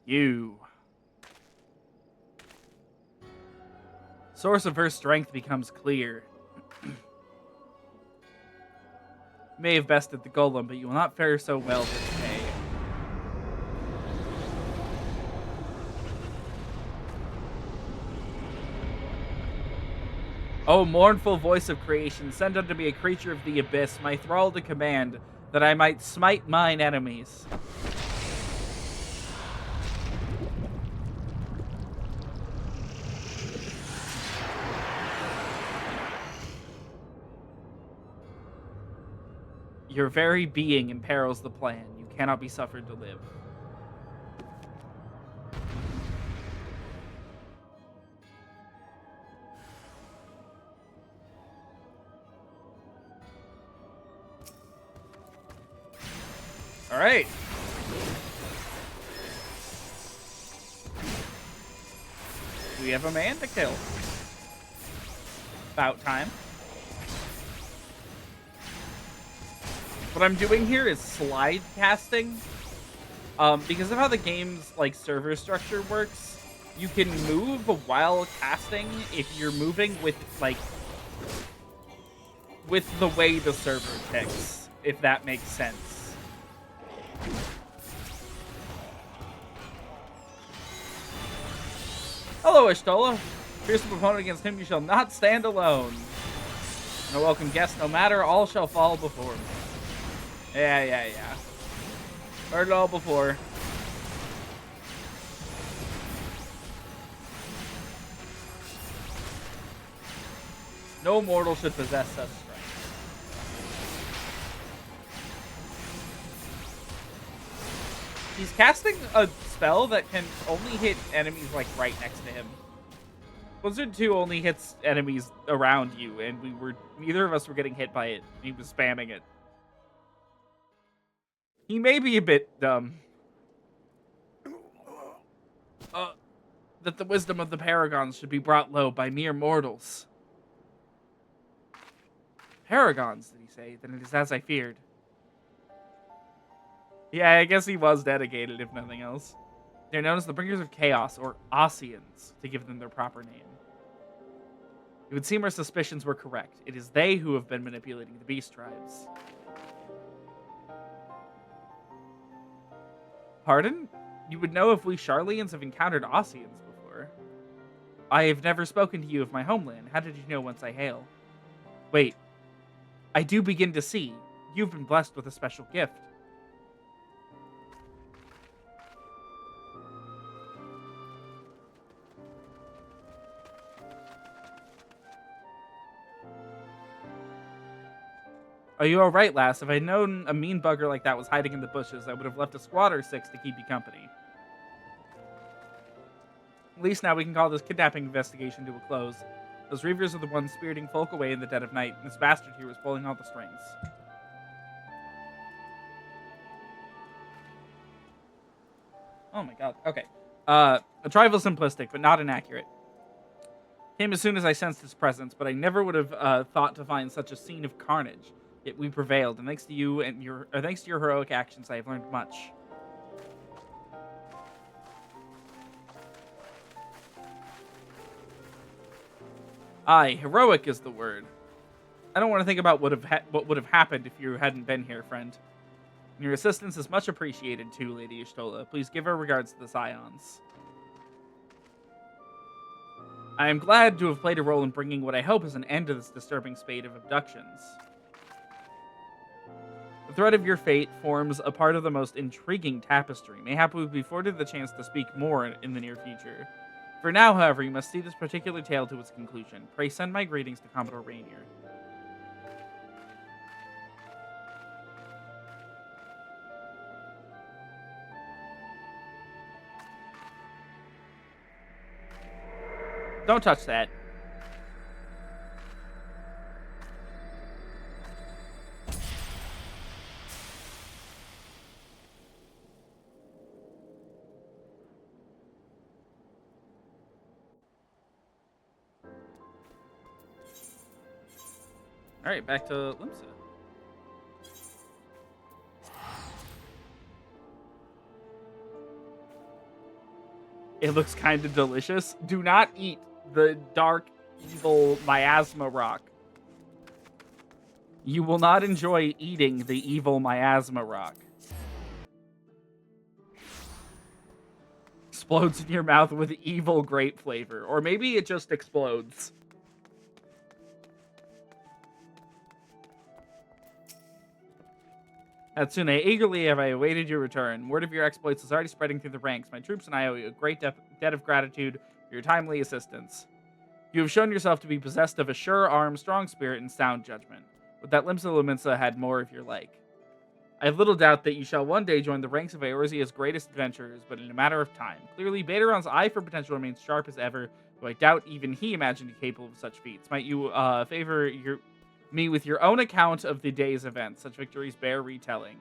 You. Source of her strength becomes clear. May have bested the golem, but you will not fare so well this day. O mournful voice of creation, send unto me a creature of the abyss, my thrall to command, that I might smite mine enemies. Your very being imperils the plan. You cannot be suffered to live. All right. We have a man to kill. About time. What I'm doing here is slide casting. Because of how the game's like server structure works, you can move while casting if you're moving with like with the way the server ticks, if that makes sense. Hello, Ishtola. Fearsome opponent, against him you shall not stand alone. And a welcome guest, no matter, all shall fall before me. Yeah. Heard it all before. No mortal should possess such strength. He's casting a spell that can only hit enemies, like, right next to him. Blizzard 2 only hits enemies around you, and neither of us were getting hit by it. He was spamming it. He may be a bit dumb. That the wisdom of the paragons should be brought low by mere mortals. Paragons, did he say? Then it is as I feared. Yeah, I guess he was dedicated, if nothing else. They're known as the Bringers of Chaos, or Ossians, to give them their proper name. It would seem our suspicions were correct. It is they who have been manipulating the beast tribes. Pardon? You would know if we Charlians have encountered Ossians before. I have never spoken to you of my homeland. How did you know whence I hail? Wait. I do begin to see. You've been blessed with a special gift. Are you alright, lass? If I'd known a mean bugger like that was hiding in the bushes, I would have left a squad or 6 to keep you company. At least now we can call this kidnapping investigation to a close. Those Reavers are the ones spiriting folk away in the dead of night, and this bastard here was pulling all the strings. Oh my god. Okay. A trifle simplistic, but not inaccurate. Came as soon as I sensed his presence, but I never would have thought to find such a scene of carnage. Yet we prevailed, and thanks to you and thanks to your heroic actions, I have learned much. Aye, heroic is the word. I don't want to think about what would have happened if you hadn't been here, friend. And your assistance is much appreciated too, Lady Ishtola. Please give our regards to the Scions. I am glad to have played a role in bringing what I hope is an end to this disturbing spate of abductions. The thread of your fate forms a part of the most intriguing tapestry. Mayhap we will be afforded the chance to speak more in the near future. For now, however, you must see this particular tale to its conclusion. Pray send my greetings to Commodore Rainier. Don't touch that. Alright, back to Limsa. It looks kind of delicious. Do not eat the dark, evil miasma rock. You will not enjoy eating the evil miasma rock. Explodes in your mouth with evil grape flavor. Or maybe it just explodes. Hatsune, eagerly have I awaited your return. Word of your exploits is already spreading through the ranks. My troops and I owe you a great debt of gratitude for your timely assistance. You have shown yourself to be possessed of a sure arm, strong spirit, and sound judgment. With that Limsa Luminsa had more of your like. I have little doubt that you shall one day join the ranks of Eorzea's greatest adventurers, but in a matter of time. Clearly, Baderon's eye for potential remains sharp as ever, though I doubt even he imagined you capable of such feats. Might you favor me with your own account of the day's events. Such victories bear retelling.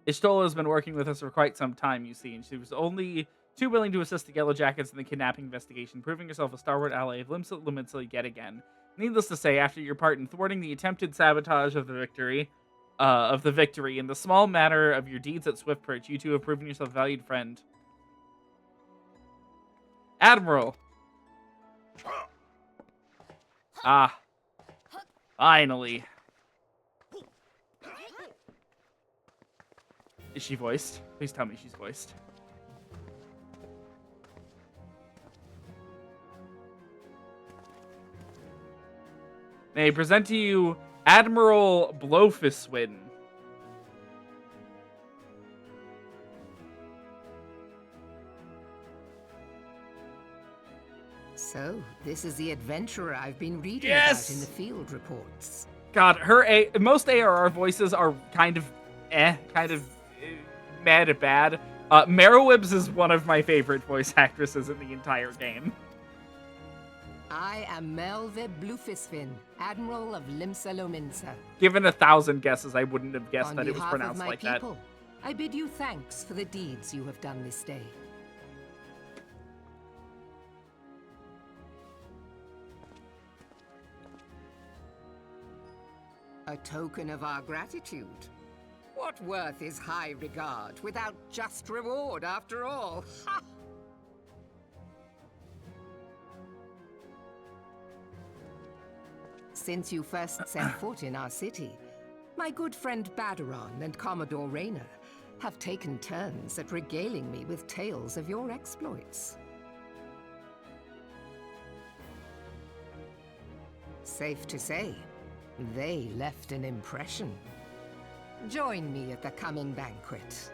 Ishtola has been working with us for quite some time, you see, and she was only too willing to assist the Yellow Jackets in the kidnapping investigation, proving herself a stalwart ally of Limsa Luminsa yet again. Needless to say, after your part in thwarting the attempted sabotage of the victory, and the small matter of your deeds at Swiftperch, you two have proven yourself a valued friend. Admiral! Ah. Finally. Is she voiced? Please tell me she's voiced. May I present to you Admiral Blofiswin. So, this is the adventurer I've been reading Yes! about in the field reports. God, most ARR voices are kind of mad at bad. Merowibs is one of my favorite voice actresses in the entire game. I am Melve Blufisvin, Admiral of Limsa Lominsa. Given 1,000 guesses, I wouldn't have guessed On that it was behalf pronounced of my like people, I bid you thanks for the deeds you have done this day. A token of our gratitude. What worth is high regard without just reward after all? Ha! Since you first set foot in our city, my good friend Badaron and Commodore Rayner have taken turns at regaling me with tales of your exploits. Safe to say, they left an impression. Join me at the coming banquet.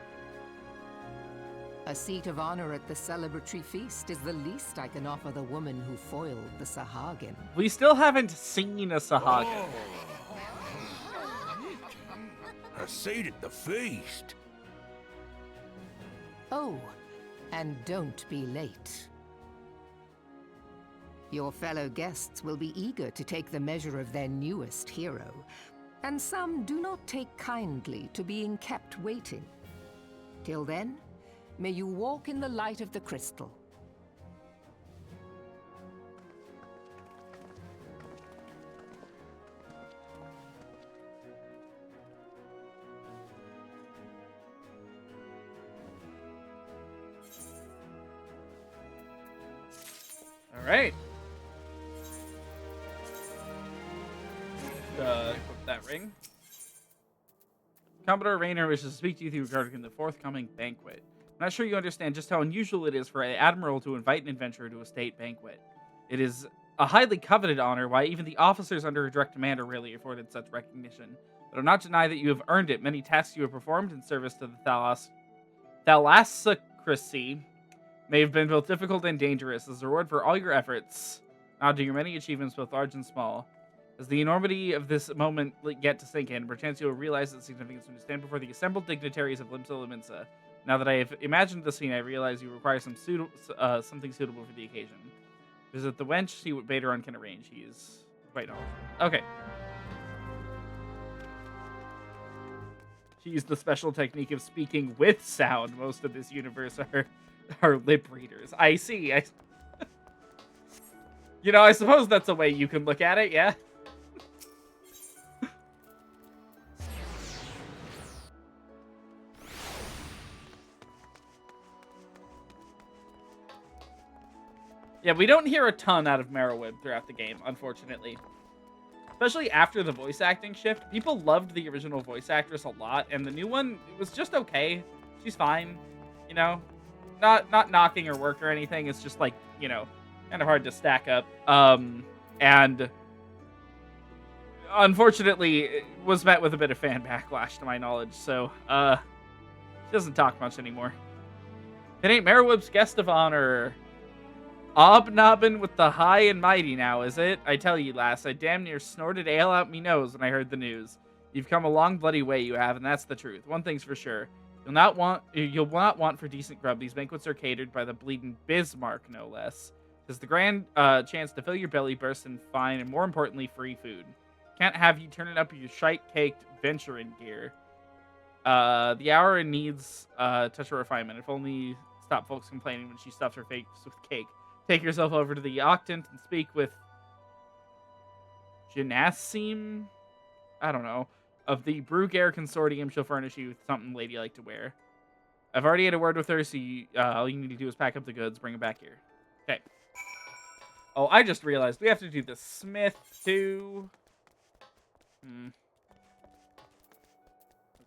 A seat of honor at the celebratory feast is the least I can offer the woman who foiled the Sahagin. We still haven't seen a Sahagin. A seat at the feast. Oh, and don't be late. Your fellow guests will be eager to take the measure of their newest hero, and some do not take kindly to being kept waiting. Till then, may you walk in the light of the crystal. All right. Equip that ring. Commodore Rayner wishes to speak to you regarding the forthcoming banquet. I'm not sure you understand just how unusual it is for an admiral to invite an adventurer to a state banquet. It is a highly coveted honor, why even the officers under her direct command are rarely afforded such recognition. But I'll not deny that you have earned it. Many tasks you have performed in service to the thalassocracy may have been both difficult and dangerous. As a reward for all your efforts, to your many achievements, both large and small. As the enormity of this moment get to sink in, perchance you will realize its significance when you stand before the assembled dignitaries of Limsa Lominsa. Now that I have imagined the scene, I realize you require something suitable for the occasion. Visit the wench, see what Badaron can arrange. He is quite knowledgeable. Okay. She used the special technique of speaking with sound. Most of this universe are lip readers. I see. You know, I suppose that's a way you can look at it, yeah? Yeah, we don't hear a ton out of Merowib throughout the game, unfortunately. Especially after the voice acting shift. People loved the original voice actress a lot, and the new one, it was just okay. She's fine, you know? Not knocking her work or anything. It's just like, you know, kind of hard to stack up. And unfortunately, it was met with a bit of fan backlash to my knowledge, so she doesn't talk much anymore. It ain't Merowib's guest of honor. Obnobbin with the high and mighty now, is it? I tell you, lass, I damn near snorted ale out me nose when I heard the news. You've come a long bloody way, you have, and that's the truth. One thing's for sure. You'll not want for decent grub. These banquets are catered by the bleeding Bismarck, no less. There's the grand chance to fill your belly, burst and fine, and more importantly, free food. Can't have you turning up your shite-caked venturing gear. The hour needs touch of refinement. If only stop folks complaining when she stuffs her face with cake. Take yourself over to the Octant and speak with Janassim, I don't know, of the Brugare Consortium. She'll furnish you with something ladylike to wear. I've already had a word with her, so all you need to do is pack up the goods, bring them back here. Okay. Oh, I just realized we have to do the Smith too.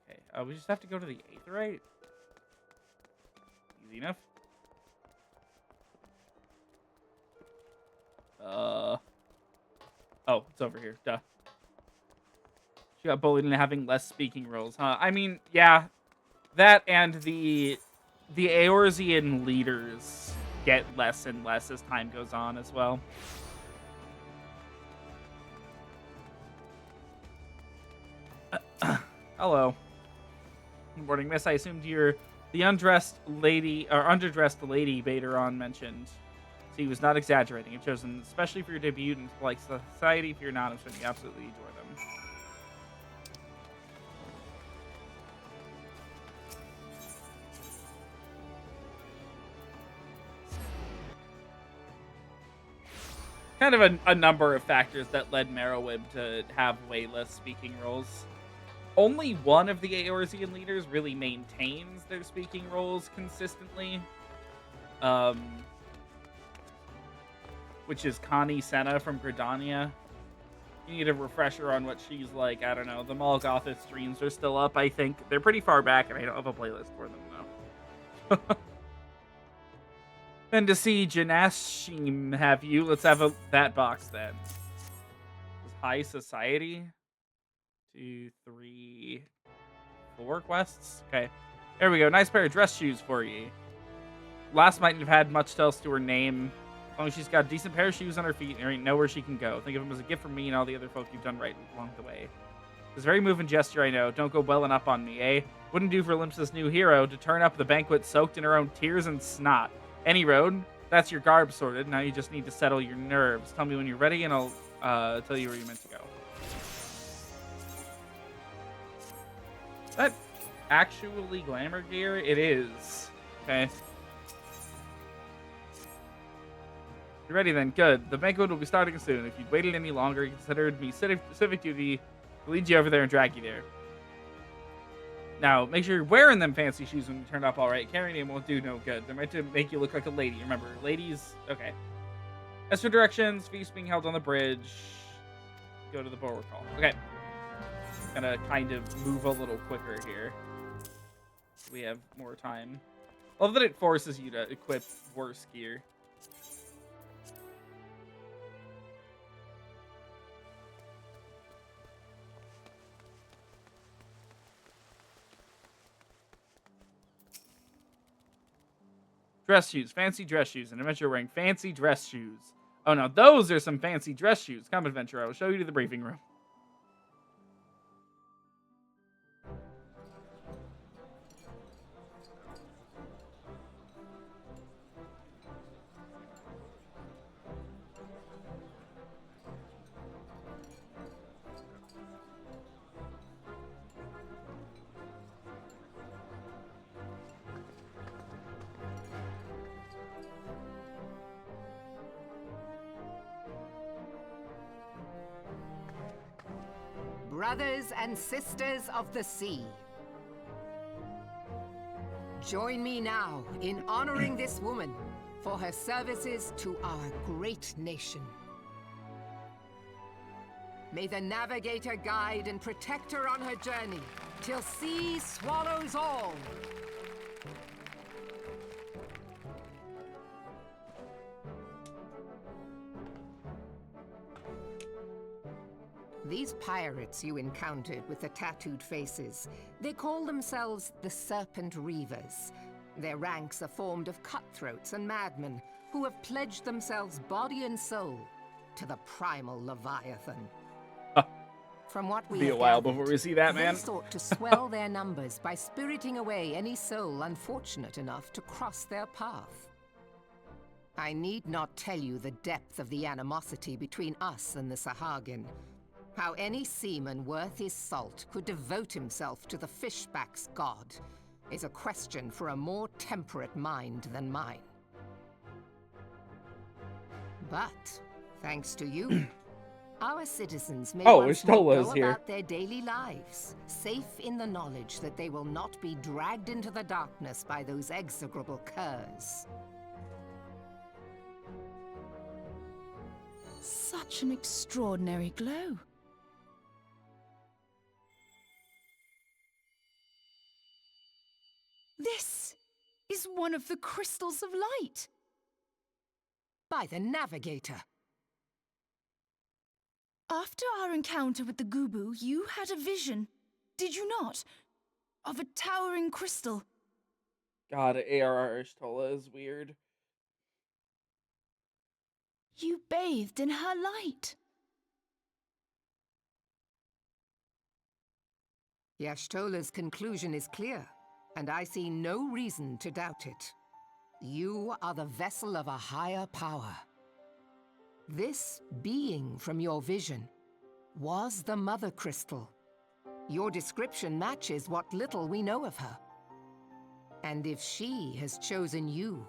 Okay. We just have to go to the 8th, right? Easy enough. Oh, it's over here. Duh. She got bullied into having less speaking roles, huh? I mean, yeah. That and the Eorzean leaders get less and less as time goes on as well. Hello. Good morning, miss. I assumed you're the underdressed lady Baderon mentioned. So he was not exaggerating. I've chosen especially for your debut in polite society. If you're not, I'm sure you absolutely adore them. Kind of a number of factors that led Merowib to have way less speaking roles. Only one of the Eorzean leaders really maintains their speaking roles consistently. Which is Connie Senna from Gridania. You need a refresher on what she's like. I don't know. The Malgothith streams are still up, I think. They're pretty far back, and I don't have a playlist for them, though. And to see Janashim have you, let's have that box then. High Society. 2, 3, 4 quests. Okay. There we go. Nice pair of dress shoes for you. Last mightn't have had much else to her name. As long as she's got a decent pair of shoes on her feet and there ain't nowhere she can go. Think of them as a gift from me and all the other folk you've done right along the way. It's a very moving gesture, I know. Don't go welling up on me, eh? Wouldn't do for Olympus' new hero to turn up the banquet soaked in her own tears and snot. Any road? That's your garb sorted. Now you just need to settle your nerves. Tell me when you're ready and I'll tell you where you're meant to go. Is that actually glamour gear? It is. Okay. You're ready then. Good. The banquet will be starting soon. If you'd waited any longer, you considered me civic duty to lead you over there and drag you there. Now, make sure you're wearing them fancy shoes when you turn up all right. Carrying them won't do no good. They're meant to make you look like a lady. Remember, ladies... Okay. As for directions, feast being held on the bridge. Go to the bulwark hall. Okay. Gonna kind of move a little quicker here. We have more time. I love that it forces you to equip worse gear. Dress shoes. Fancy dress shoes. An adventurer wearing fancy dress shoes. Oh, no. Those are some fancy dress shoes. Come, adventurer. I will show you to the briefing room. Brothers and sisters of the sea, join me now in honoring this woman for her services to our great nation. May the navigator guide and protect her on her journey till sea swallows all. These pirates you encountered with the tattooed faces, they call themselves the Serpent Reavers. Their ranks are formed of cutthroats and madmen who have pledged themselves body and soul to the primal Leviathan. From what we Be a while before we see that, man. They sought to swell their numbers by spiriting away any soul unfortunate enough to cross their path. I need not tell you the depth of the animosity between us and the Sahagin. How any seaman worth his salt could devote himself to the fishback's god is a question for a more temperate mind than mine. But, thanks to you, our citizens may once more go about their daily lives, safe in the knowledge that they will not be dragged into the darkness by those execrable curs. such an extraordinary glow. This is one of the crystals of light. By the Navigator. After our encounter with the Gubu, you had a vision, did you not, of a towering crystal? God, ARR Ishtola is weird. You bathed in her light. Yashtola's conclusion is clear, and I see no reason to doubt it. You are the vessel of a higher power. This being from your vision was the Mother Crystal. Your description matches what little we know of her. And if she has chosen you,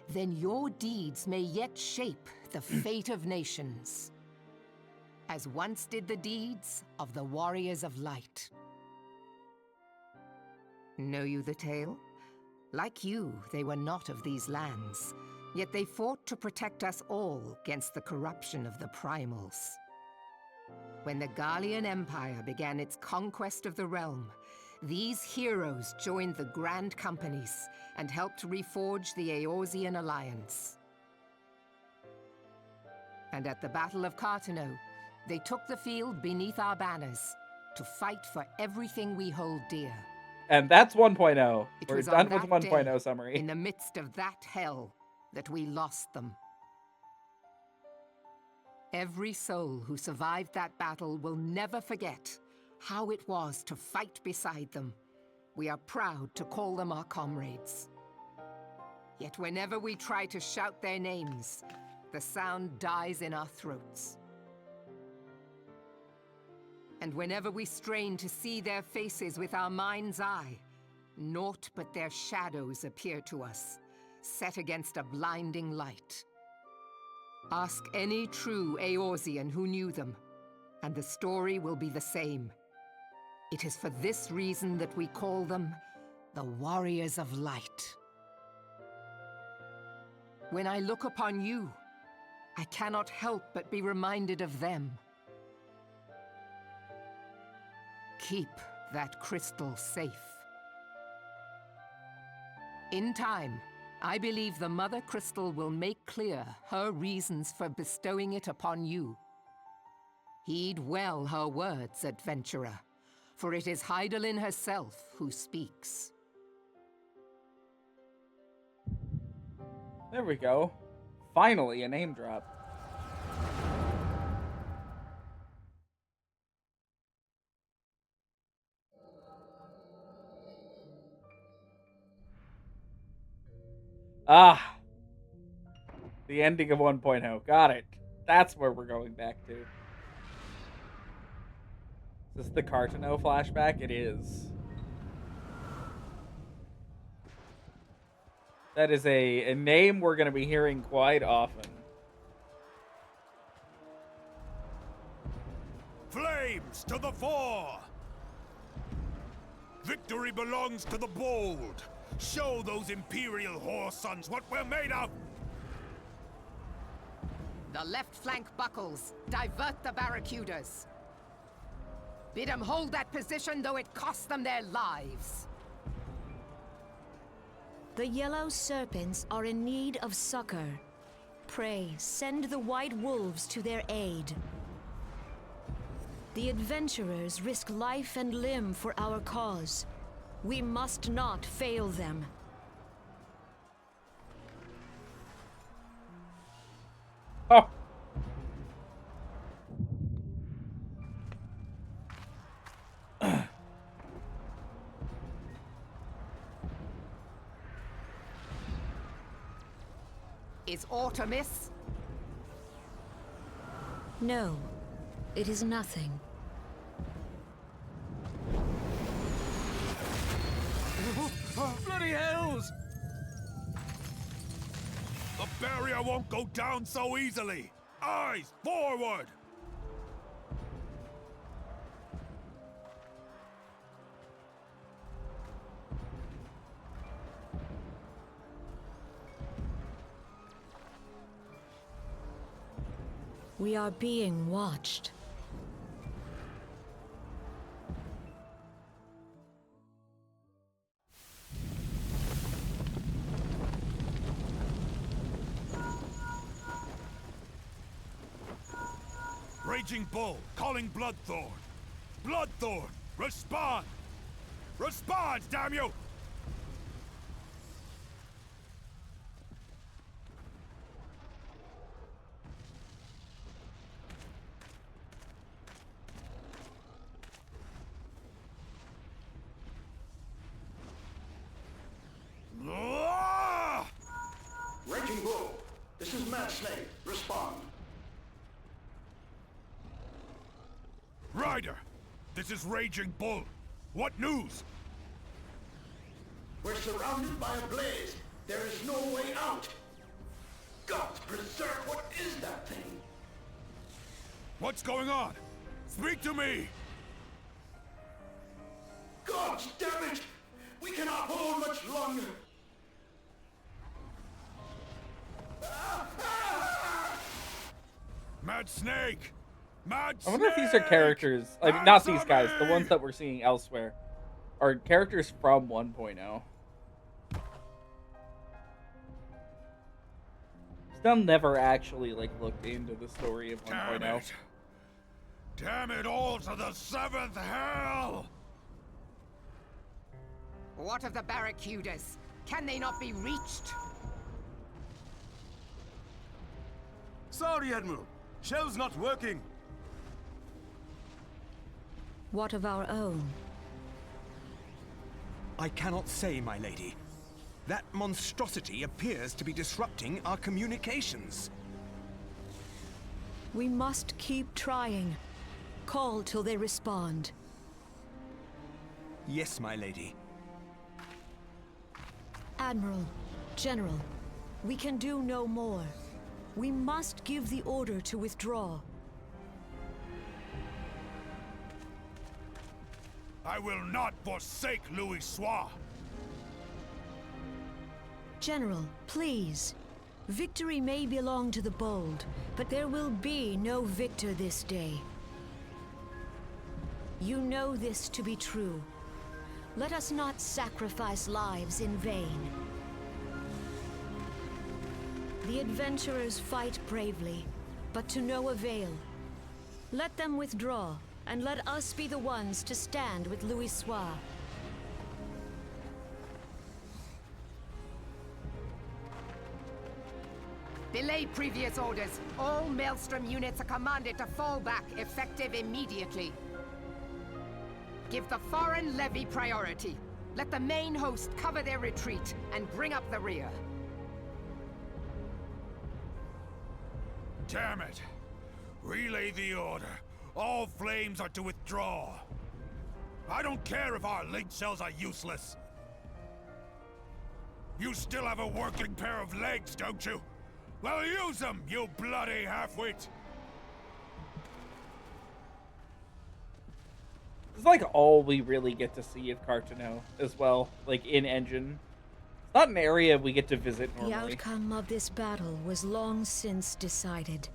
then your deeds may yet shape the fate of nations, as once did the deeds of the Warriors of Light. Know you the tale? Like you, they were not of these lands, yet they fought to protect us all against the corruption of the Primals. When the Garlean Empire began its conquest of the realm, these heroes joined the Grand Companies and helped reforge the Eorzean Alliance. And at the Battle of Cartano, they took the field beneath our banners to fight for everything we hold dear. And that's 1.0. It We're was done on with that 1.0 day, summary. in the midst of that hell, that we lost them. Every soul who survived that battle will never forget how it was to fight beside them. We are proud to call them our comrades. Yet whenever we try to shout their names, the sound dies in our throats. And whenever we strain to see their faces with our mind's eye, naught but their shadows appear to us, set against a blinding light. Ask any true Eorzean who knew them, and the story will be the same. It is for this reason that we call them the Warriors of Light. When I look upon you, I cannot help but be reminded of them. Keep that crystal safe. In time, I believe the Mother Crystal will make clear her reasons for bestowing it upon you. Heed well her words, adventurer, for it is Hydaelyn herself who speaks. There we go. Finally, a name drop. Ah! The ending of 1.0. Got it. That's where we're going back to. Is this the Cartano flashback? It is. That is a name we're going to be hearing quite often. Flames to the fore! Victory belongs to the bold. Show those Imperial whore sons what we're made of! The left flank buckles. Divert the barracudas. Bid them hold that position, though it costs them their lives. The yellow serpents are in need of succor. Pray, send the white wolves to their aid. The adventurers risk life and limb for our cause. We must not fail them. Oh! Is aught amiss? No, it is nothing. Bloody hells! The barrier won't go down so easily! Eyes forward! We are being watched. Raging Bull, calling Bloodthorn. Bloodthorn, respond! Respond, damn you! Ah! Raging Bull, this is Mad Snake. Respond. Ryder, this is Raging Bull. What news? We're surrounded by a blaze. There is no way out. Gods preserve, what is that thing? What's going on? Speak to me! Gods damn it! We cannot hold much longer. Mad Snake! Mad I wonder if these are Snake! characters, like not these guys, the ones that we're seeing elsewhere, are characters from 1.0. Still never actually like looked into the story of 1.0. Damn it! Damn it all to the 7th hell! What of the barracudas? Can they not be reached? Sorry, Admiral. Shell's not working. What of our own? I cannot say, my lady. That monstrosity appears to be disrupting our communications. We must keep trying. Call till they respond. Yes, my lady. Admiral, General, we can do no more. We must give the order to withdraw. I will not forsake Louis Soir. General, please. Victory may belong to the bold, but there will be no victor this day. You know this to be true. Let us not sacrifice lives in vain. The adventurers fight bravely, but to no avail. Let them withdraw, and let us be the ones to stand with Louis Soir. Belay previous orders. All Maelstrom units are commanded to fall back, effective immediately. Give the foreign levy priority. Let the main host cover their retreat and bring up the rear. Damn it! Relay the order. All flames are to withdraw. I don't care if our link cells are useless. You still have a working pair of legs, don't you? Well, use them, you bloody half-wit! It's like all we really get to see of Cartano as well, like in engine. It's not an area we get to visit The normally. outcome of this battle was long since decided.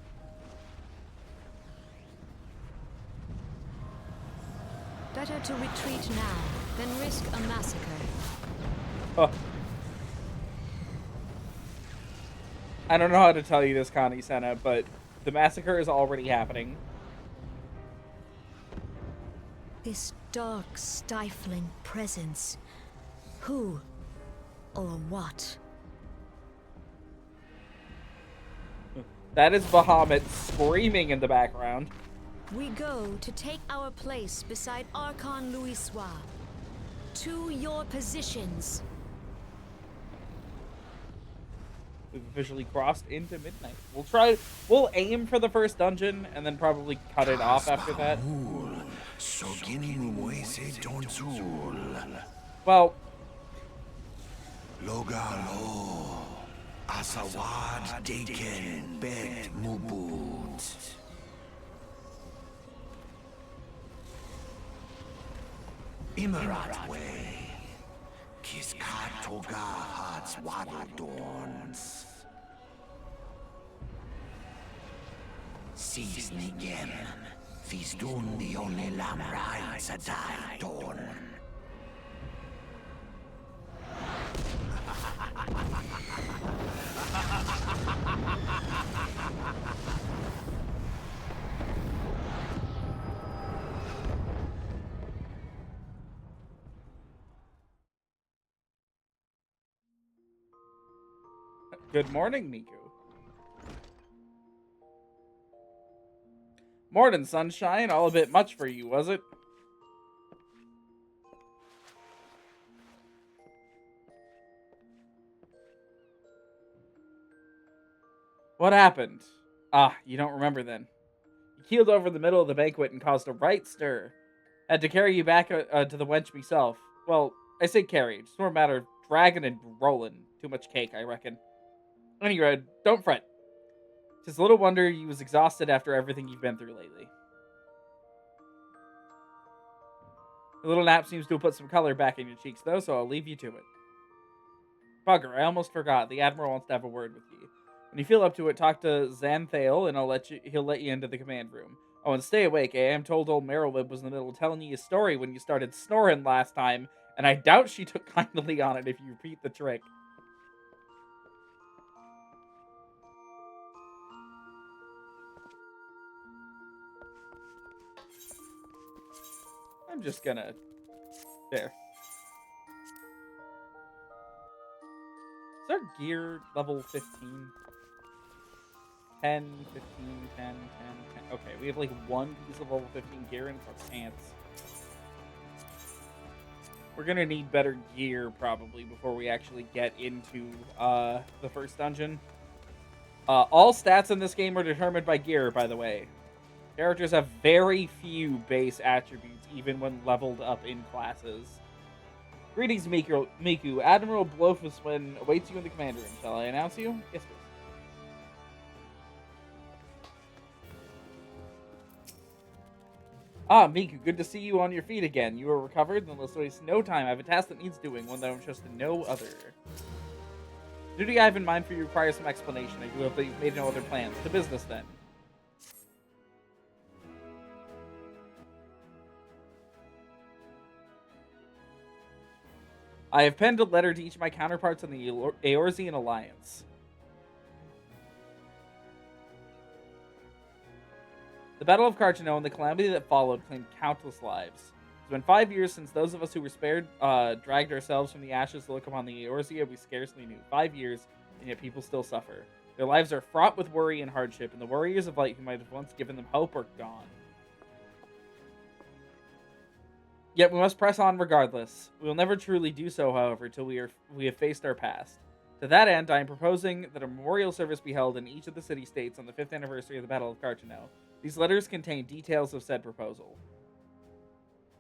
Better to retreat now than risk a massacre. Oh. I don't know how to tell you this, Connie Senna, but the massacre is already happening. This dark, stifling presence. Who or what? That is Bahamut screaming in the background. We go to take our place beside Archon Louis Soir. To your positions. We've officially crossed into midnight. We'll aim for the first dungeon and then probably cut it off after that. Well, Logalo, Asawad Daken, Bet Mubut. Imarat Way, Kiskat Toga Hats Wadodorns. Cisnigem, Fistun the only Lamrain Satai Torn. Good morning, Miku. Morning, sunshine. All a bit much for you, was it? What happened? Ah, you don't remember then. You keeled over the middle of the banquet and caused a right stir. Had to carry you back to the wench myself. Well, I say carry. It's more a matter of dragging and rolling. Too much cake, I reckon. Anyway, don't fret. 'Tis little wonder you was exhausted after everything you've been through lately. The little nap seems to have put some color back in your cheeks, though, so I'll leave you to it. Bugger, I almost forgot. The Admiral wants to have a word with you. When you feel up to it, talk to Xanthale, and he'll let you into the command room. Oh, and stay awake, eh? I'm told old Merylwib was in the middle of telling you a story when you started snoring last time, and I doubt she took kindly on it if you repeat the trick. I'm just gonna... There. Is our gear level 15? 10, 15, 10, 10, 10. Okay, we have like one piece of level 15 gear and it's our pants. We're gonna need better gear probably before we actually get into the first dungeon. All stats in this game are determined by gear, by the way. Characters have very few base attributes, even when leveled up in classes. Greetings, Miku. Admiral Blofuswin awaits you in the command room. Shall I announce you? Yes, please. Ah, Miku, good to see you on your feet again. You are recovered, then let's waste no time. I have a task that needs doing, one that I'm trust to no other. The duty I have in mind for you requires some explanation. I do hope that you've made no other plans. To business, then. I have penned a letter to each of my counterparts in the Eorzean Alliance. The Battle of Carchino and the calamity that followed claimed countless lives. It's been 5 years since those of us who were spared dragged ourselves from the ashes to look upon the Eorzea we scarcely knew. 5 years, and yet people still suffer. Their lives are fraught with worry and hardship, and the warriors of light who might have once given them hope are gone. Yet we must press on regardless. We will never truly do so, however, till we have faced our past. To that end, I am proposing that a memorial service be held in each of the city-states on the 5th anniversary of the Battle of Carchino. These letters contain details of said proposal,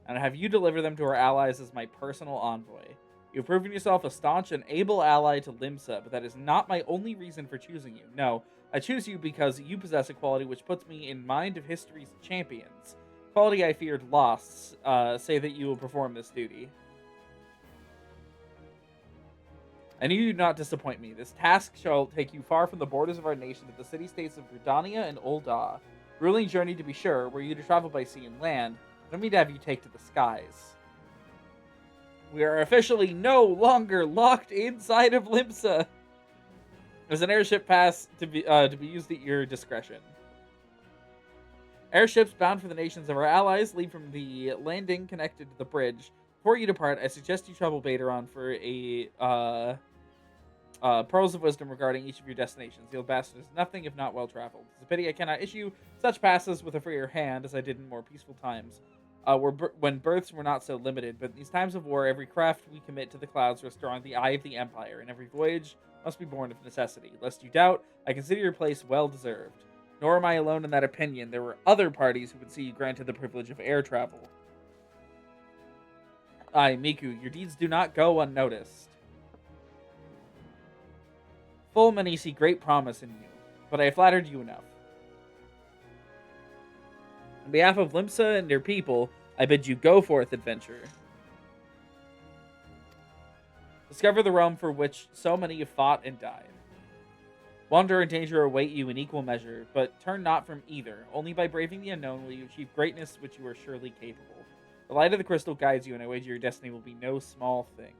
and I have you deliver them to our allies as my personal envoy. You have proven yourself a staunch and able ally to Limsa, but that is not my only reason for choosing you. No, I choose you because you possess a quality which puts me in mind of history's champions. Quality I feared lost, say that you will perform this duty. I knew you would not disappoint me. This task shall take you far from the borders of our nation to the city-states of Gridania and Ul'dah. Grueling journey to be sure, were you to travel by sea and land. I don't mean to have you take to the skies. We are officially no longer locked inside of Limsa. There's an airship pass to be used at your discretion. Airships bound for the nations of our allies leave from the landing connected to the bridge. Before you depart, I suggest you trouble Baderon for a pearls of wisdom regarding each of your destinations. The old bastard is nothing if not well traveled. It's a pity I cannot issue such passes with a freer hand as I did in more peaceful times, when births were not so limited. But in these times of war, every craft we commit to the clouds restoring the eye of the Empire, and every voyage must be born of necessity. Lest you doubt, I consider your place well deserved. Nor am I alone in that opinion. There were other parties who would see you granted the privilege of air travel. Aye, Miku, your deeds do not go unnoticed. Full many see great promise in you, but I have flattered you enough. On behalf of Limsa and their people, I bid you go forth, adventurer. Discover the realm for which so many have fought and died. Wonder and danger await you in equal measure, but turn not from either. Only by braving the unknown will you achieve greatness which you are surely capable. The light of the crystal guides you, and I wager your destiny will be no small thing.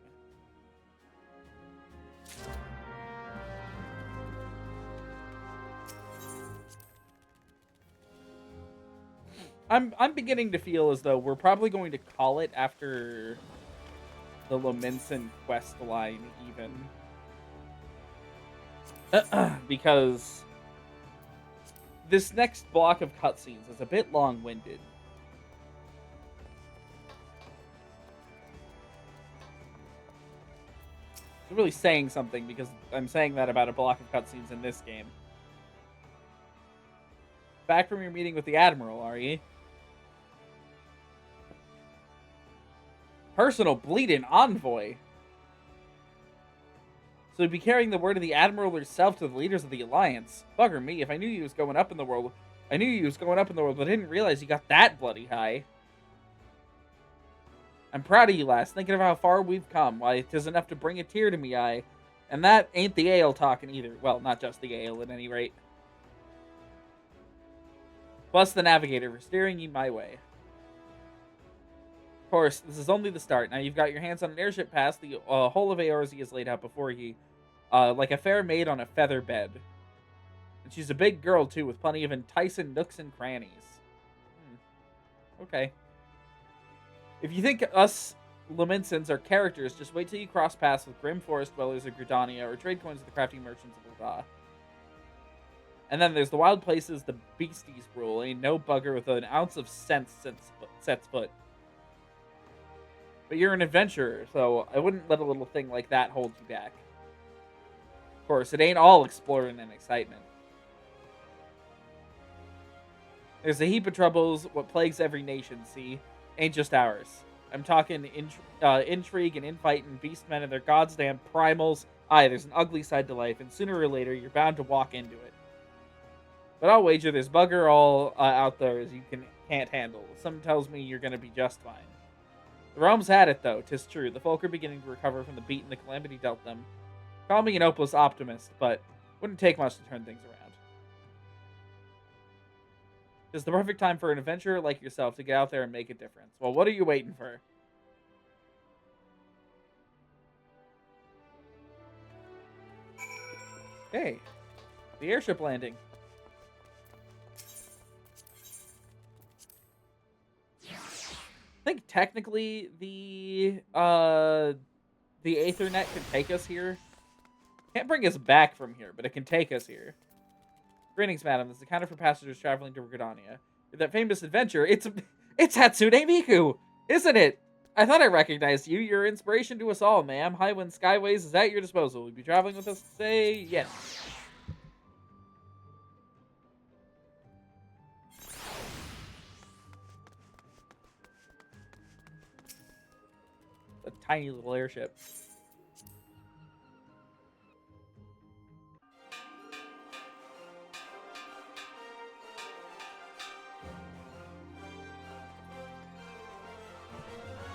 I'm beginning to feel as though we're probably going to call it after the Lamensin quest line, even. Because this next block of cutscenes is a bit long-winded. It's really saying something because I'm saying that about a block of cutscenes in this game. Back from your meeting with the Admiral, are you? Personal bleeding envoy. So he'd be carrying the word of the Admiral herself to the leaders of the Alliance. Bugger me, if I knew he was going up in the world, but I didn't realize he got that bloody high. I'm proud of you, lass, thinking of how far we've come. Why, 'tis enough to bring a tear to me eye. And that ain't the ale talking either. Well, not just the ale, at any rate. Plus the Navigator for steering you my way. Of course, this is only the start. Now you've got your hands on an airship pass. The whole of Eorzea is laid out before ye, like a fair maid on a feather bed. And she's a big girl, too, with plenty of enticing nooks and crannies. Okay. If you think us Lamensins are characters, just wait till you cross paths with grim forest dwellers of Gridania or trade coins with the crafty merchants of Ul'dah. And then there's the wild places the beasties rule. Ain't no bugger with an ounce of sense sets foot. But you're an adventurer, so I wouldn't let a little thing like that hold you back. Of course, it ain't all exploring and excitement. There's a heap of troubles, what plagues every nation, see? Ain't just ours. I'm talking intrigue and infight and beastmen and their goddamn primals. Aye, there's an ugly side to life, and sooner or later, you're bound to walk into it. But I'll wager there's bugger all out there as you can't handle. Some tells me you're gonna be just fine. The realm's had it, though, 'tis true. The folk are beginning to recover from the beat and the calamity dealt them. Call me an hopeless optimist, but wouldn't take much to turn things around. It's the perfect time for an adventurer like yourself to get out there and make a difference. Well, what are you waiting for? Hey, the airship landing. I think technically the Aethernet can take us here. Can't bring us back from here, but it can take us here. Greetings, madam. This is the counter for passengers traveling to Gridania. You're that famous adventurer. It's Hatsune Miku, isn't it? I thought I recognized you. You're inspiration to us all, ma'am. Highwind Skyways is at your disposal. Will you be traveling with us today? Yes. A tiny little airship.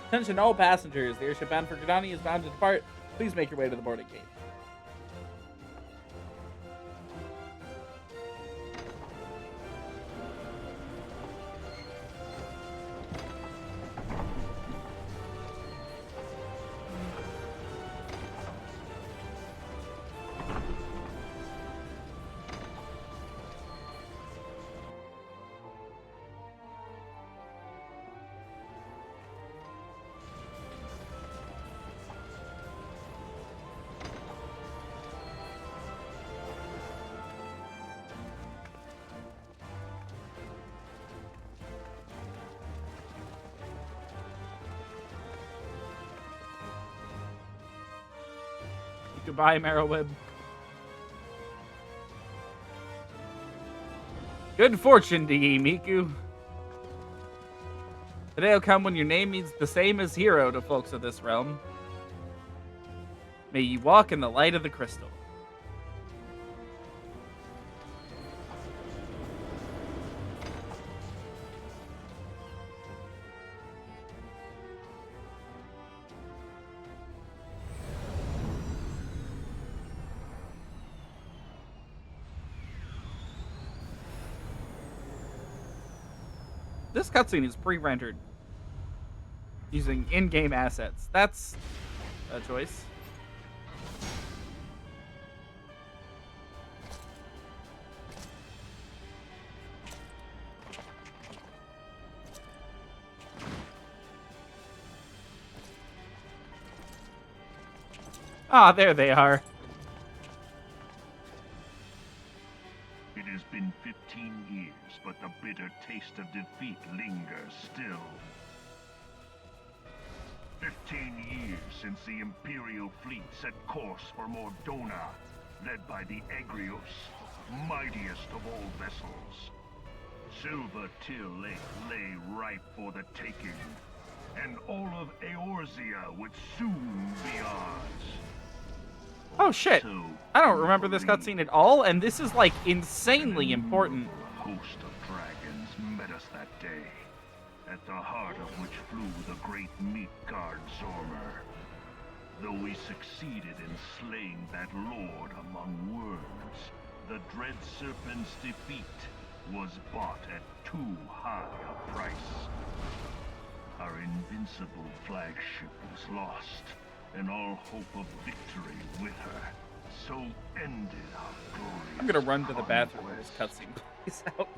Attention all passengers. The airship bound for Gridania is bound to depart. Please make your way to the boarding gate. Goodbye, Marrowweb. Good fortune to ye, Miku. The day will come when your name means the same as hero to folks of this realm. May ye walk in the light of the crystal. This cutscene is pre-rendered using in-game assets. That's a choice. Ah, there they are. It has been 15 years, but the bitter taste of defeat lingers still. 15 years since the Imperial fleet set course for Mordona, led by the Egrios, mightiest of all vessels. Silver Till Lake lay ripe for the taking, and all of Eorzea would soon be ours. Oh shit! So, I don't remember this cutscene at all, and this is like insanely important. a host of dragons met us that day, at the heart of which flew the great meat guard Zormer. Though we succeeded in slaying that lord among worms, the dread serpent's defeat was bought at too high a price. Our invincible flagship was lost, and all hope of victory with her. So ended our glorious I'm gonna run to the bathroom when this conquest. cutscene plays out.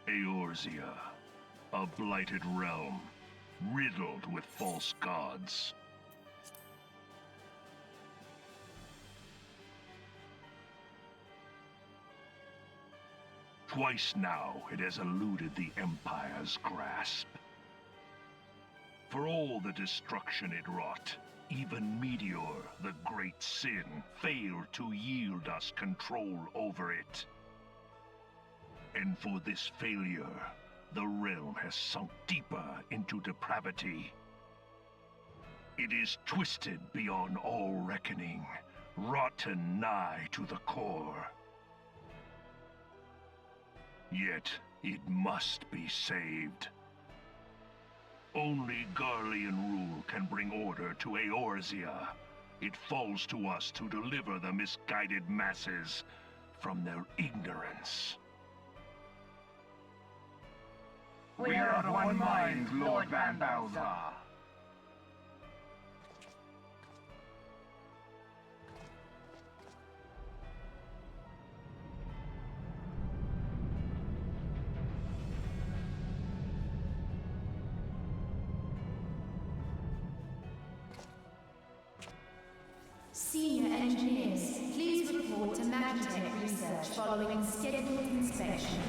Eorzea, a blighted realm, riddled with false gods. Twice now it has eluded the Empire's grasp. For all the destruction it wrought, even Meteor, the great sin, failed to yield us control over it. And for this failure, the realm has sunk deeper into depravity. It is twisted beyond all reckoning, rotten nigh to the core. Yet, it must be saved. Only Garlean rule can bring order to Eorzea. It falls to us to deliver the misguided masses from their ignorance. We are of one mind, Lord Van Balthar. Senior engineers, please report to Magitech research following scheduled inspection.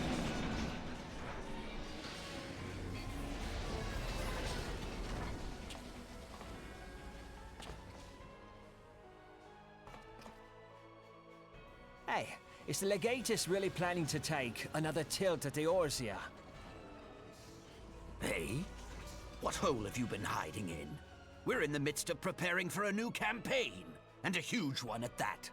Hey, is the Legatus really planning to take another tilt at Eorzea? Hey? What hole have you been hiding in? We're in the midst of preparing for a new campaign, and a huge one at that.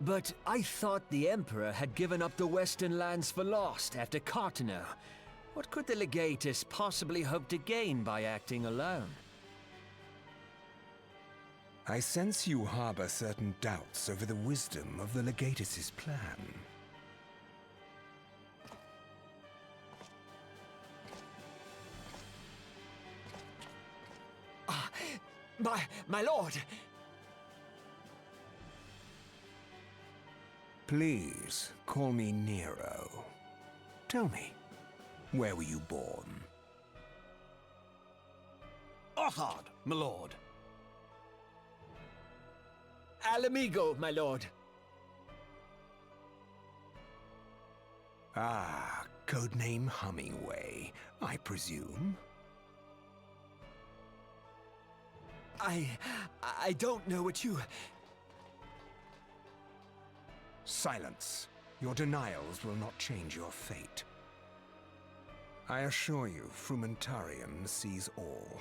But I thought the Emperor had given up the Western lands for lost after Carteneau. What could the Legatus possibly hope to gain by acting alone? I sense you harbor certain doubts over the wisdom of the Legatus's plan. My lord! Please, call me Nero. Tell me, where were you born? Othard, my lord. Alamigo, my lord. Ah, codename Hummingway, I presume? I don't know what you... Silence. Your denials will not change your fate. I assure you, Frumentarium sees all.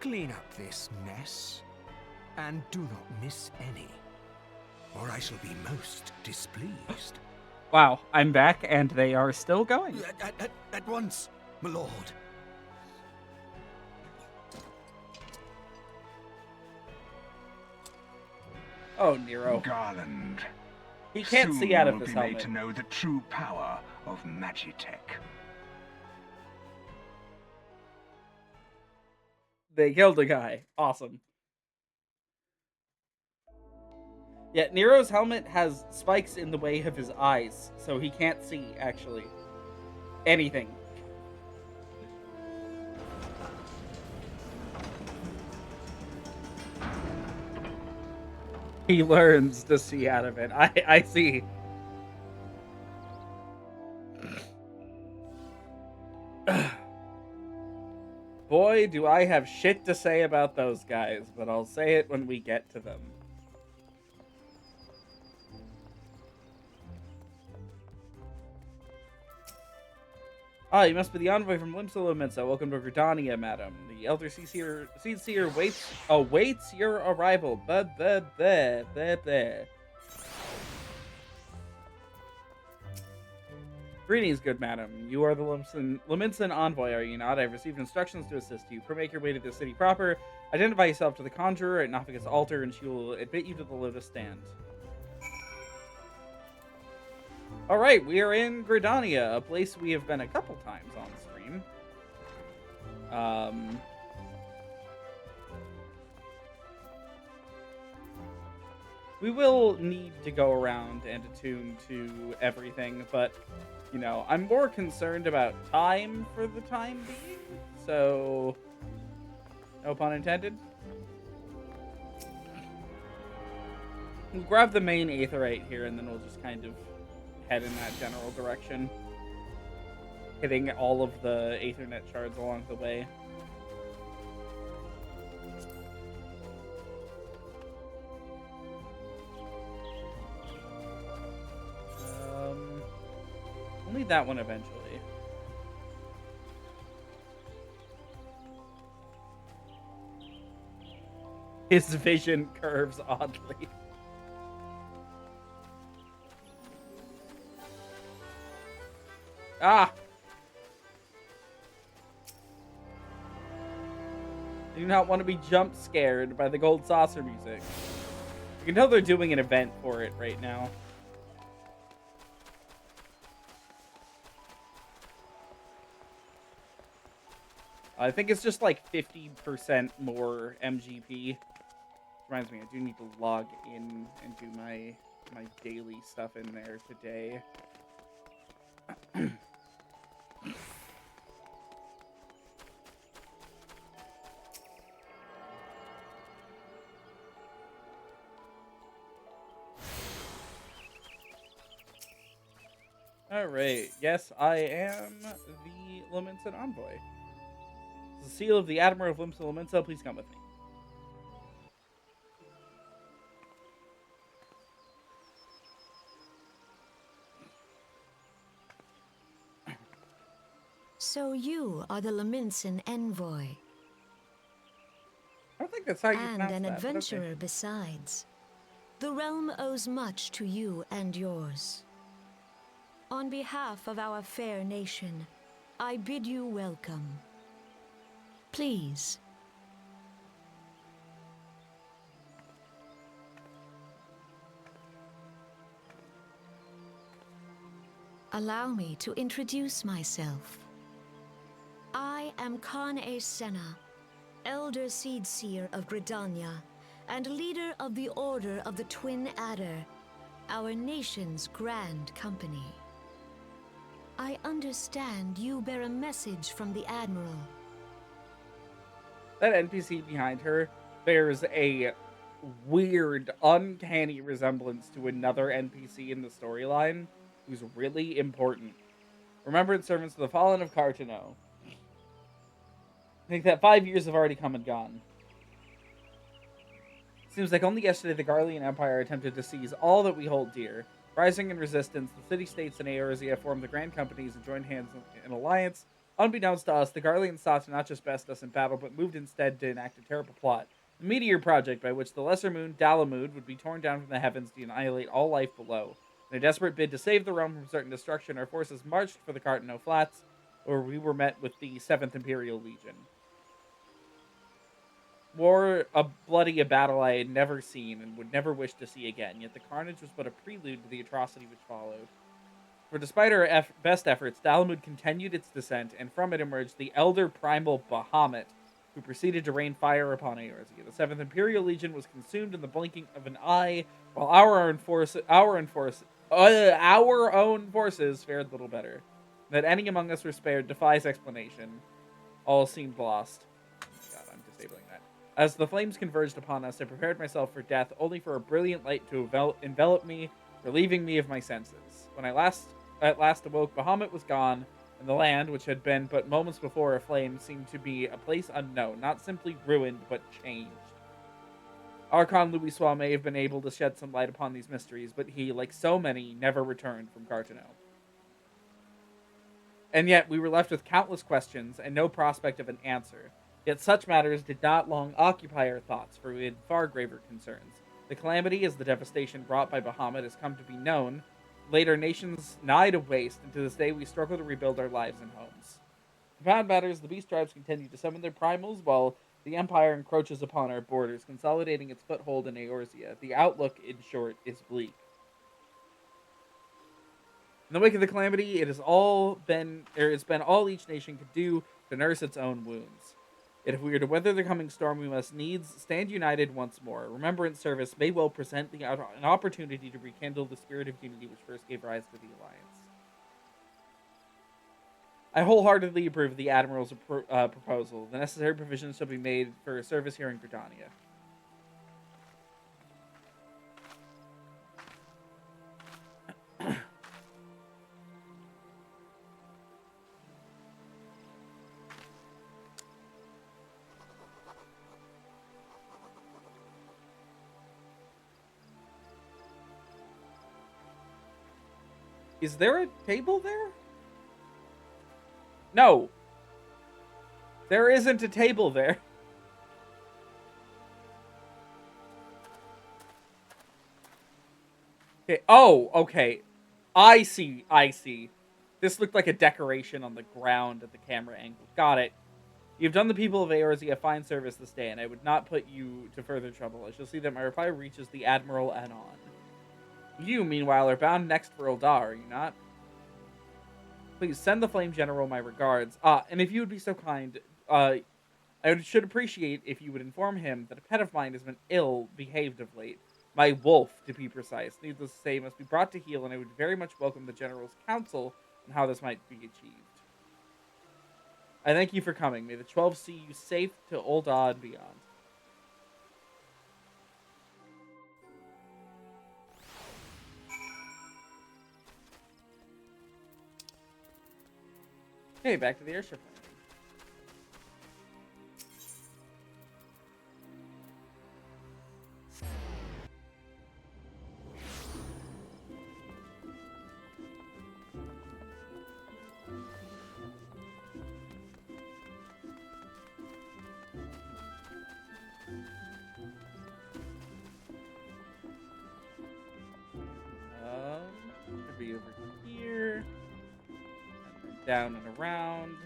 Clean up this mess, and do not miss any, or I shall be most displeased. Wow, I'm back, and they are still going. At once, my lord. Oh, Nero. Garland. He can't Soon see out you of will this be made helmet. to know the true power of Magitech. They killed a guy. Awesome. Yeah, Nero's helmet has spikes in the way of his eyes, so he can't see, actually, anything. He learns to see out of it. I see. Boy, do I have shit to say about those guys, but I'll say it when we get to them. Ah, you must be the envoy from Limsa Mensa. Welcome to Gridania, madam. The Elder Seed-Seer awaits your arrival. Blah, blah, blah, blah, blah. Greetings, good madam. You are the Leminson envoy, are you not? I've received instructions to assist you. Make your way to the city proper. Identify yourself to the Conjurer at Nafika's altar, and she will admit you to the Lotus Stand. Alright, we are in Gridania, a place we have been a couple times on stream. We will need to go around and attune to everything, but, you know, I'm more concerned about time for the time being, so no pun intended. We'll grab the main Aetheryte here, and then we'll just kind of head in that general direction, hitting all of the Aethernet shards along the way. We'll need that one eventually. His vision curves oddly. Ah! I do not want to be jump scared by the gold saucer music. You can tell they're doing an event for it right now. I think it's just like 50% more MGP. Reminds me, I do need to log in and do my daily stuff in there today. Alright, yes, I am the Leminson envoy. The seal of the Admiral of Limsa Leminsa, please come with me. So you are the Leminson envoy. I don't think that's how you And pronounce an that, but adventurer okay. besides. The realm owes much to you and yours. On behalf of our fair nation, I bid you welcome. Please. Allow me to introduce myself. I am Khan-E Senna, Elder Seed-Seer of Gridania, and leader of the Order of the Twin Adder, our nation's grand company. I understand you bear a message from the Admiral. That NPC behind her bears a weird, uncanny resemblance to another NPC in the storyline who's really important. Remembered servants of the Fallen of Cartano. I think that 5 years have already come and gone. Seems like only yesterday the Garlean Empire attempted to seize all that we hold dear. Rising in resistance, the city-states and Eorzea formed the Grand Companies and joined hands in alliance, Unbeknownst to us, the Garleans sought to not just best us in battle, but moved instead to enact a terrible plot. The meteor project by which the lesser moon, Dalamud, would be torn down from the heavens to annihilate all life below. In a desperate bid to save the realm from certain destruction, our forces marched for the Cartano Flats, where we were met with the 7th Imperial Legion. War bloody a battle I had never seen and would never wish to see again, yet the carnage was but a prelude to the atrocity which followed. For despite our best efforts, Dalamud continued its descent, and from it emerged the Elder Primal Bahamut, who proceeded to rain fire upon Eorzea. The 7th Imperial Legion was consumed in the blinking of an eye, while our own forces fared little better. That any among us were spared defies explanation. All seemed lost. God, I'm disabling that. As the flames converged upon us, I prepared myself for death, only for a brilliant light to envelop me, relieving me of my senses. When I at last awoke, Bahamut was gone, and the land, which had been but moments before aflame, seemed to be a place unknown, not simply ruined, but changed. Archon Louisoix may have been able to shed some light upon these mysteries, but he, like so many, never returned from Cartano. And yet, we were left with countless questions and no prospect of an answer. Yet such matters did not long occupy our thoughts, for we had far graver concerns. The calamity, as the devastation brought by Bahamut has come to be known, laid our nations nigh to waste, and to this day we struggle to rebuild our lives and homes. Compound matters, the beast tribes continue to summon their primals, while the Empire encroaches upon our borders, consolidating its foothold in Eorzea. The outlook, in short, is bleak. In the wake of the calamity, it's been all each nation could do to nurse its own wounds. Yet if we are to weather the coming storm, we must needs stand united once more. Remembrance service may well present an opportunity to rekindle the spirit of unity which first gave rise to the Alliance. I wholeheartedly approve of the Admiral's proposal. The necessary provisions shall be made for service here in Gridania. Is there a table there? No. There isn't a table there. Okay. Oh, okay. I see. This looked like a decoration on the ground at the camera angle. Got it. You've done the people of Eorzea a fine service this day, and I would not put you to further trouble. I shall see that my reply reaches the Admiral anon. You, meanwhile, are bound next for Ul'dah, are you not? Please send the Flame General my regards. And if you would be so kind, I should appreciate if you would inform him that a pet of mine has been ill-behaved of late. My wolf, to be precise. Needless to say, must be brought to heel, and I would very much welcome the General's counsel on how this might be achieved. I thank you for coming. May the 12 see you safe to Ul'dah and beyond. Okay, back to the airship. Could be over here. Down and around.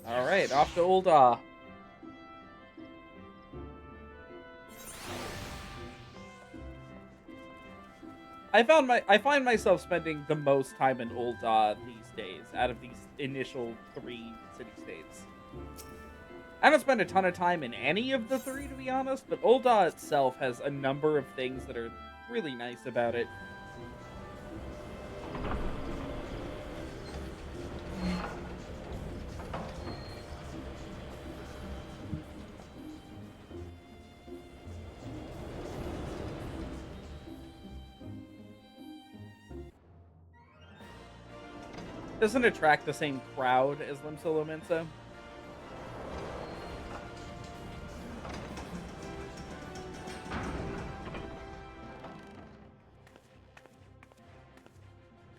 Alright, off to Ul'dah. I find myself spending the most time in Ul'dah these days, out of these initial 3 city-states. I don't spend a ton of time in any of the 3, to be honest, but Ul'dah itself has a number of things that are really nice about it. Doesn't attract the same crowd as Limsolo Mensa.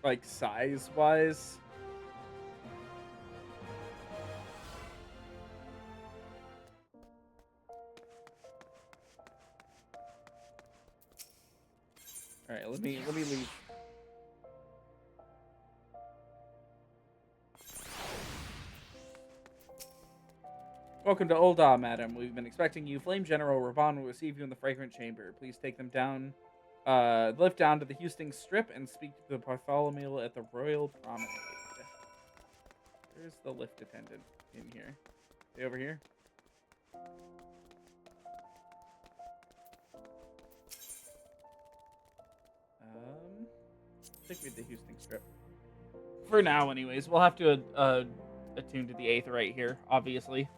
like, size-wise. All right, let me leave. Welcome to Ul'dah, madam. We've been expecting you. Flame General Reborn will receive you in the Fragrant Chamber. Please take them down, lift down to the Hustings Strip and speak to the Bartholomew at the Royal Promenade. Where's the lift attendant in here? Stay over here. Take me to the Hustings Strip. For now, anyways. We'll have to attune to the 8th right here, obviously.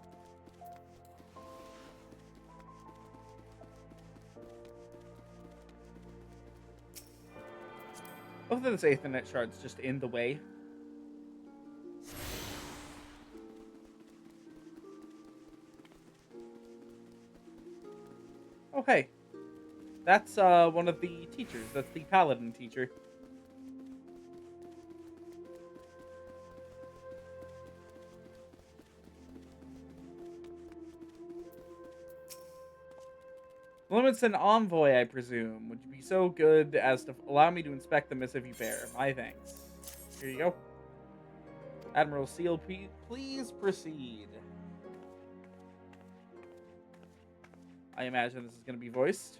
Both of this 8th and net shard's just in the way. Oh, hey. That's one of the teachers. That's the paladin teacher. Limit's an envoy, I presume. Would you be so good as to allow me to inspect the missive you bear? My thanks. Here you go. Admiral Seal, please proceed. I imagine this is going to be voiced.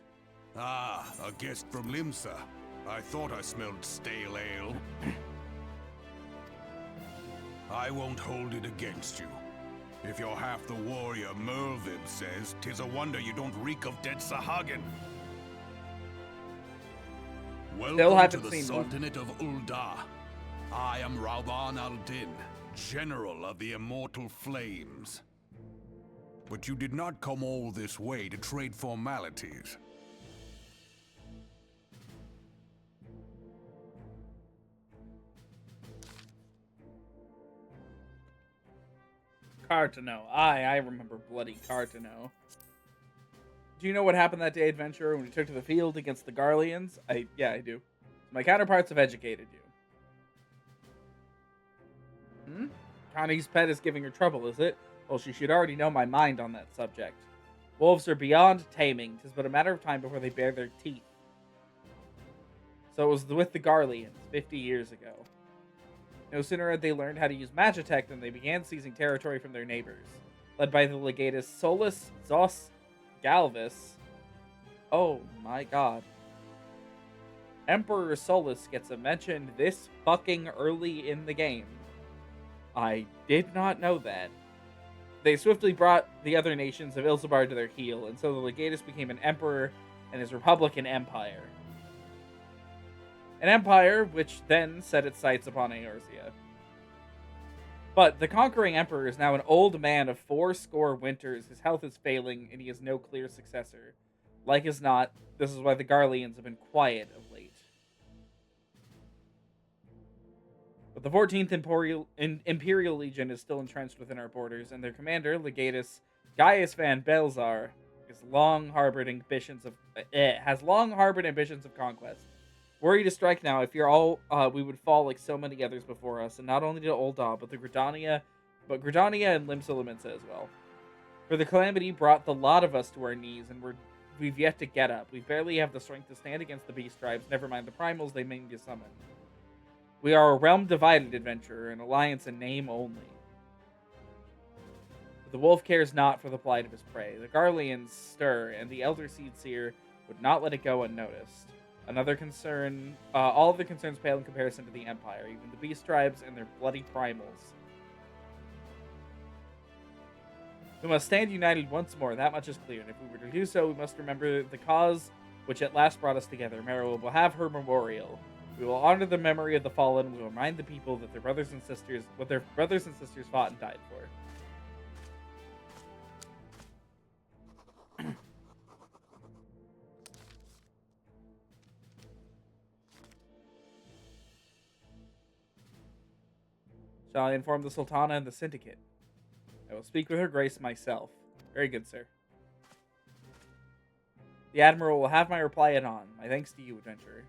Ah, a guest from Limsa. I thought I smelled stale ale. I won't hold it against you. If you're half the warrior Merlvib says, 'tis a wonder you don't reek of dead Sahagin. Welcome to the Sultanate of Ul'dah. I am Rauban al-Din, General of the Immortal Flames. But you did not come all this way to trade formalities. Cartano. I remember bloody Cartano. Do you know what happened that day, adventurer, when you took to the field against the Garleans? Yeah, I do. My counterparts have educated you. Connie's pet is giving her trouble, is it? Well, she should already know my mind on that subject. Wolves are beyond taming. 'Tis but a matter of time before they bare their teeth. So it was with the Garleans 50 years ago. No sooner had they learned how to use Magitech than they began seizing territory from their neighbors. Led by the legatus Solus Zos Galvis. Oh my god. Emperor Solus gets a mention this fucking early in the game. I did not know that. They swiftly brought the other nations of Ilzabar to their heel, and so the legatus became an emperor and his Republican empire. An empire which then set its sights upon Eorzea. But the conquering emperor is now an old man of 80 winters. His health is failing, and he has no clear successor. Like as not, this is why the Garleans have been quiet of late. But the 14th Imperial Legion is still entrenched within our borders, and their commander, Legatus Gaius van Belzar, has long harbored ambitions of conquest. Worried to strike now, I fear we would fall like so many others before us, and not only to Ul'dah, but Gridania and Limsa Limitsa as well. For the calamity brought the lot of us to our knees, and we've yet to get up. We barely have the strength to stand against the beast tribes, never mind the primals they mean to summon. We are a realm divided, adventurer, an alliance in name only. But the wolf cares not for the plight of his prey. The Garleans stir, and the Elder Seed Seer would not let it go unnoticed. Another concern, all of the concerns pale in comparison to the Empire, even the beast tribes and their bloody primals. We must stand united once more, that much is clear, and if we were to do so, we must remember the cause which at last brought us together. Merrill will have her memorial. We will honor the memory of the fallen, we will remind the people that their brothers and sisters fought and died for. Shall I inform the Sultana and the Syndicate? I will speak with her grace myself. Very good, sir. The Admiral will have my reply anon. My thanks to you, adventurer.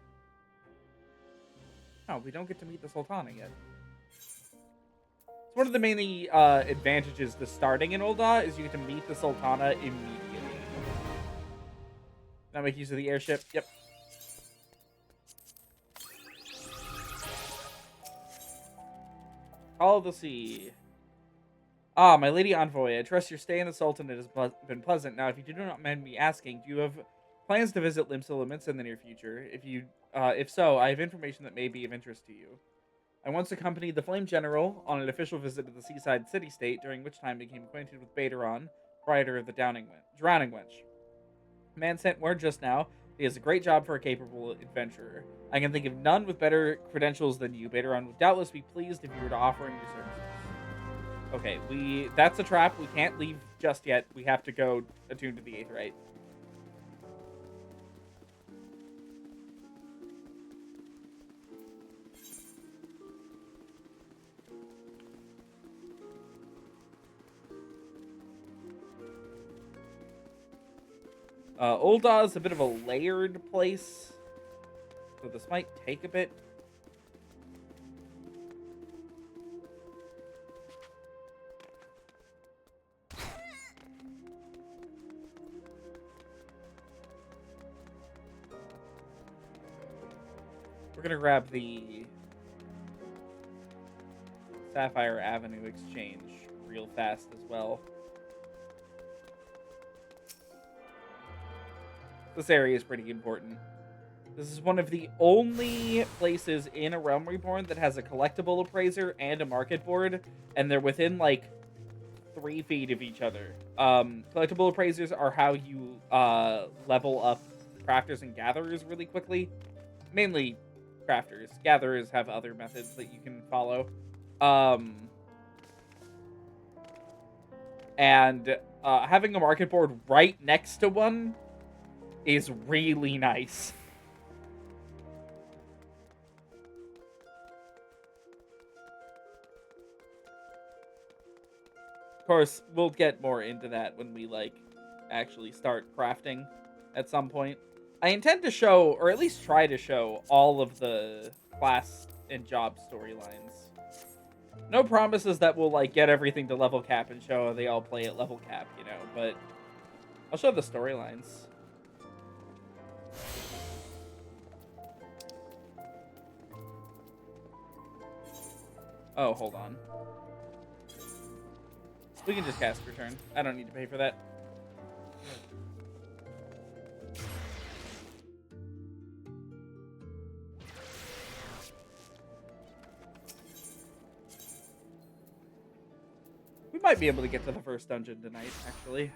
Oh, we don't get to meet the Sultana yet. It's one of the many advantages to starting in Ul'dah is you get to meet the Sultana immediately. Now make use of the airship. Yep. Call of the Sea. Ah, my lady envoy, I trust your stay in the Sultanate has been pleasant. Now, if you do not mind me asking, do you have plans to visit Limsa in the near future? If so, I have information that may be of interest to you. I once accompanied the Flame General on an official visit to the seaside city-state, during which time became acquainted with Baderon, writer of the Drowning Wench. Man sent word just now. He has a great job for a capable adventurer. I can think of none with better credentials than you. Baderon would doubtless be pleased if you were to offer him your services. Okay, that's a trap. We can't leave just yet. We have to go attune to the Aetheryte. Ul'dah is a bit of a layered place, so this might take a bit. We're gonna grab the Sapphire Avenue exchange real fast as well. This area is pretty important. This is one of the only places in A Realm Reborn that has a collectible appraiser and a market board, and they're within, like, 3 feet of each other. Collectible appraisers are how you level up crafters and gatherers really quickly. Mainly crafters. Gatherers have other methods that you can follow. And having a market board right next to one is really nice. Of course, we'll get more into that when we, like, actually start crafting at some point. I intend to show, or at least try to show, all of the class and job storylines. No promises that we'll, like, get everything to level cap and show how they all play at level cap, you know, but I'll show the storylines. Oh, hold on. We can just cast return. I don't need to pay for that. We might be able to get to the first dungeon tonight, actually.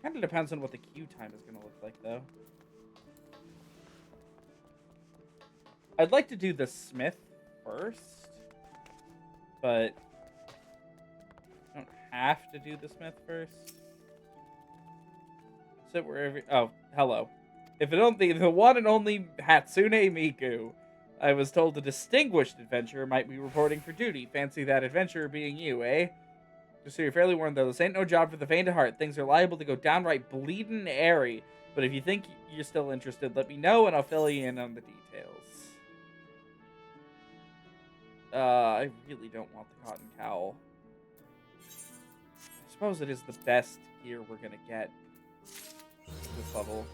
Kind of depends on what the queue time is going to look like, though. I'd like to do the smith first, but I don't have to do the smith first. Sit wherever. Oh, hello. If it don't be the one and only Hatsune Miku, I was told a distinguished adventurer might be reporting for duty. Fancy that adventurer being you, eh? Just so you're fairly warned, though, this ain't no job for the faint of heart. Things are liable to go downright bleedin' airy. But if you think you're still interested, let me know and I'll fill you in on the details. I really don't want the cotton cowl. I suppose it is the best gear we're gonna get this level.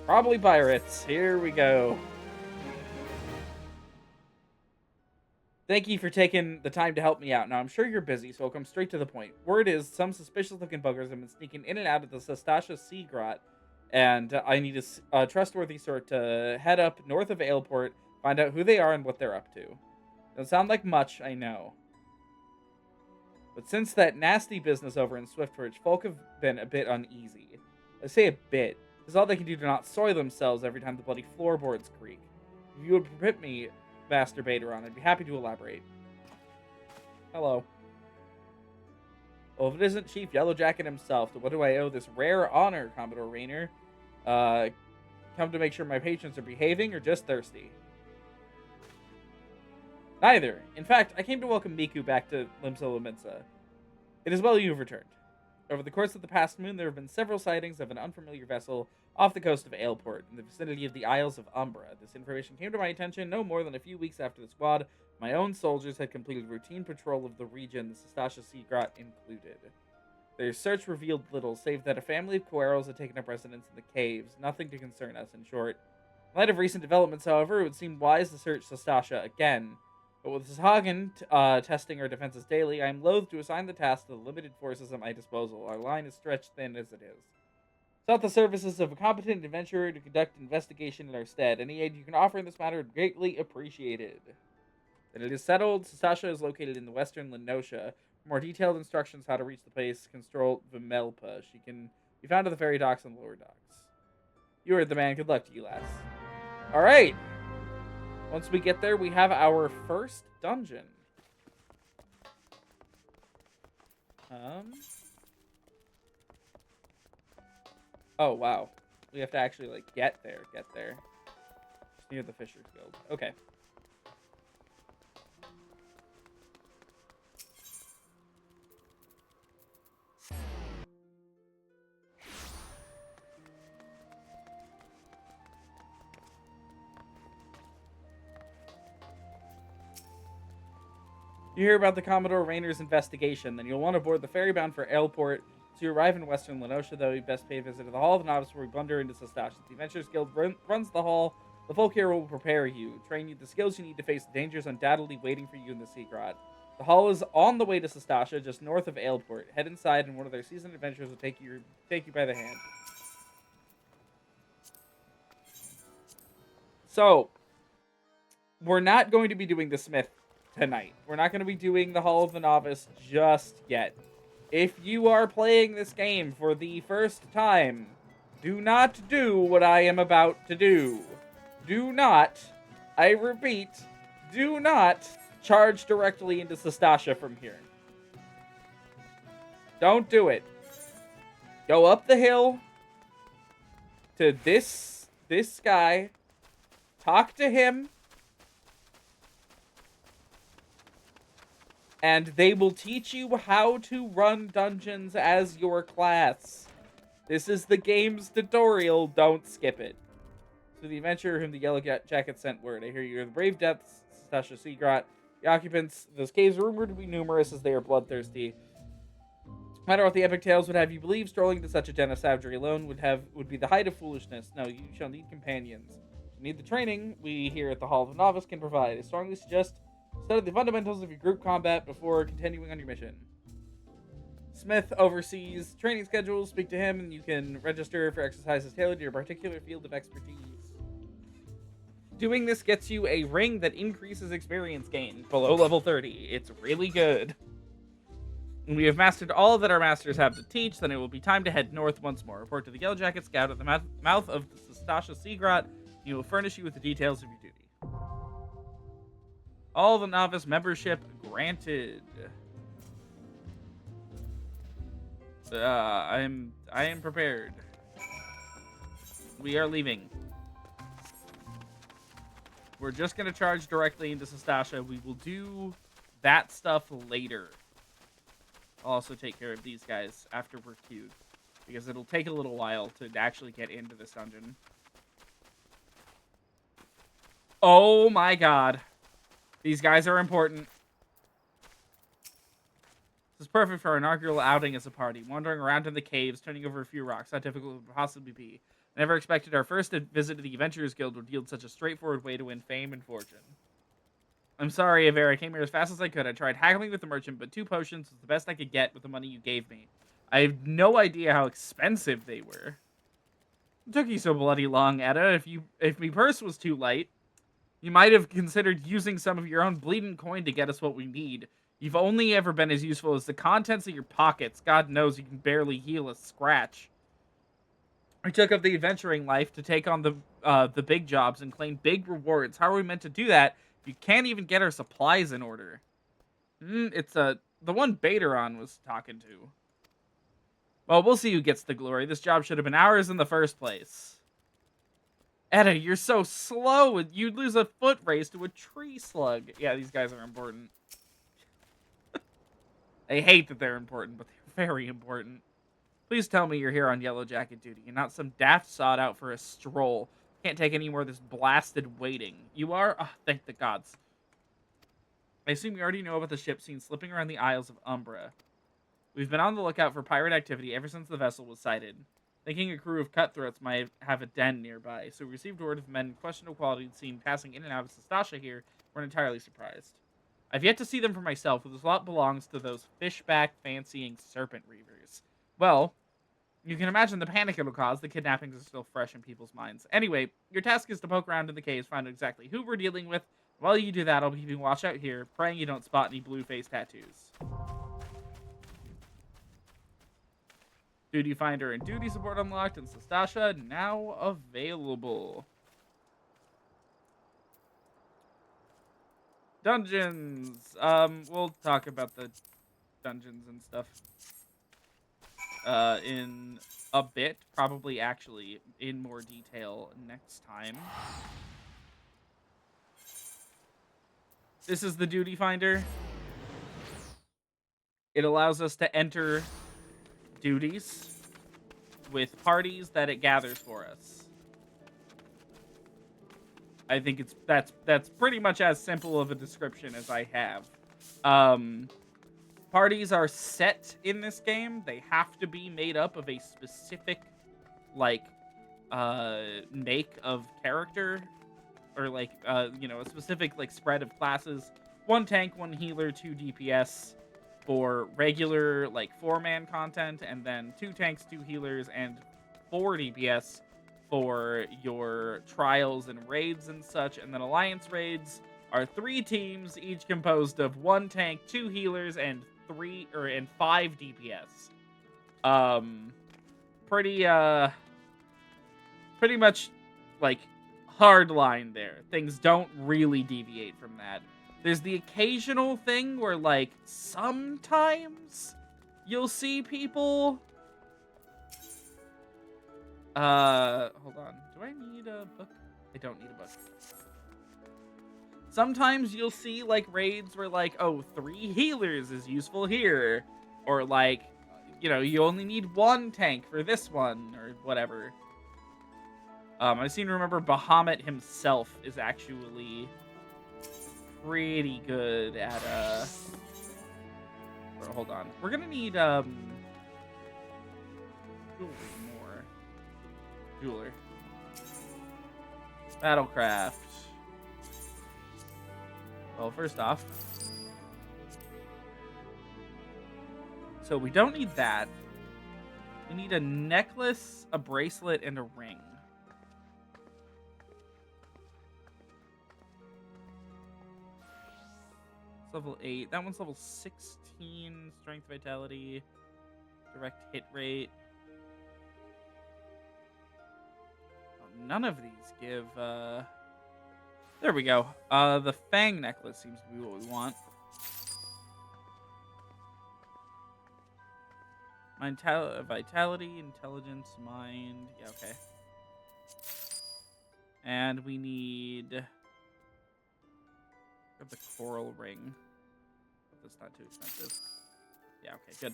Probably pirates. Here we go. Thank you for taking the time to help me out. Now, I'm sure you're busy, so I'll come straight to the point. Word is, some suspicious-looking buggers have been sneaking in and out of the Sastasha Sea Grot, and I need a trustworthy sort to head up north of Aleport, find out who they are and what they're up to. Doesn't sound like much, I know. But since that nasty business over in Swiftbridge, folk have been a bit uneasy. I say a bit, because all they can do to not soil themselves every time the bloody floorboards creak. If you would permit me, Master Baderon, I'd be happy to elaborate. Hello. Well, if it isn't Chief Yellowjacket himself, then what do I owe this rare honor, Commodore Raynor? Come to make sure my patrons are behaving or just thirsty? Neither. In fact, I came to welcome Miku back to Limsa. It is well you have returned. Over the course of the past moon, there have been several sightings of an unfamiliar vessel off the coast of Aleport, in the vicinity of the Isles of Umbra. This information came to my attention no more than a few weeks after the squad of my own soldiers had completed routine patrol of the region, the Sastasha Seagrot included. Their search revealed little, save that a family of Coeros had taken up residence in the caves. Nothing to concern us, in short. In light of recent developments, however, it would seem wise to search Sastasha again. But with Hagen testing our defenses daily, I am loath to assign the task to the limited forces at my disposal. Our line is stretched thin as it is. Sought the services of a competent adventurer to conduct investigation in our stead. Any aid you can offer in this matter would greatly appreciated. That it is settled, Sastasha is located in the western Lenosha. For more detailed instructions how to reach the place, consult Vimelpa. She can be found at the ferry docks and lower docks. You heard the man. Good luck to you, lass. Alright. Once we get there, we have our first dungeon. Oh, wow. We have to actually, like, get there. Just near the Fisher's Guild. Okay. You hear about the Commodore Rayner's investigation, then you'll want to board the ferry bound for Aleport. So you arrive in western Lenosha, though, you best pay a visit to the Hall of the Novice where we blunder into Sastasha. The Adventurers Guild runs the hall. The folk here will prepare you, train you the skills you need to face the dangers undoubtedly waiting for you in the Seagrot. The hall is on the way to Sastasha, just north of Aleport. Head inside, and one of their seasoned adventurers will take you by the hand. So, we're not going to be doing the Smith tonight. We're not going to be doing the Hall of the Novice just yet. If you are playing this game for the first time, do not do what I am about to do. Do not, I repeat, do not charge directly into Sastasha from here. Don't do it. Go up the hill to this guy. Talk to him. And they will teach you how to run dungeons as your class. This is the game's tutorial. Don't skip it. To the adventurer whom the Yellow Jacket sent word. I hear you are the brave depths, Sastasha Seagrot. The occupants of those caves are rumored to be numerous as they are bloodthirsty. No matter what the epic tales would have you believe, strolling into such a den of savagery alone would be the height of foolishness. No, you shall need companions. You need the training we here at the Hall of the Novice can provide. I strongly suggest study the fundamentals of your group combat before continuing on your mission. Smith oversees training schedules. Speak to him, and you can register for exercises tailored to your particular field of expertise. Doing this gets you a ring that increases experience gain below level 30. It's really good. When we have mastered all that our masters have to teach, then it will be time to head north once more. Report to the Yellow Jacket Scout at the mouth of the Sastasha Seagrot. He will furnish you with the details of your duty. All the novice membership granted. I am prepared. We are leaving. We're just gonna charge directly into Sastasha. We will do that stuff later. I'll also take care of these guys after we're queued, because it'll take a little while to actually get into this dungeon. Oh my god. These guys are important. This is perfect for our inaugural outing as a party. Wandering around in the caves, turning over a few rocks. How difficult it would possibly be. I never expected our first visit to the Adventurers Guild would yield such a straightforward way to win fame and fortune. I'm sorry, Avera. I came here as fast as I could. I tried haggling with the merchant, but 2 potions was the best I could get with the money you gave me. I have no idea how expensive they were. It took you so bloody long, Etta. If me purse was too light, you might have considered using some of your own bleeding coin to get us what we need. You've only ever been as useful as the contents of your pockets. God knows you can barely heal a scratch. I took up the adventuring life to take on the big jobs and claim big rewards. How are we meant to do that if you can't even get our supplies in order? It's the one Bateron was talking to. Well, we'll see who gets the glory. This job should have been ours in the first place. Etta, you're so slow. You'd lose a foot race to a tree slug. Yeah, these guys are important. I hate that they're important, but they're very important. Please tell me you're here on Yellow Jacket duty and not some daft sod out for a stroll. Can't take any more of this blasted waiting. You are? Oh, thank the gods. I assume you already know about the ship seen slipping around the Isles of Umbra. We've been on the lookout for pirate activity ever since the vessel was sighted. Thinking a crew of cutthroats might have a den nearby, so we received word of men questionable quality seen passing in and out of Sastasha here. We're entirely surprised. I've yet to see them for myself, but this lot belongs to those fishback fancying serpent reavers. Well, you can imagine the panic it'll cause. The kidnappings are still fresh in people's minds. Anyway, your task is to poke around in the caves, find out exactly who we're dealing with. While you do that, I'll be keeping watch out here, praying you don't spot any blue face tattoos. Duty Finder and Duty Support unlocked, and Sastasha now available. Dungeons. We'll talk about the dungeons and stuff in a bit, probably actually in more detail next time. This is the Duty Finder. It allows us to enter duties with parties that it gathers for us. I think that's pretty much as simple of a description as I have. Parties are set in this game. They have to be made up of a specific make of character, or like a specific spread of classes. 1 tank, 1 healer, 2 DPS for regular 4-man content, and then 2 tanks, 2 healers, and 4 DPS for your trials and raids and such. And then alliance raids are 3 teams, each composed of 1 tank, 2 healers, and 5 DPS. Pretty much hard line there. Things don't really deviate from that. There's the occasional thing where sometimes you'll see people. Hold on. Do I need a book? I don't need a book. Sometimes you'll see raids where 3 healers is useful here, or you only need 1 tank for this one, or whatever. I seem to remember Bahamut himself is actually pretty good at hold on. We're gonna need jeweler. Battlecraft. Well, first off, so we don't need that. We need a necklace, a bracelet, and a ring. It's level 8. That one's level 16. Strength, vitality, direct hit rate. Oh, none of these give there we go. The Fang necklace seems to be what we want. Vitality, intelligence, mind. Yeah, okay. And we need the coral ring. That's not too expensive. Yeah, okay, good.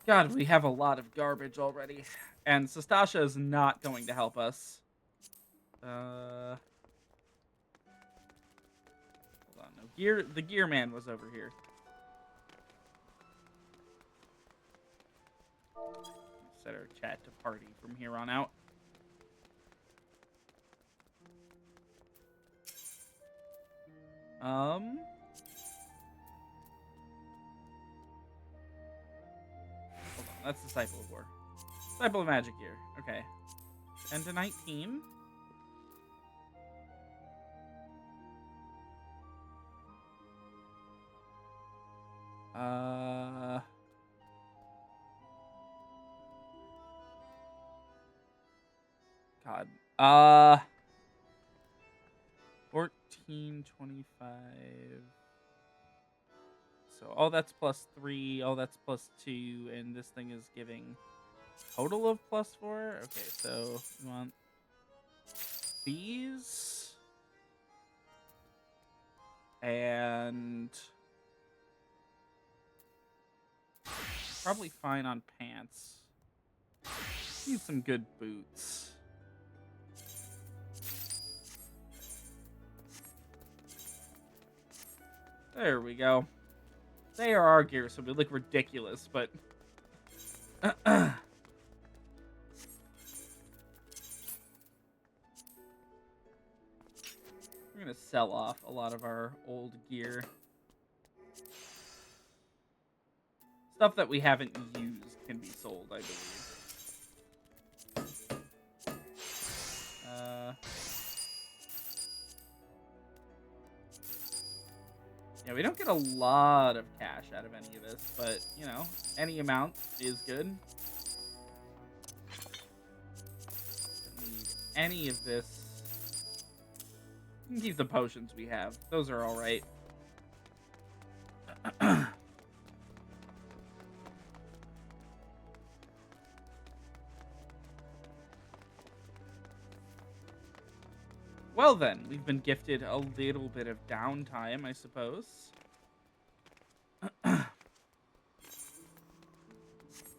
God, we have a lot of garbage already. And Sastasha is not going to help us. Hold on, no. The gear man was over here. Set our chat to party from here on out. That's Disciple of War. Disciple of Magic here. Okay. 10 to 19. God. 14, 25. So all that's plus 3, all that's plus 2, and this thing is giving Total of +4? Okay, so we want these. And probably fine on pants. Need some good boots. There we go. They are our gear, so we look ridiculous, but we're gonna sell off a lot of our old gear. Stuff that we haven't used can be sold, I believe. Yeah, we don't get a lot of cash out of any of this, but, you know, any amount is good. Don't need any of this. We can keep the potions we have. Those are alright. Well then, we've been gifted a little bit of downtime, I suppose.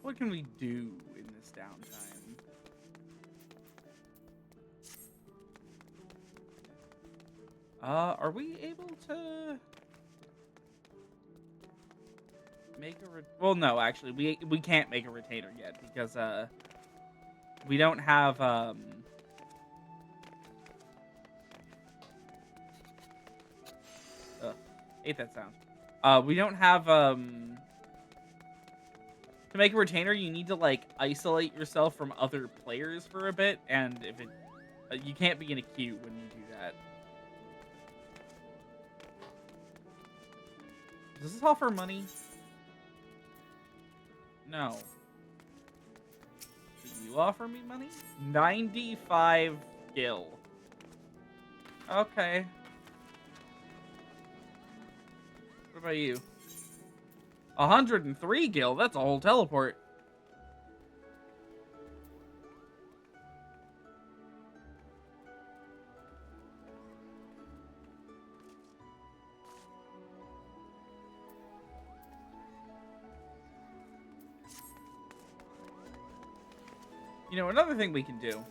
What can we do in this downtime? Are we able to make a well, no, actually, we can't make a retainer yet because we don't have hate that sound. We don't have to make a retainer, you need to like isolate yourself from other players for a bit, and if it you can't be in a queue when you do that. Does this offer money? No. Do you offer me money? 95 gil. Okay. What about you? 103 gil? That's a whole teleport. You know, another thing we can do.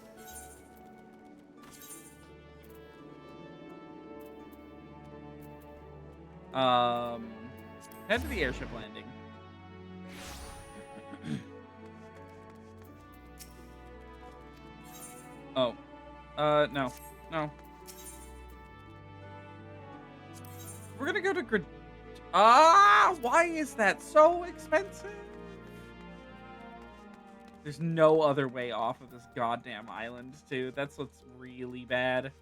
Head to the airship landing. Oh. No. No. We're gonna go to why is that so expensive? There's no other way off of this goddamn island, too. That's what's really bad.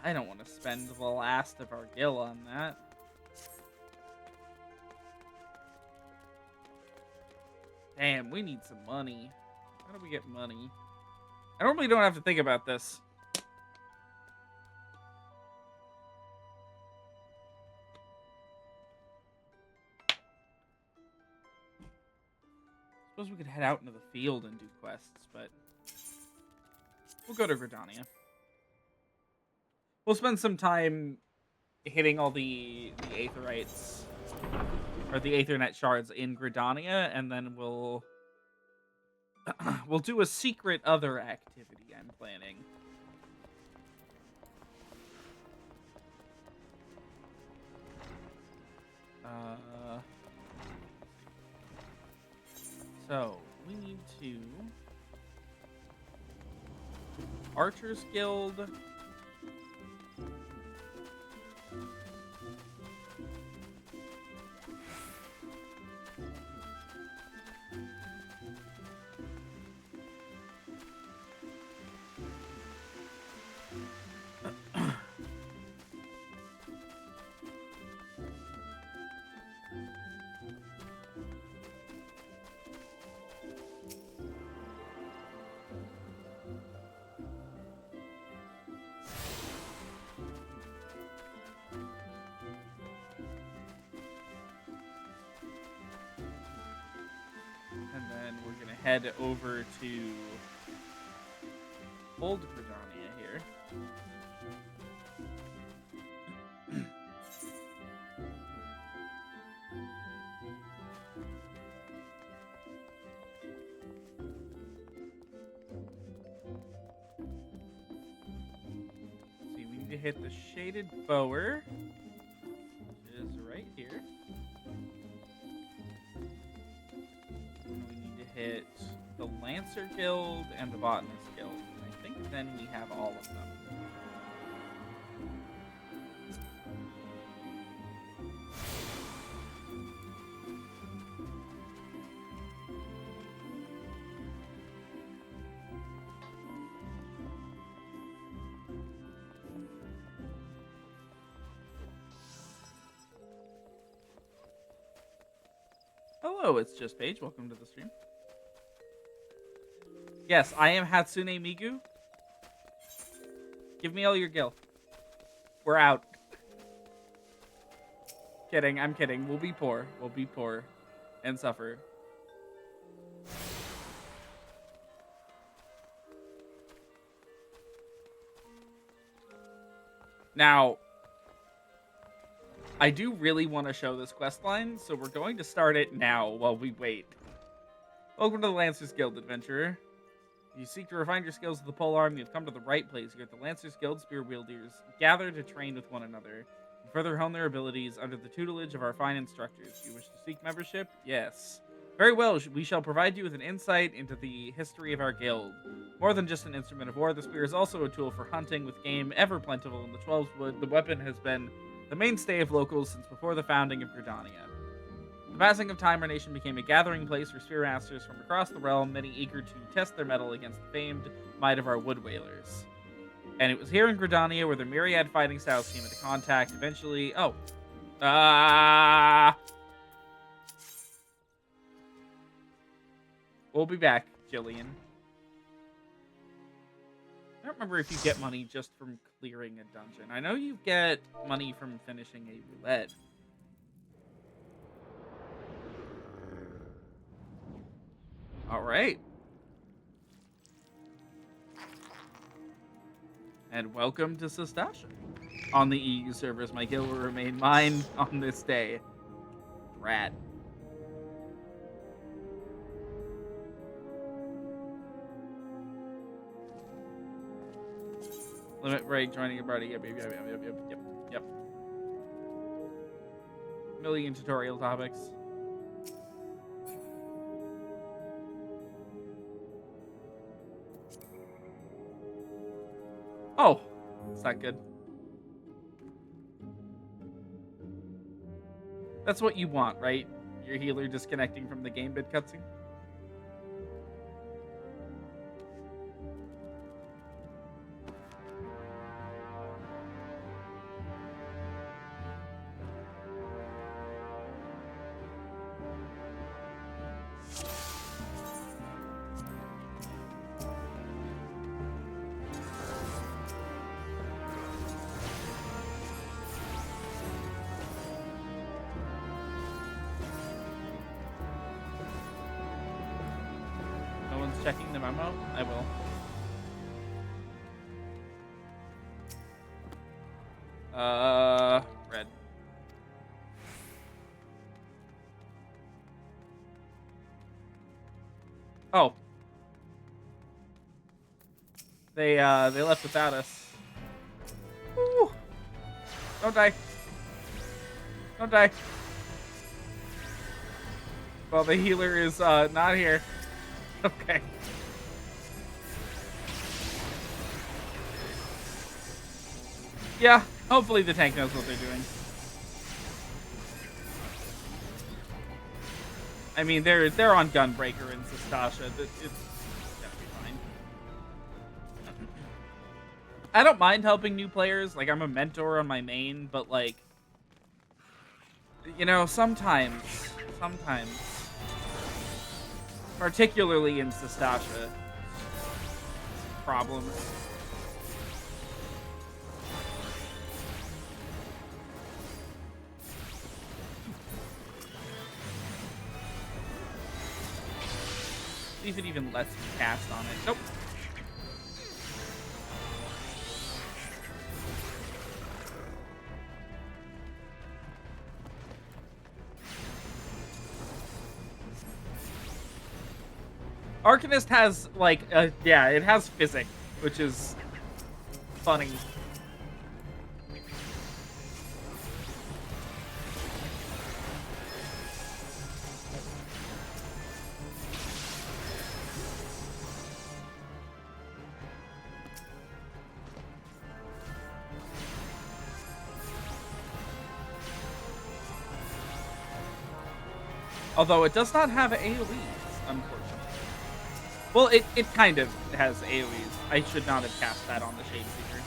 I don't want to spend the last of our gil on that. Damn, we need some money. How do we get money? I normally don't have to think about this. Suppose we could head out into the field and do quests, but we'll go to Gridania. We'll spend some time hitting all the Aetherites, or the Aethernet shards in Gridania, and then we'll do a secret other activity I'm planning. So we need to Archers Guild. we're gonna head over to Old Gridania here. See, we need to hit the Shaded Bower, which is right here. And we need to hit the Lancer Guild and the Botanist Guild. And I think then we have all of them. Hello, it's Just Paige. Welcome to the stream. Yes, I am Hatsune Miku. Give me all your gil. We're out. Kidding, I'm kidding. We'll be poor. We'll be poor and suffer. Now, I do really want to show this quest line, so we're going to start it now while we wait. Welcome to the Lancers Guild, adventurer. If you seek to refine your skills with the pole arm, you've come to the right place. You're at the Lancers Guild spear wielders, gather to train with one another, and further hone their abilities under the tutelage of our fine instructors. Do you wish to seek membership? Yes. Very well, we shall provide you with an insight into the history of our guild. More than just an instrument of war, the spear is also a tool for hunting, with game ever plentiful in the 12's Wood. The weapon has been the mainstay of locals since before the founding of Gridania. The passing of time, our nation became a gathering place for spear masters from across the realm, many eager to test their mettle against the famed might of our wood whalers. And it was here in Gridania where the myriad fighting styles came into contact. Eventually, we'll be back, Jillian. I don't remember if you get money just from clearing a dungeon. I know you get money from finishing a roulette. All right. And welcome to Sastasha. On the EU servers, my guild will remain mine on this day. Rad. Limit break, joining a party. Yep. Million tutorial topics. Oh, it's not good. That's what you want, right? Your healer disconnecting from the game bit cutscene. Checking the memo? I will. Red. Oh. They left without us. Woo. Don't die. Don't die. Well, the healer is not here. Okay. Yeah, hopefully the tank knows what they're doing. I mean, they're on Gunbreaker and Sastasha. It's gonna be fine. I don't mind helping new players. Like, I'm a mentor on my main, but like, you know, sometimes, particularly in Sastasha, problems. See if it even lets me cast on it. Nope. Arcanist has, like, yeah, it has physic, which is funny. Although it does not have AoEs, unfortunately. Well, it kind of has AoEs. I should not have cast that on the Shade Seeker.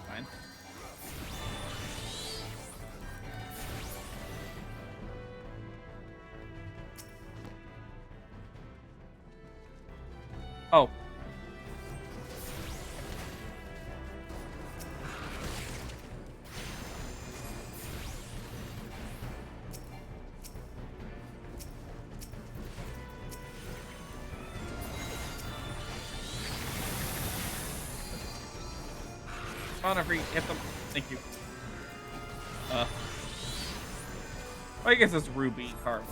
Fine. Oh. On every hit them. Thank you. I guess it's Ruby Karma.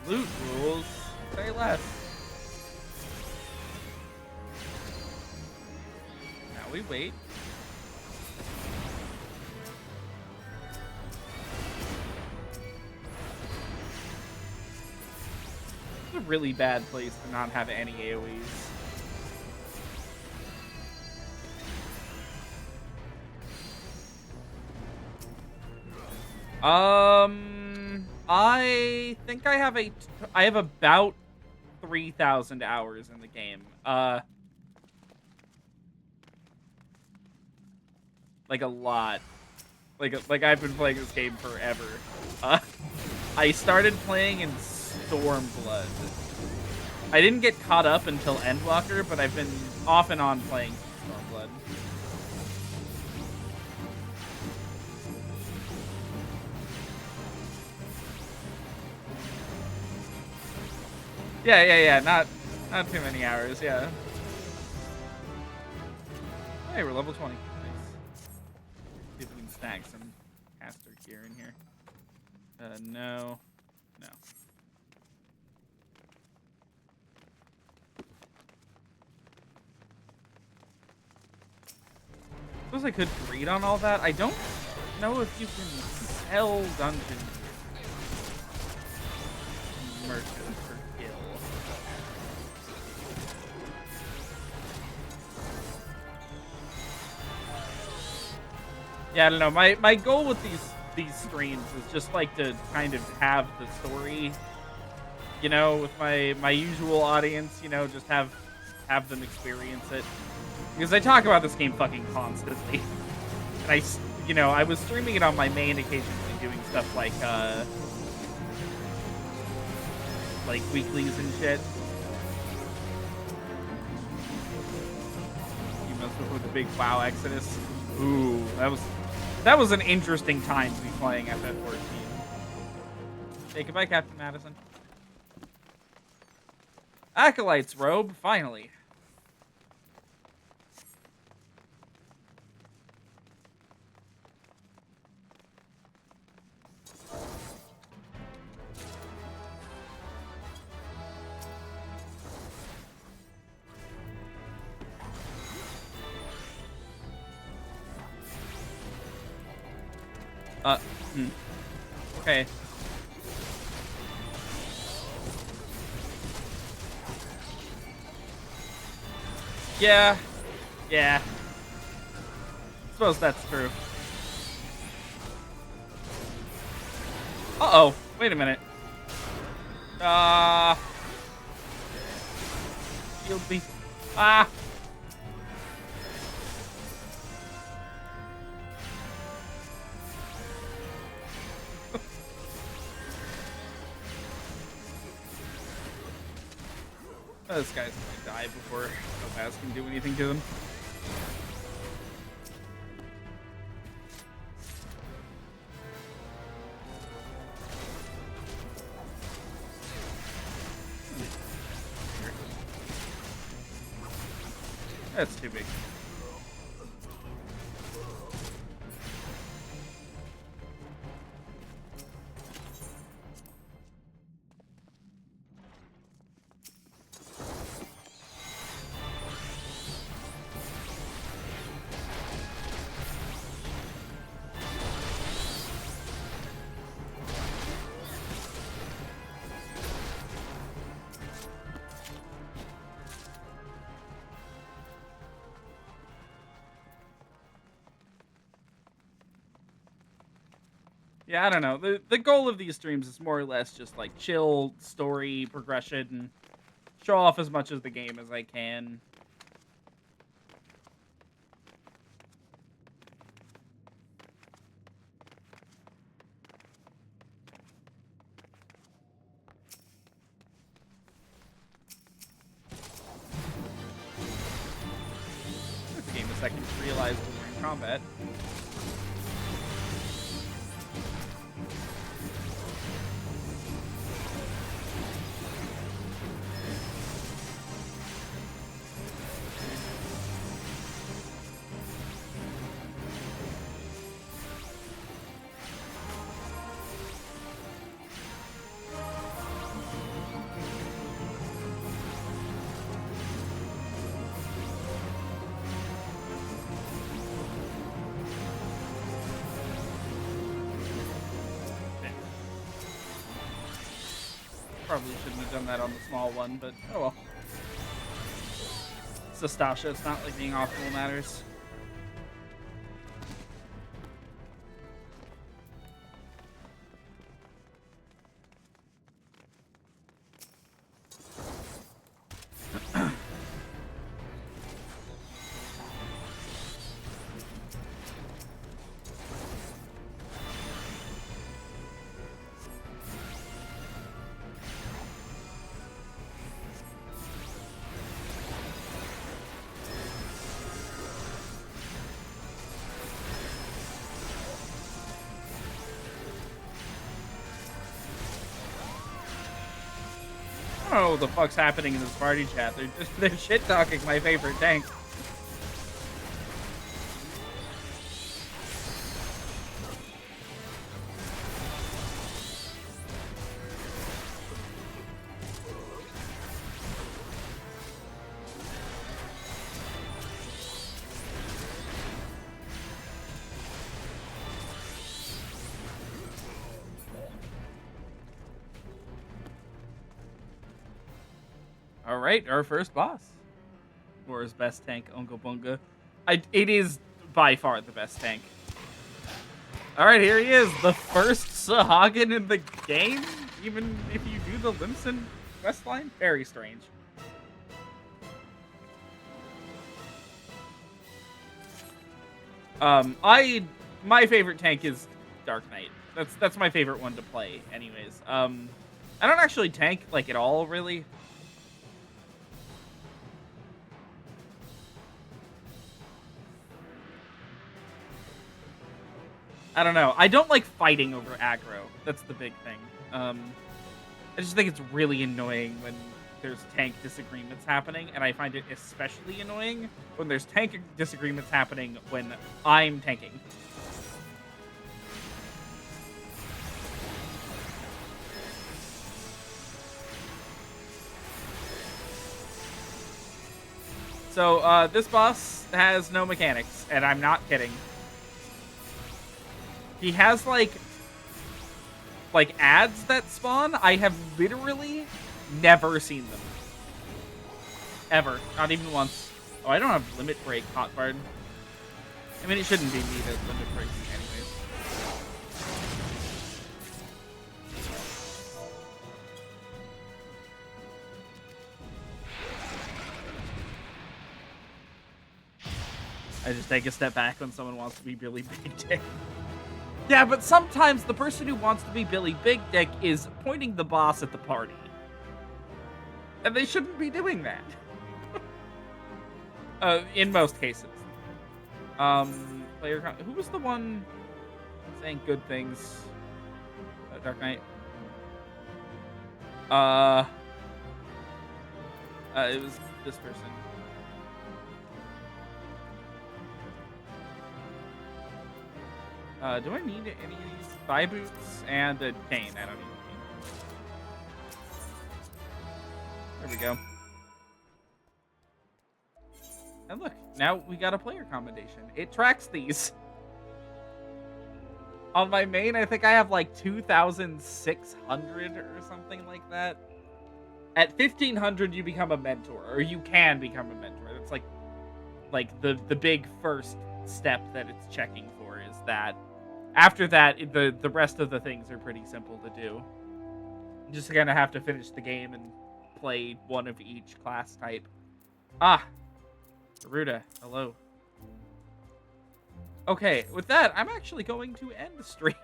Loot rules. Say less. Now we wait. It's a really bad place to not have any AoEs. I think I have about 3,000 hours in the game. Like a lot. Like I've been playing this game forever. I started playing in Stormblood. I didn't get caught up until Endwalker, but I've been off and on playing Stormblood. Yeah. Not too many hours, yeah. Hey, we're level 20. Nice. See if we can snag some caster gear in here. No. Suppose I could read on all that. I don't know if you can sell dungeon merchants for kill. Yeah, I don't know. My goal with these streams is just like to kind of have the story, you know, with my usual audience, you know, just have them experience it. Because I talk about this game fucking constantly. And I was streaming it on my main occasionally, doing stuff like weeklies and shit. You messed with the big WoW Exodus. Ooh, that was an interesting time to be playing FF14. Hey, goodbye, Captain Madison. Acolyte's robe, finally. Okay. Yeah. Suppose that's true. Uh-oh. Wait a minute. Shield me. Ah! This guy's gonna die before Topaz can do anything to him. That's too big. Yeah, I don't know. The goal of these streams is more or less just like chill story progression, show off as much of the game as I can. Took the game a second to realize we were in combat. Probably shouldn't have done that on the small one, but oh well. Sastasha, it's not like being optimal matters. I don't know what the fuck's happening in this party chat. They're shit talking my favorite tank. Alright, our first boss. Or his best tank, Unga Bunga. It is by far the best tank. Alright, here he is. The first Sahagin in the game? Even if you do the Limson questline? Very strange. My favorite tank is Dark Knight. That's my favorite one to play, anyways. I don't actually tank, like, at all, really. I don't know. I don't like fighting over aggro. That's the big thing. I just think it's really annoying when there's tank disagreements happening, and I find it especially annoying when there's tank disagreements happening when I'm tanking. So, this boss has no mechanics, and I'm not kidding. He has, like ads that spawn. I have literally never seen them. Ever. Not even once. Oh, I don't have Limit Break hot card. I mean, it shouldn't be me that Limit Breaks anyways. I just take a step back when someone wants to be Billy Big Dick. Yeah, but sometimes the person who wants to be Billy Big Dick is pointing the boss at the party. And they shouldn't be doing that. In most cases. Who was the one saying good things? Dark Knight? It was this person. Do I need any of these thigh boots and a cane? I don't need a cane. There we go. And look, now we got a player commendation. It tracks these. On my main, I think I have like 2,600 or something like that. At 1,500, you become a mentor, or you can become a mentor. That's like the big first step that it's checking for is that. After that, the rest of the things are pretty simple to do. You just gonna have to finish the game and play one of each class type. Ah, Garuda, hello. Okay, with that, I'm actually going to end the stream.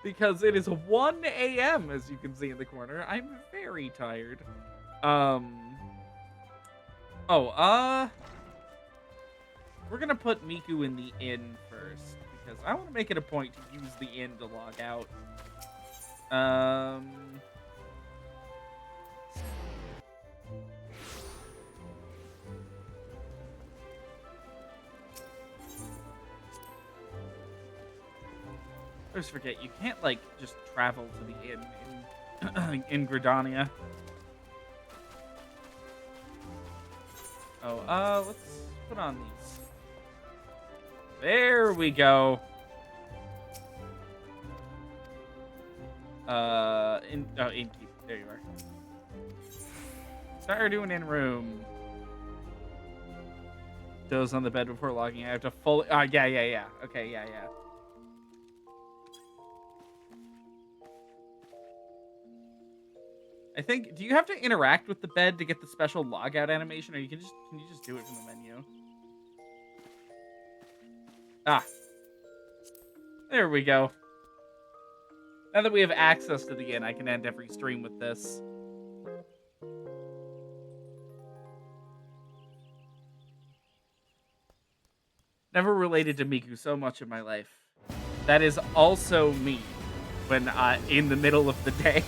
Because it is 1 a.m., as you can see in the corner. I'm very tired. We're gonna put Miku in the inn first, because I want to make it a point to use the inn to log out. I always forget, you can't, like, just travel to the inn in Gridania. Oh, let's put on these. There we go. Innkeep. There you are. Start doing in room. Doze on the bed before logging. I have to fully. Yeah. Okay, yeah. I think. Do you have to interact with the bed to get the special logout animation, or can you just do it from the menu? Ah. There we go. Now that we have access to the inn, I can end every stream with this. Never related to Miku so much in my life. That is also me when in the middle of the day.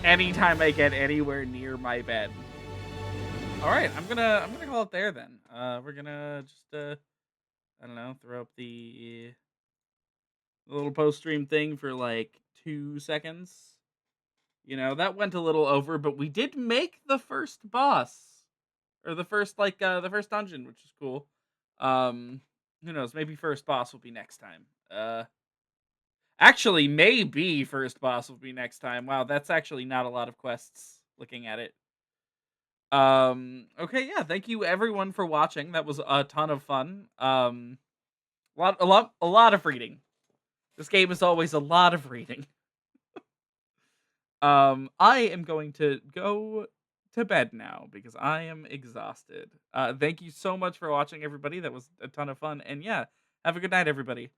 Anytime I get anywhere near my bed. All right, I'm gonna call it there then. We're gonna just I don't know, throw up the little post-stream thing for like 2 seconds. You know, that went a little over, but we did make the first boss. Or the first the first dungeon, which is cool. Who knows, maybe first boss will be next time. Actually, maybe first boss will be next time. Wow, that's actually not a lot of quests looking at it. Okay, yeah, thank you everyone for watching. That was a ton of fun. A lot of reading. This game is always a lot of reading. I am going to go to bed now because I am exhausted. Thank you so much for watching, everybody. That was a ton of fun. And yeah, have a good night, everybody.